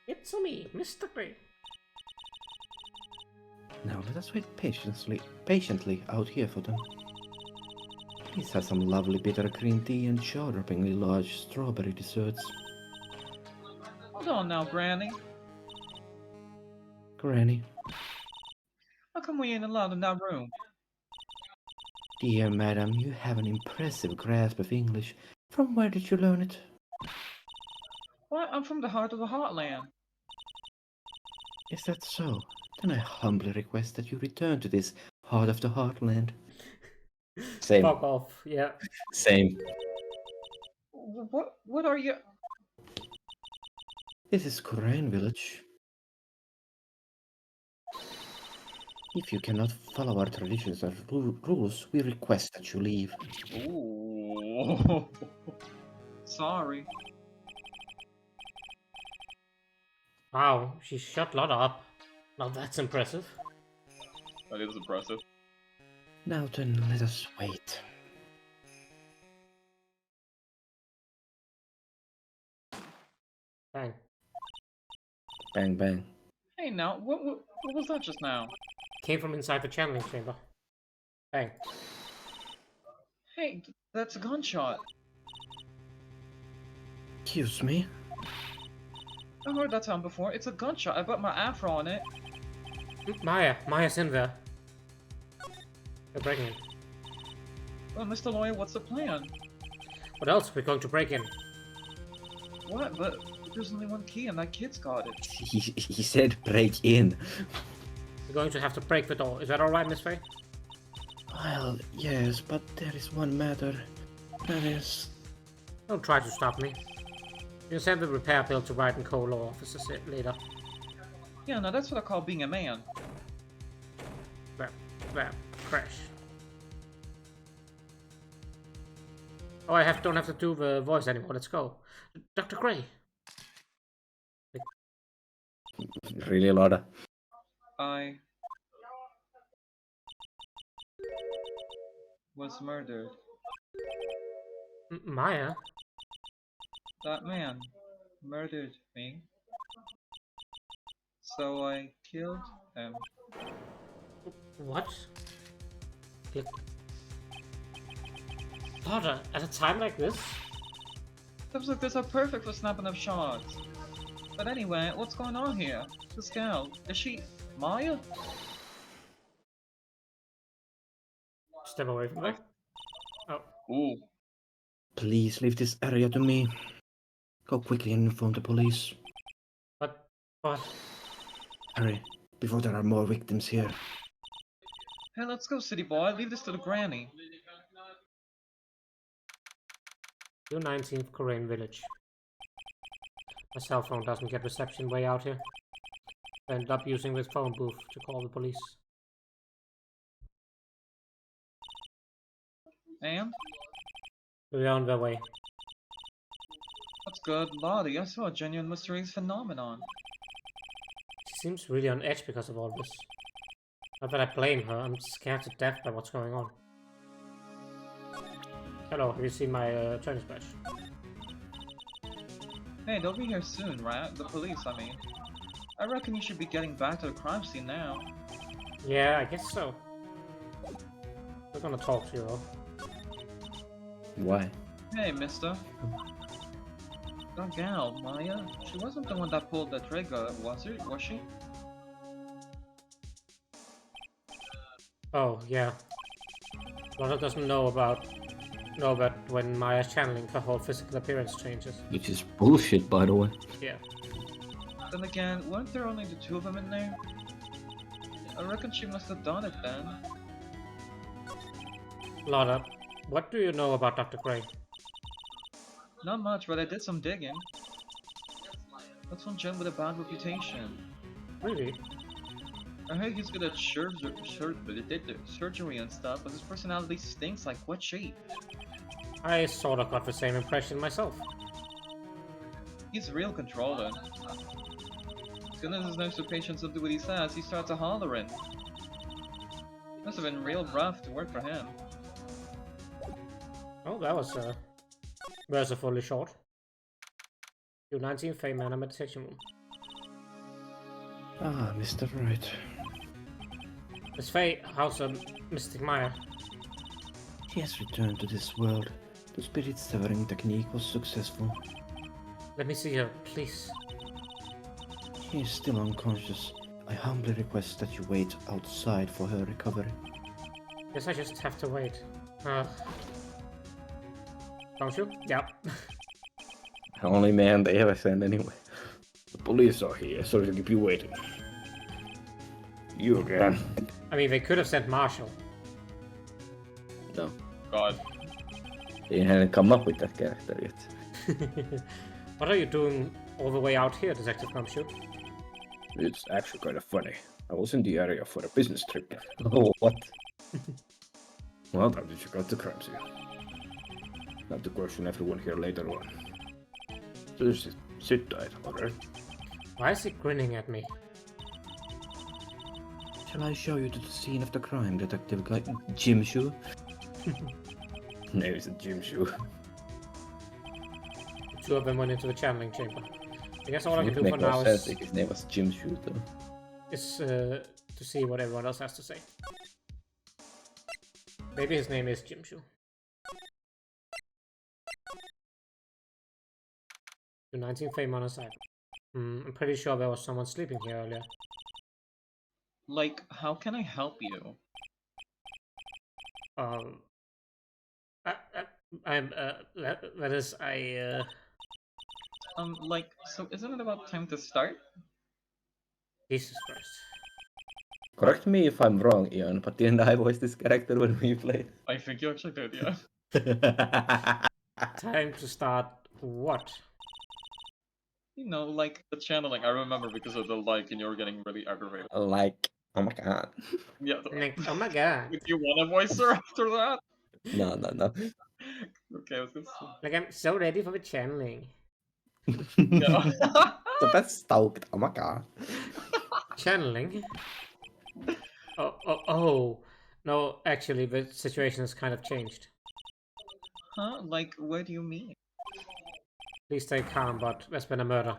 It's me, Mr. Gray. Now let us wait patiently out here for them. Please have some lovely bitter green tea and jaw-droppingly large strawberry desserts. Hold on now, Granny. Granny, How come we ain't allowed in that room? dear madam, you have an impressive grasp of English. From where did you learn it? What? I'm from the heart of the Heartland. Is that so? Then I humbly request that you return to this heart of the heartland. Same. Fuck off, yeah. Same. What are you? This is Korain village. If you cannot follow our traditions and rules, we request that you leave. Ooh. Sorry. Wow, she shut Lotta up. Now that's impressive. That is impressive. Now then, let us wait. Bang. Bang, bang. Hey, now, what was that just now? Came from inside the channeling chamber. Bang. Hey, that's a gunshot. Excuse me? I've heard that sound before. It's a gunshot. I put my afro on it. Maya's in there. They're breaking in. Well, Mr. Lawyer, what's the plan? What else are we going to break in? What? But there's only one key and that kid's got it. He said break in. We're going to have to break the door. Is that alright, Miss Faye? Well, yes, but there is one matter. That is... Don't try to stop me. You can send the repair bill to Wright and Co. law officers later. Yeah, now that's what I call being a man. Bam. Crash. Oh, don't have to do the voice anymore. Let's go. Dr. Gray. Really, Lotta? I was murdered. Maya? That man murdered me. So I killed him. What? Lotta, at a time like this? Times like this are perfect for snapping up shots. But anyway, what's going on here? This gal, is she Maya? Step away from there. Oh. Ooh. Please leave this area to me. Go quickly and inform the police. But... Hurry, before there are more victims here. Hey, let's go, city boy. Leave this to the granny. U19th Korean village. My cell phone doesn't get reception way out here. I end up using this phone booth to call the police. And? We're on their way. That's good. Lottie, I saw a genuine mysterious phenomenon. seems really on edge because of all this. Not that I blame her, I'm scared to death by what's going on. Hello, have you seen my training badge? Hey, they'll be here soon, right? The police, I mean. I reckon you should be getting back to the crime scene now. Yeah, I guess so. We're gonna talk to you though. Why? Hey, mister. That gal, Maya, she wasn't the one that pulled the trigger, was it? Was she? Oh, yeah. Lana doesn't know about when Maya's channeling, her whole physical appearance changes. Which is bullshit, by the way. Yeah. Then again, weren't there only the two of them in there? I reckon she must have done it then. Lana, what do you know about Dr. Gray? Not much, but I did some digging. That's one gem with a bad reputation. Really? I heard he's good at surgery and stuff, but his personality stinks like what shape? I sort of got the same impression myself. He's real controlling. As soon as his nurse or patients will do what he says, he starts a hollering. Must have been real rough to work for him. Oh, that was mercifully short. U19 Fame Manor Meditation Room. Ah, Mr. Wright. Miss Faye, how's Mystic Maya? She has returned to this world. The spirit severing technique was successful. Let me see her, please. She is still unconscious. I humbly request that you wait outside for her recovery. Guess I just have to wait. Don't you? Yep. Only man they ever send anyway. The police are here, so to keep you waiting. You again. I mean, they could have sent Marshall. No, God. they hadn't come up with that character yet. What are you doing all the way out here, Detective Gumshoe? It's actually kind of funny. I was in the area for a business trip. Oh, what? Well, time to check out the crime scene. Not to question everyone here later on. So just sit tight, alright? Why is he grinning at me? Shall I show you to the scene of the crime, Detective Jim Shoe? Name is a gym shoe. The two of them went into the channeling chamber. I guess all I can do Make for more now sense is, if his name was Jim Shoe, though. to see what everyone else has to say. Maybe his name is Jimshu. To 19 Fame on a side. I'm pretty sure there was someone sleeping here earlier. Like, how can I help you? That is, Like, so isn't it about time to start? Jesus Christ. Correct me if I'm wrong, Ian, but didn't I voice this character when we played? I think you actually did, yeah. Time to start what? You know, like the channeling, I remember because of the like, and you were getting really aggravated. Like, oh my god. Yeah. Like, oh my god. Do you want a voice her after that? No. Okay, I was gonna say. Like, I'm so ready for the channeling. No. The best stoked, oh my god. Channeling? Oh. No, actually, the situation has kind of changed. Huh? Like, what do you mean? Please stay calm, but there's been a murder.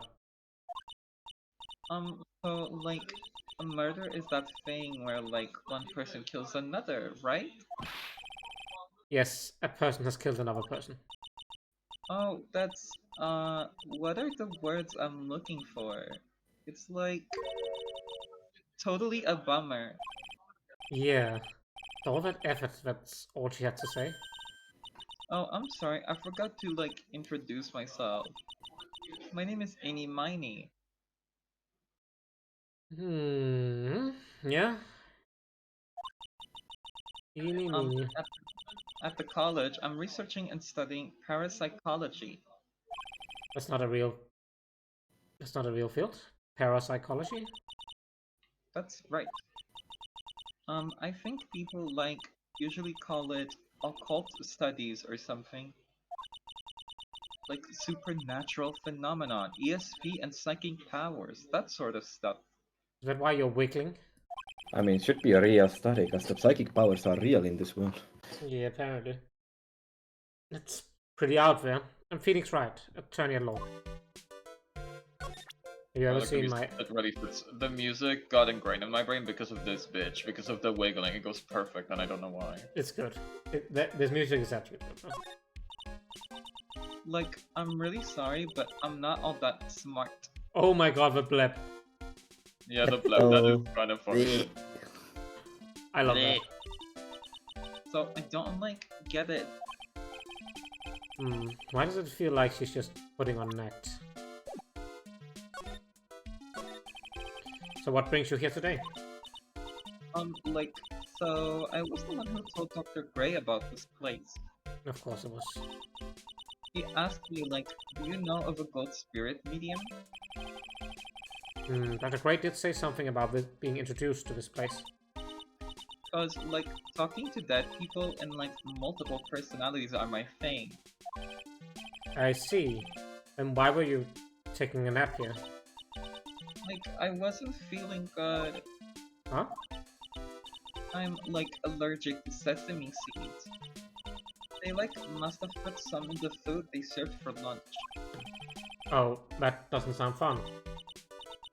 So, like, a murder is that thing where, like, one person kills another, right? Yes, a person has killed another person. Oh, that's, what are the words I'm looking for? It's like, totally a bummer. Yeah. All that effort, that's all she had to say. Oh, I'm sorry, I forgot to, like, introduce myself. My name is Eeny Miny. Yeah? Eeny meeny. At the college, I'm researching and studying parapsychology. That's not a real field. Parapsychology? That's right. I think people, like, usually call it occult studies or something. Like supernatural phenomenon, ESP and psychic powers, that sort of stuff. Is that why you're wiggling? I mean, it should be a real study, because the psychic powers are real in this world. Yeah, apparently. It's pretty out there. I'm Phoenix Wright, attorney at law. Have you ever seen my... It really fits. The music got ingrained in my brain because of this bitch, because of the wiggling. It goes perfect, and I don't know why. It's good. This music is actually good. Like, I'm really sorry, but I'm not all that smart. Oh my god, the blip. Yeah, the blab, that is kind of funny. I love that. So, I don't, like, get it. Why does it feel like she's just putting on an act? So what brings you here today? Like, so, I was the one who told Dr. Gray about this place. Of course it was. He asked me, like, do you know of a gold spirit medium? Dr. Gray did say something about this being introduced to this place. Because, like, talking to dead people and, like, multiple personalities are my thing. I see. Then why were you taking a nap here? Like, I wasn't feeling good. Huh? I'm, like, allergic to sesame seeds. They, like, must have put some in the food they served for lunch. Oh, that doesn't sound fun.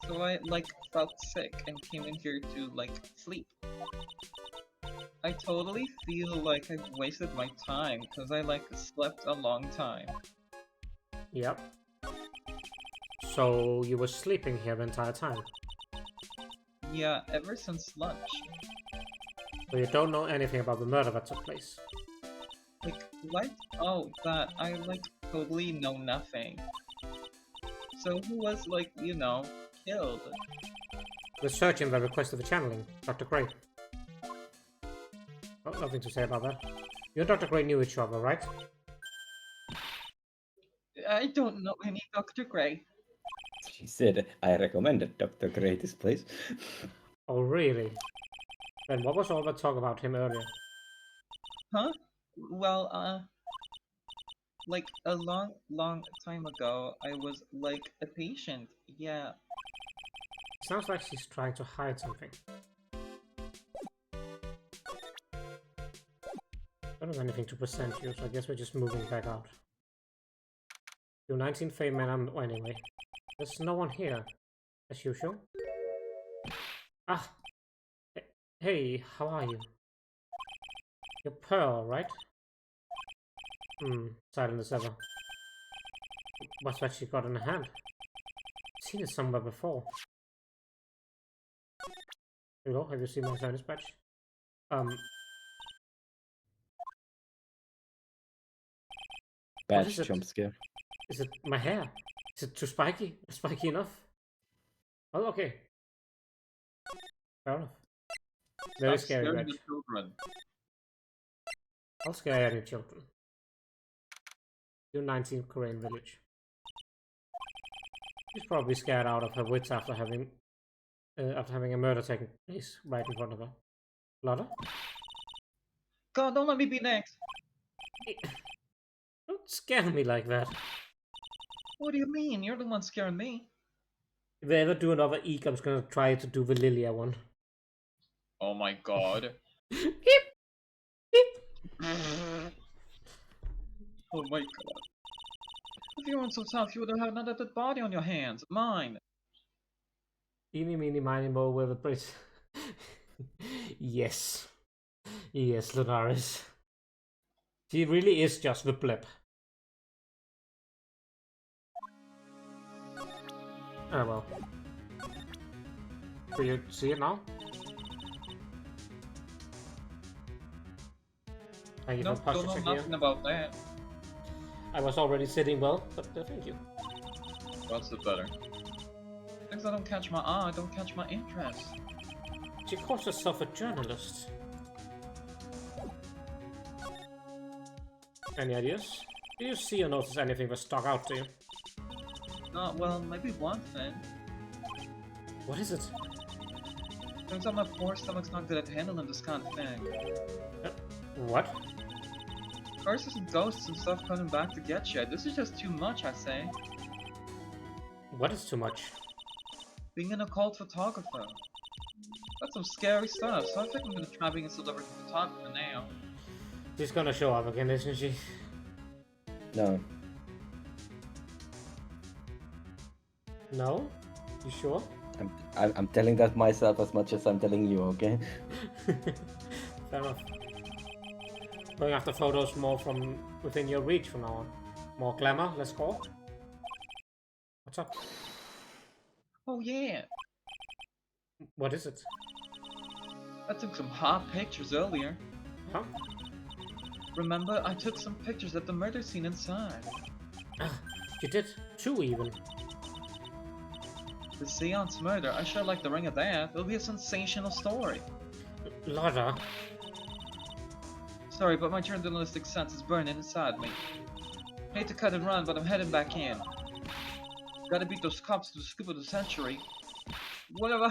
So I, like, felt sick and came in here to, like, sleep. I totally feel like I've wasted my time, because I, like, slept a long time. Yep. So you were sleeping here the entire time? Yeah, ever since lunch. So you don't know anything about the murder that took place? Like, what? Oh, that. I, like, totally know nothing. So who was, like, you know, killed? The surgeon that requested the channeling, Dr. Gray. Oh, nothing to say about that. You and Dr. Gray knew each other, right? I don't know any Dr. Gray. She said, I recommended Dr. Gray this place. Oh, really? Then what was all that talk about him earlier? Huh? Well, like, a long time ago, I was, like, a patient, yeah. Sounds like she's trying to hide something. I don't have anything to present you, so I guess we're just moving back out. You're 19 fame man, anyway. There's no one here, as usual. Ah! Hey, how are you? You're Pearl, right? Silent as ever. What's that she got in her hand? I've seen it somewhere before. Hello, have you seen my service badge? Badge jump scare. Is it my hair? Is it too spiky? Spiky enough? Oh, okay. Fair enough. Very Stop scary, scaring badge. the children. I'll scare any children. You're 19 Korean village. She's probably scared out of her wits after having a murder taking place right in front of her. Lotta? God, don't let me be next! Don't scare me like that. What do you mean? You're the one scaring me. If they ever do another Eek, I'm just gonna try to do the Lilia one. Oh my god. Beep! Beep! Oh my god. If you weren't so tough, you would have had another dead body on your hands. Mine. Eeny, meeny, miny, mo with a bridge. Yes. Yes, Lunaris. She really is just the blip. Oh well. Do you see it now? Thank you No, for don't know posture nothing about that. I was already sitting well, but thank you. What's the better? Things that don't catch my eye, don't catch my interest. She calls herself a journalist. Any ideas? Do you see or notice anything that stuck out to you? Well, maybe one thing. What is it? Turns out my poor stomach's not good at handling this kind of thing. What? Curses and ghosts and stuff coming back to get you. This is just too much, I say. What is too much? being an occult photographer. That's some scary stuff, so I think I'm gonna try being a celebrity photographer now. She's gonna show up again, isn't she? No. No? You sure? I'm telling that myself as much as I'm telling you, okay? Fair enough. Going after photos more from within your reach from now on. More glamour, less gore. What's up? Oh yeah, What is it? I took some hot pictures earlier. Huh? Remember, I took some pictures at the murder scene inside. Ah, you did. 2 even. The Seance murder, I sure like the ring of that. It'll be a sensational story. Lara. Sorry, but my journalistic sense is burning inside me. Hate to cut and run, but I'm heading back in. Gotta beat those cops to the scoop of the century. Whatever.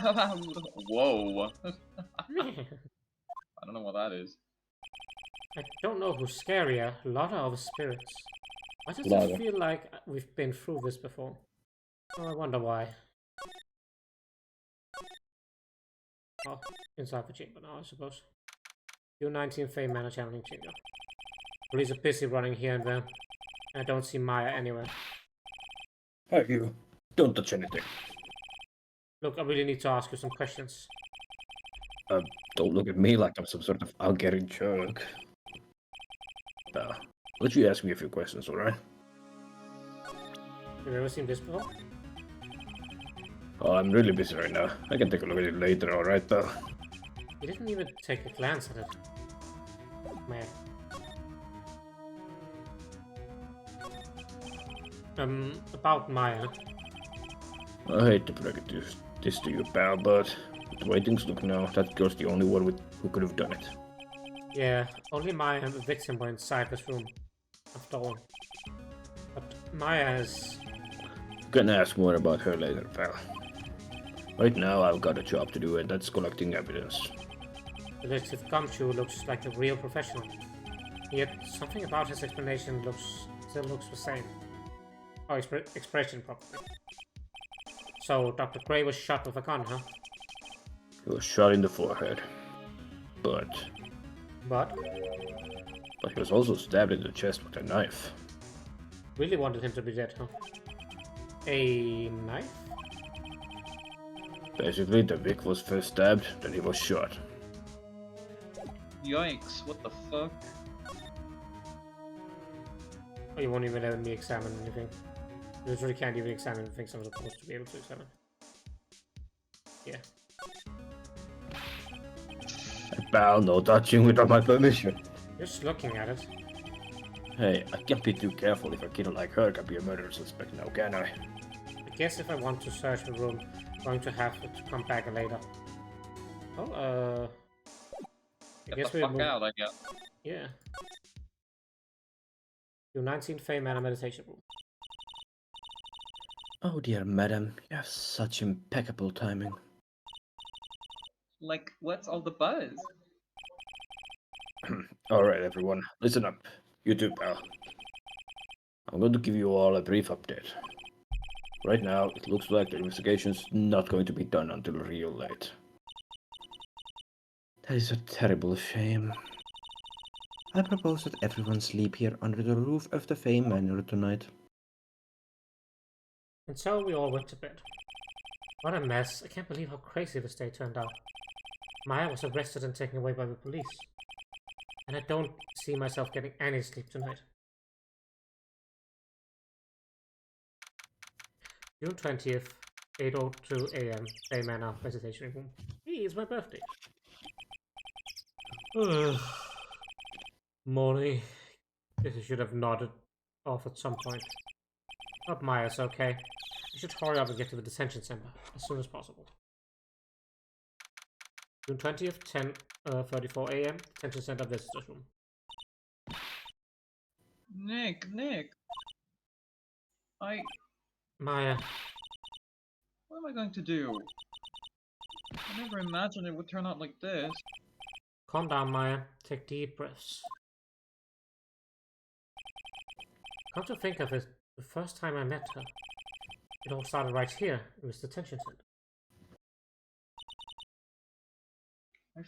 Whoa. I don't know what that is. I don't know who's scarier, Lara or the spirits. Why does Lara. it feel like we've been through this before? Oh, I wonder why. Oh, inside the chamber now, I suppose. U19 Fame Manor channeling chamber. Police are busy running here and there. I don't see Maya anywhere. Hey, you. Don't touch anything. Look, I really need to ask you some questions. Don't look at me like I'm some sort of outgoing jerk. Let you ask me a few questions, alright? Have you ever seen this before? Oh, I'm really busy right now. I can take a look at it later, alright, pal? You didn't even take a glance at it. Man. About Maya. I hate to break this to you, pal, but the way things look now, that girl's the only one who could have done it. Yeah, only Maya and the victim were inside this room. After all. But Maya is... Gonna ask more about her later, pal. Right now, I've got a job to do, and that's collecting evidence. Detective Gumshoe looks like a real professional. Yet something about his explanation still looks the same. Oh, expression probably. So Dr. Gray was shot with a gun, huh? He was shot in the forehead. But he was also stabbed in the chest with a knife. really wanted him to be dead, huh? A knife? Basically, the Vic was first stabbed, then he was shot. Yikes, what the fuck? Oh, you won't even let me examine anything. You literally can't even examine things I'm supposed to be able to examine. Yeah. Pal, no touching without my permission. Just looking at it. Hey, I can't be too careful if a kid like her can be a murder suspect now, can I? I guess if I want to search the room, I'm going to have to come back later. Oh, I Get guess the we're fuck out, I guess. Yeah. U19 Fame Manor meditation room. Oh dear madam, you have such impeccable timing. Like, what's all the buzz? Alright, everyone, listen up. You too, pal. I'm going to give you all a brief update. Right now, it looks like the investigation's not going to be done until real late. That is a terrible shame. I propose that everyone sleep here under the roof of the Fame Manor tonight. And so we all went to bed. What a mess. I can't believe how crazy this day turned out. Maya was arrested and taken away by the police. And I don't see myself getting any sleep tonight. June 20th, 8:02 AM, Fame Manor meditation room. Hey, it's my birthday. Morning. Guess I should have nodded off at some point. Hope Maya's okay. I should hurry up and get to the detention center as soon as possible. June 20th, 10:34 AM, detention center visitors room. Nick. Maya, What am I going to do? I never imagined it would turn out like this. calm down, Maya. Take deep breaths. Come to think of it, the first time I met her, it all started right here in this detention center. I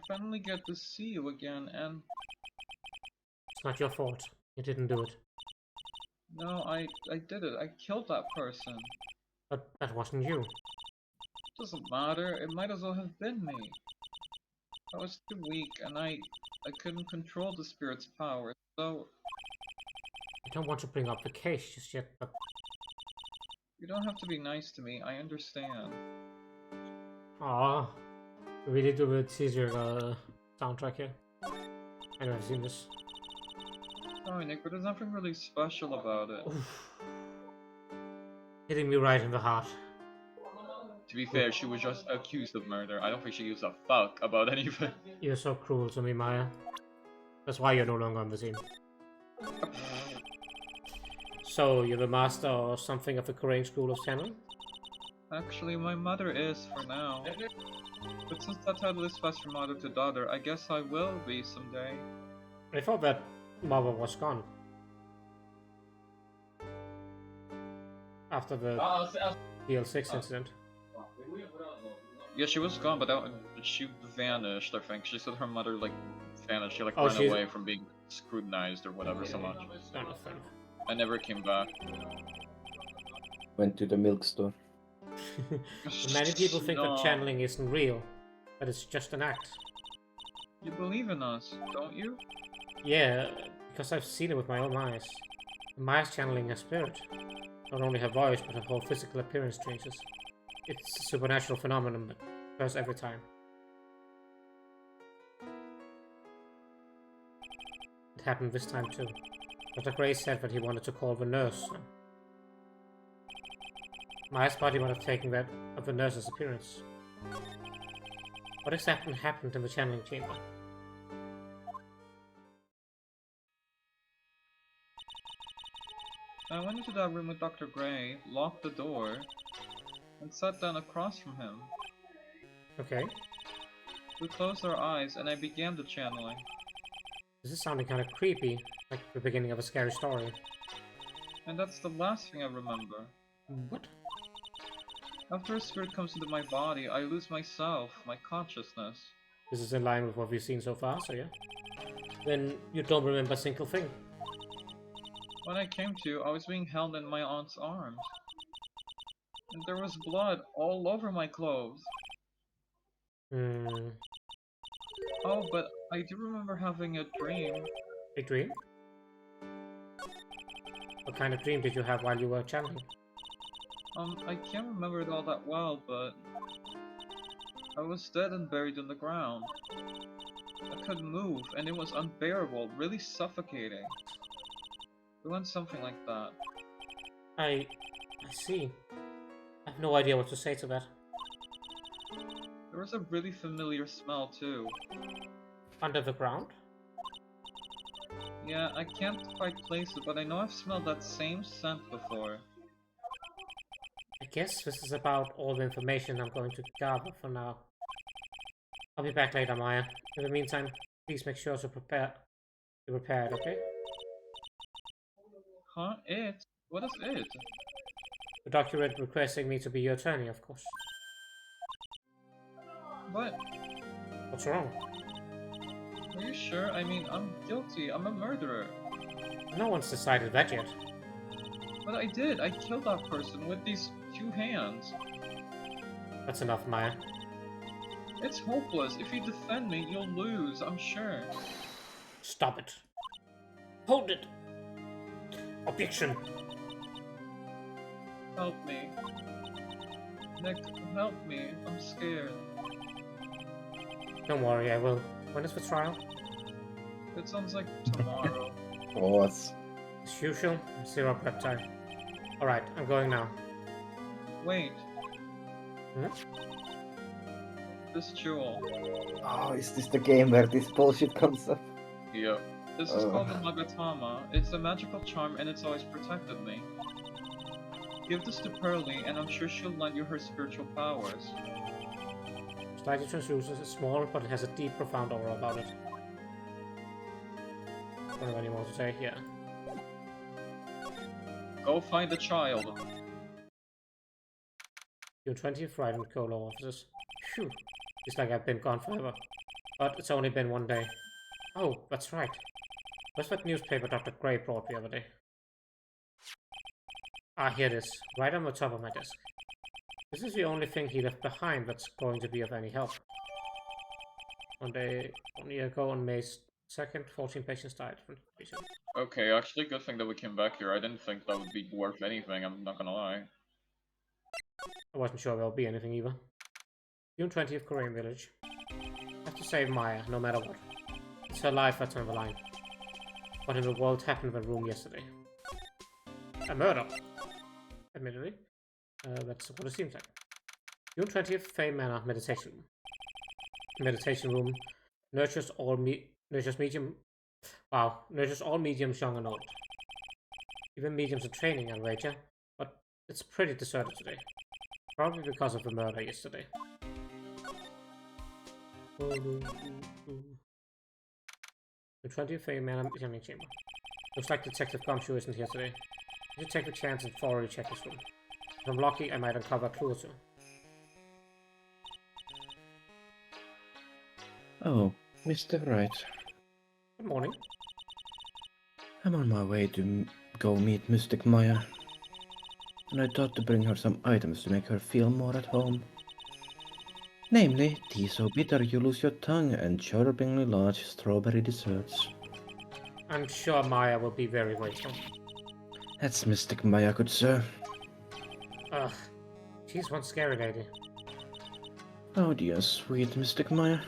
finally get to see you again, and It's not your fault. You didn't do it. no, I did it. I killed that person. But that wasn't you. Doesn't matter. It might as well have been me. I was too weak, and I couldn't control the spirit's power. So I don't want to bring up the case just yet, but you don't have to be nice to me. I understand. ah, really do a teaser soundtrack here. I never seen this. Sorry, Nick, but there's nothing really special about it. Oof. Hitting me right in the heart. To be fair, she was just accused of murder. I don't think she gives a fuck about anything. You're so cruel to me, Maya. That's why you're no longer on the team. So, you're the master or something of the Korean school of channeling? Actually, my mother is for now. But since that title is passed from mother to daughter, I guess I will be someday. I thought that mother was gone. After the DL6 incident. Yeah, she was gone, but she vanished, I think. She said her mother, like, vanished. She, like, Oh, ran she's- away from being scrutinized or whatever so much. Jonathan. I never came back. Went to the milk store. Many people think No. that channeling isn't real, that it's just an act. You believe in us, don't you? Yeah, because I've seen it with my own eyes. Maya's channeling her spirit. Not only her voice, but her whole physical appearance changes. It's a supernatural phenomenon, but occurs every time. It happened this time too. Dr. Gray said that he wanted to call the nurse. Maya's body might have taken that of the nurse's appearance. What exactly happened in the channeling chamber? I went into that room with Dr. Gray, locked the door, and sat down across from him. Okay, We closed our eyes, and I began the channeling. this is sounding kind of creepy, like the beginning of a scary story. And that's the last thing I remember. What? After a spirit comes into my body, I lose myself, my consciousness. This is in line with what we've seen so far, so yeah. Then you don't remember a single thing. When I came to, I was being held in my aunt's arms. And there was blood all over my clothes. Hmm, Oh, but I do remember having a dream. a dream? What kind of dream did you have while you were channeling? I can't remember it all that well, but I was dead and buried in the ground. I couldn't move, and it was unbearable, really suffocating. It went something like that. I see. I have no idea what to say to that. There was a really familiar smell, too. Under the ground? Yeah, I can't quite place it, but I know I've smelled that same scent before. I guess this is about all the information I'm going to gather for now. I'll be back later, Maya. In the meantime, please make sure to be prepared, okay? Huh? It? What is it? The document requesting me to be your attorney, of course. What? What's wrong? Are you sure? I mean, I'm guilty. I'm a murderer. No one's decided that yet. But I did. I killed that person with these 2 hands. That's enough, Maya. It's hopeless. If you defend me, you'll lose, I'm sure. Stop it. Hold it! Objection! Help me. Nick, help me. I'm scared. Don't worry, I will. When is the trial? It sounds like tomorrow. What? As usual, 0 prep time. Alright, I'm going now. Wait. Hmm? This jewel. Oh, is this the game where this bullshit comes up? Yep. This is called the Magatama. It's a magical charm and it's always protected me. Give this to Pearly and I'm sure she'll lend you her spiritual powers. Slightly translucent, it's small, but it has a deep, profound aura about it. Don't have any more to say, yeah. Go find the child. Your 20th right and Colo officers. Phew. It's like I've been gone forever. But it's only been 1 day. Oh, that's right. Where's that newspaper Dr. Gray brought the other day? Ah, here it is. Right on the top of my desk. This is the only thing he left behind that's going to be of any help. 1 year ago on May 2nd, 14 patients died from patient. Okay, actually, good thing that we came back here. I didn't think that would be worth anything, I'm not gonna lie. I wasn't sure there'll be anything either. June 20th, Korean Village. Have to save Maya, no matter what. It's her life that's on the line. What in the world happened in the room yesterday? A murder! Admittedly. That's what it seems like. June 20th, Fame Manor Meditation Room. Meditation room nurtures all mediums, young and old. Even mediums in training, I wager, but it's pretty deserted today. Probably because of the murder yesterday. The 20th Fame Manor Examining Chamber. Looks like Detective Gumshoe isn't here today. I should take the chance and thoroughly check his room. If I'm lucky, I might uncover a clue or two. Oh, Mr. Wright. Good morning. I'm on my way to go meet Mystic Maya. And I thought to bring her some items to make her feel more at home. Namely, tea so bitter you lose your tongue and chirpingly large strawberry desserts. I'm sure Maya will be very grateful. That's Mystic Maya, good sir. Ugh, she's one scary lady. Oh dear, sweet Mystic Maya.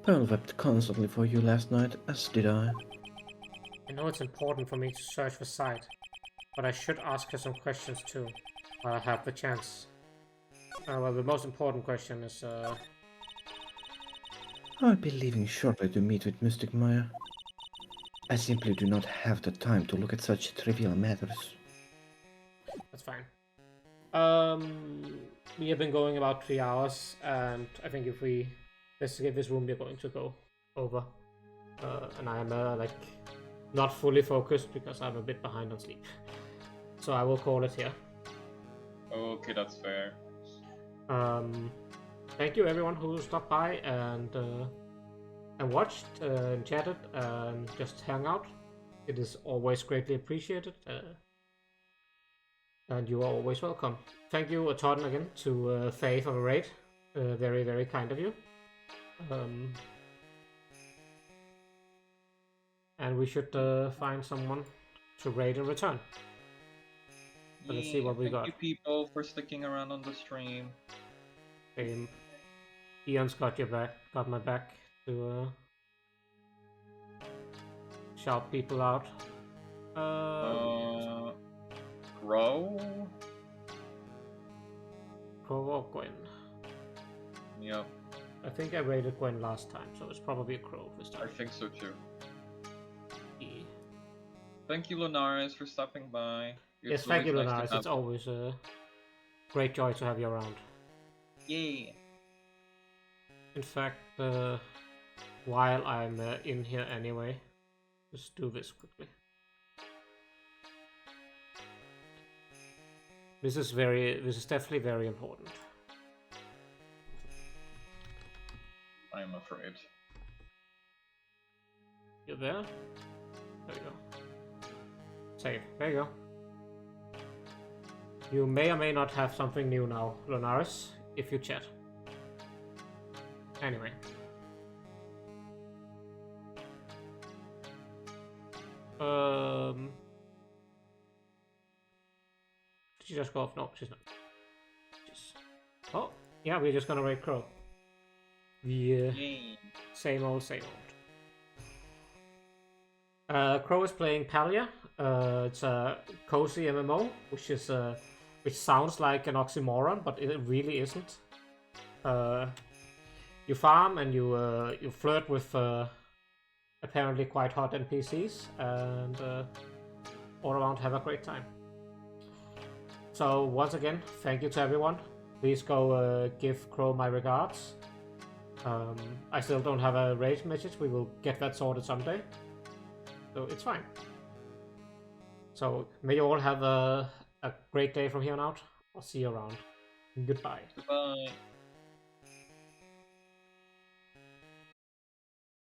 Pearl wept constantly for you last night, as did I. I know it's important for me to search for sight, but I should ask her some questions too, while I have the chance. Well, the most important question is, I'll be leaving shortly to meet with Mystic Maya. I simply do not have the time to look at such trivial matters. That's fine. We have been going about 3 hours, and I think if we investigate this room, we're going to go over. And I'm, like, not fully focused because I'm a bit behind on sleep. So I will call it here. Okay, that's fair. Thank you everyone who stopped by and watched and chatted and just hung out. It is always greatly appreciated, and you are always welcome. Thank you a ton again to Faye for the raid. Very, very kind of you. And we should find someone to raid in return. So let's see what we got. Thank you people for sticking around on the stream. Ian's got your back, got my back to shout people out. Crow? Crow or Gwen? Yep. I think I raided Gwen last time, so it's probably a Crow this time. I think so too. Yeah. Thank you, Lunaris, for stopping by. Yes, thank you, Lunaris. It's always a great joy to have you around. Yay! In fact, while I'm in here anyway, just do this quickly. This is definitely very important. I'm afraid. You there? There you go. Save. There you go. You may or may not have something new now, Lunaris, if you chat. Anyway. Did she just go off? No, she's not. Oh, yeah, we're just gonna raid Crow. Yeah. Same old, same old. Crow is playing Palia. It's a cozy MMO, which sounds like an oxymoron, but it really isn't. You farm and you flirt with apparently quite hot NPCs, and all around have a great time. So once again, thank you to everyone. Please go give Crow my regards. I still don't have a raid message. We will get that sorted someday. So it's fine. So may you all have a great day from here on out. I'll see you around. Goodbye. Goodbye.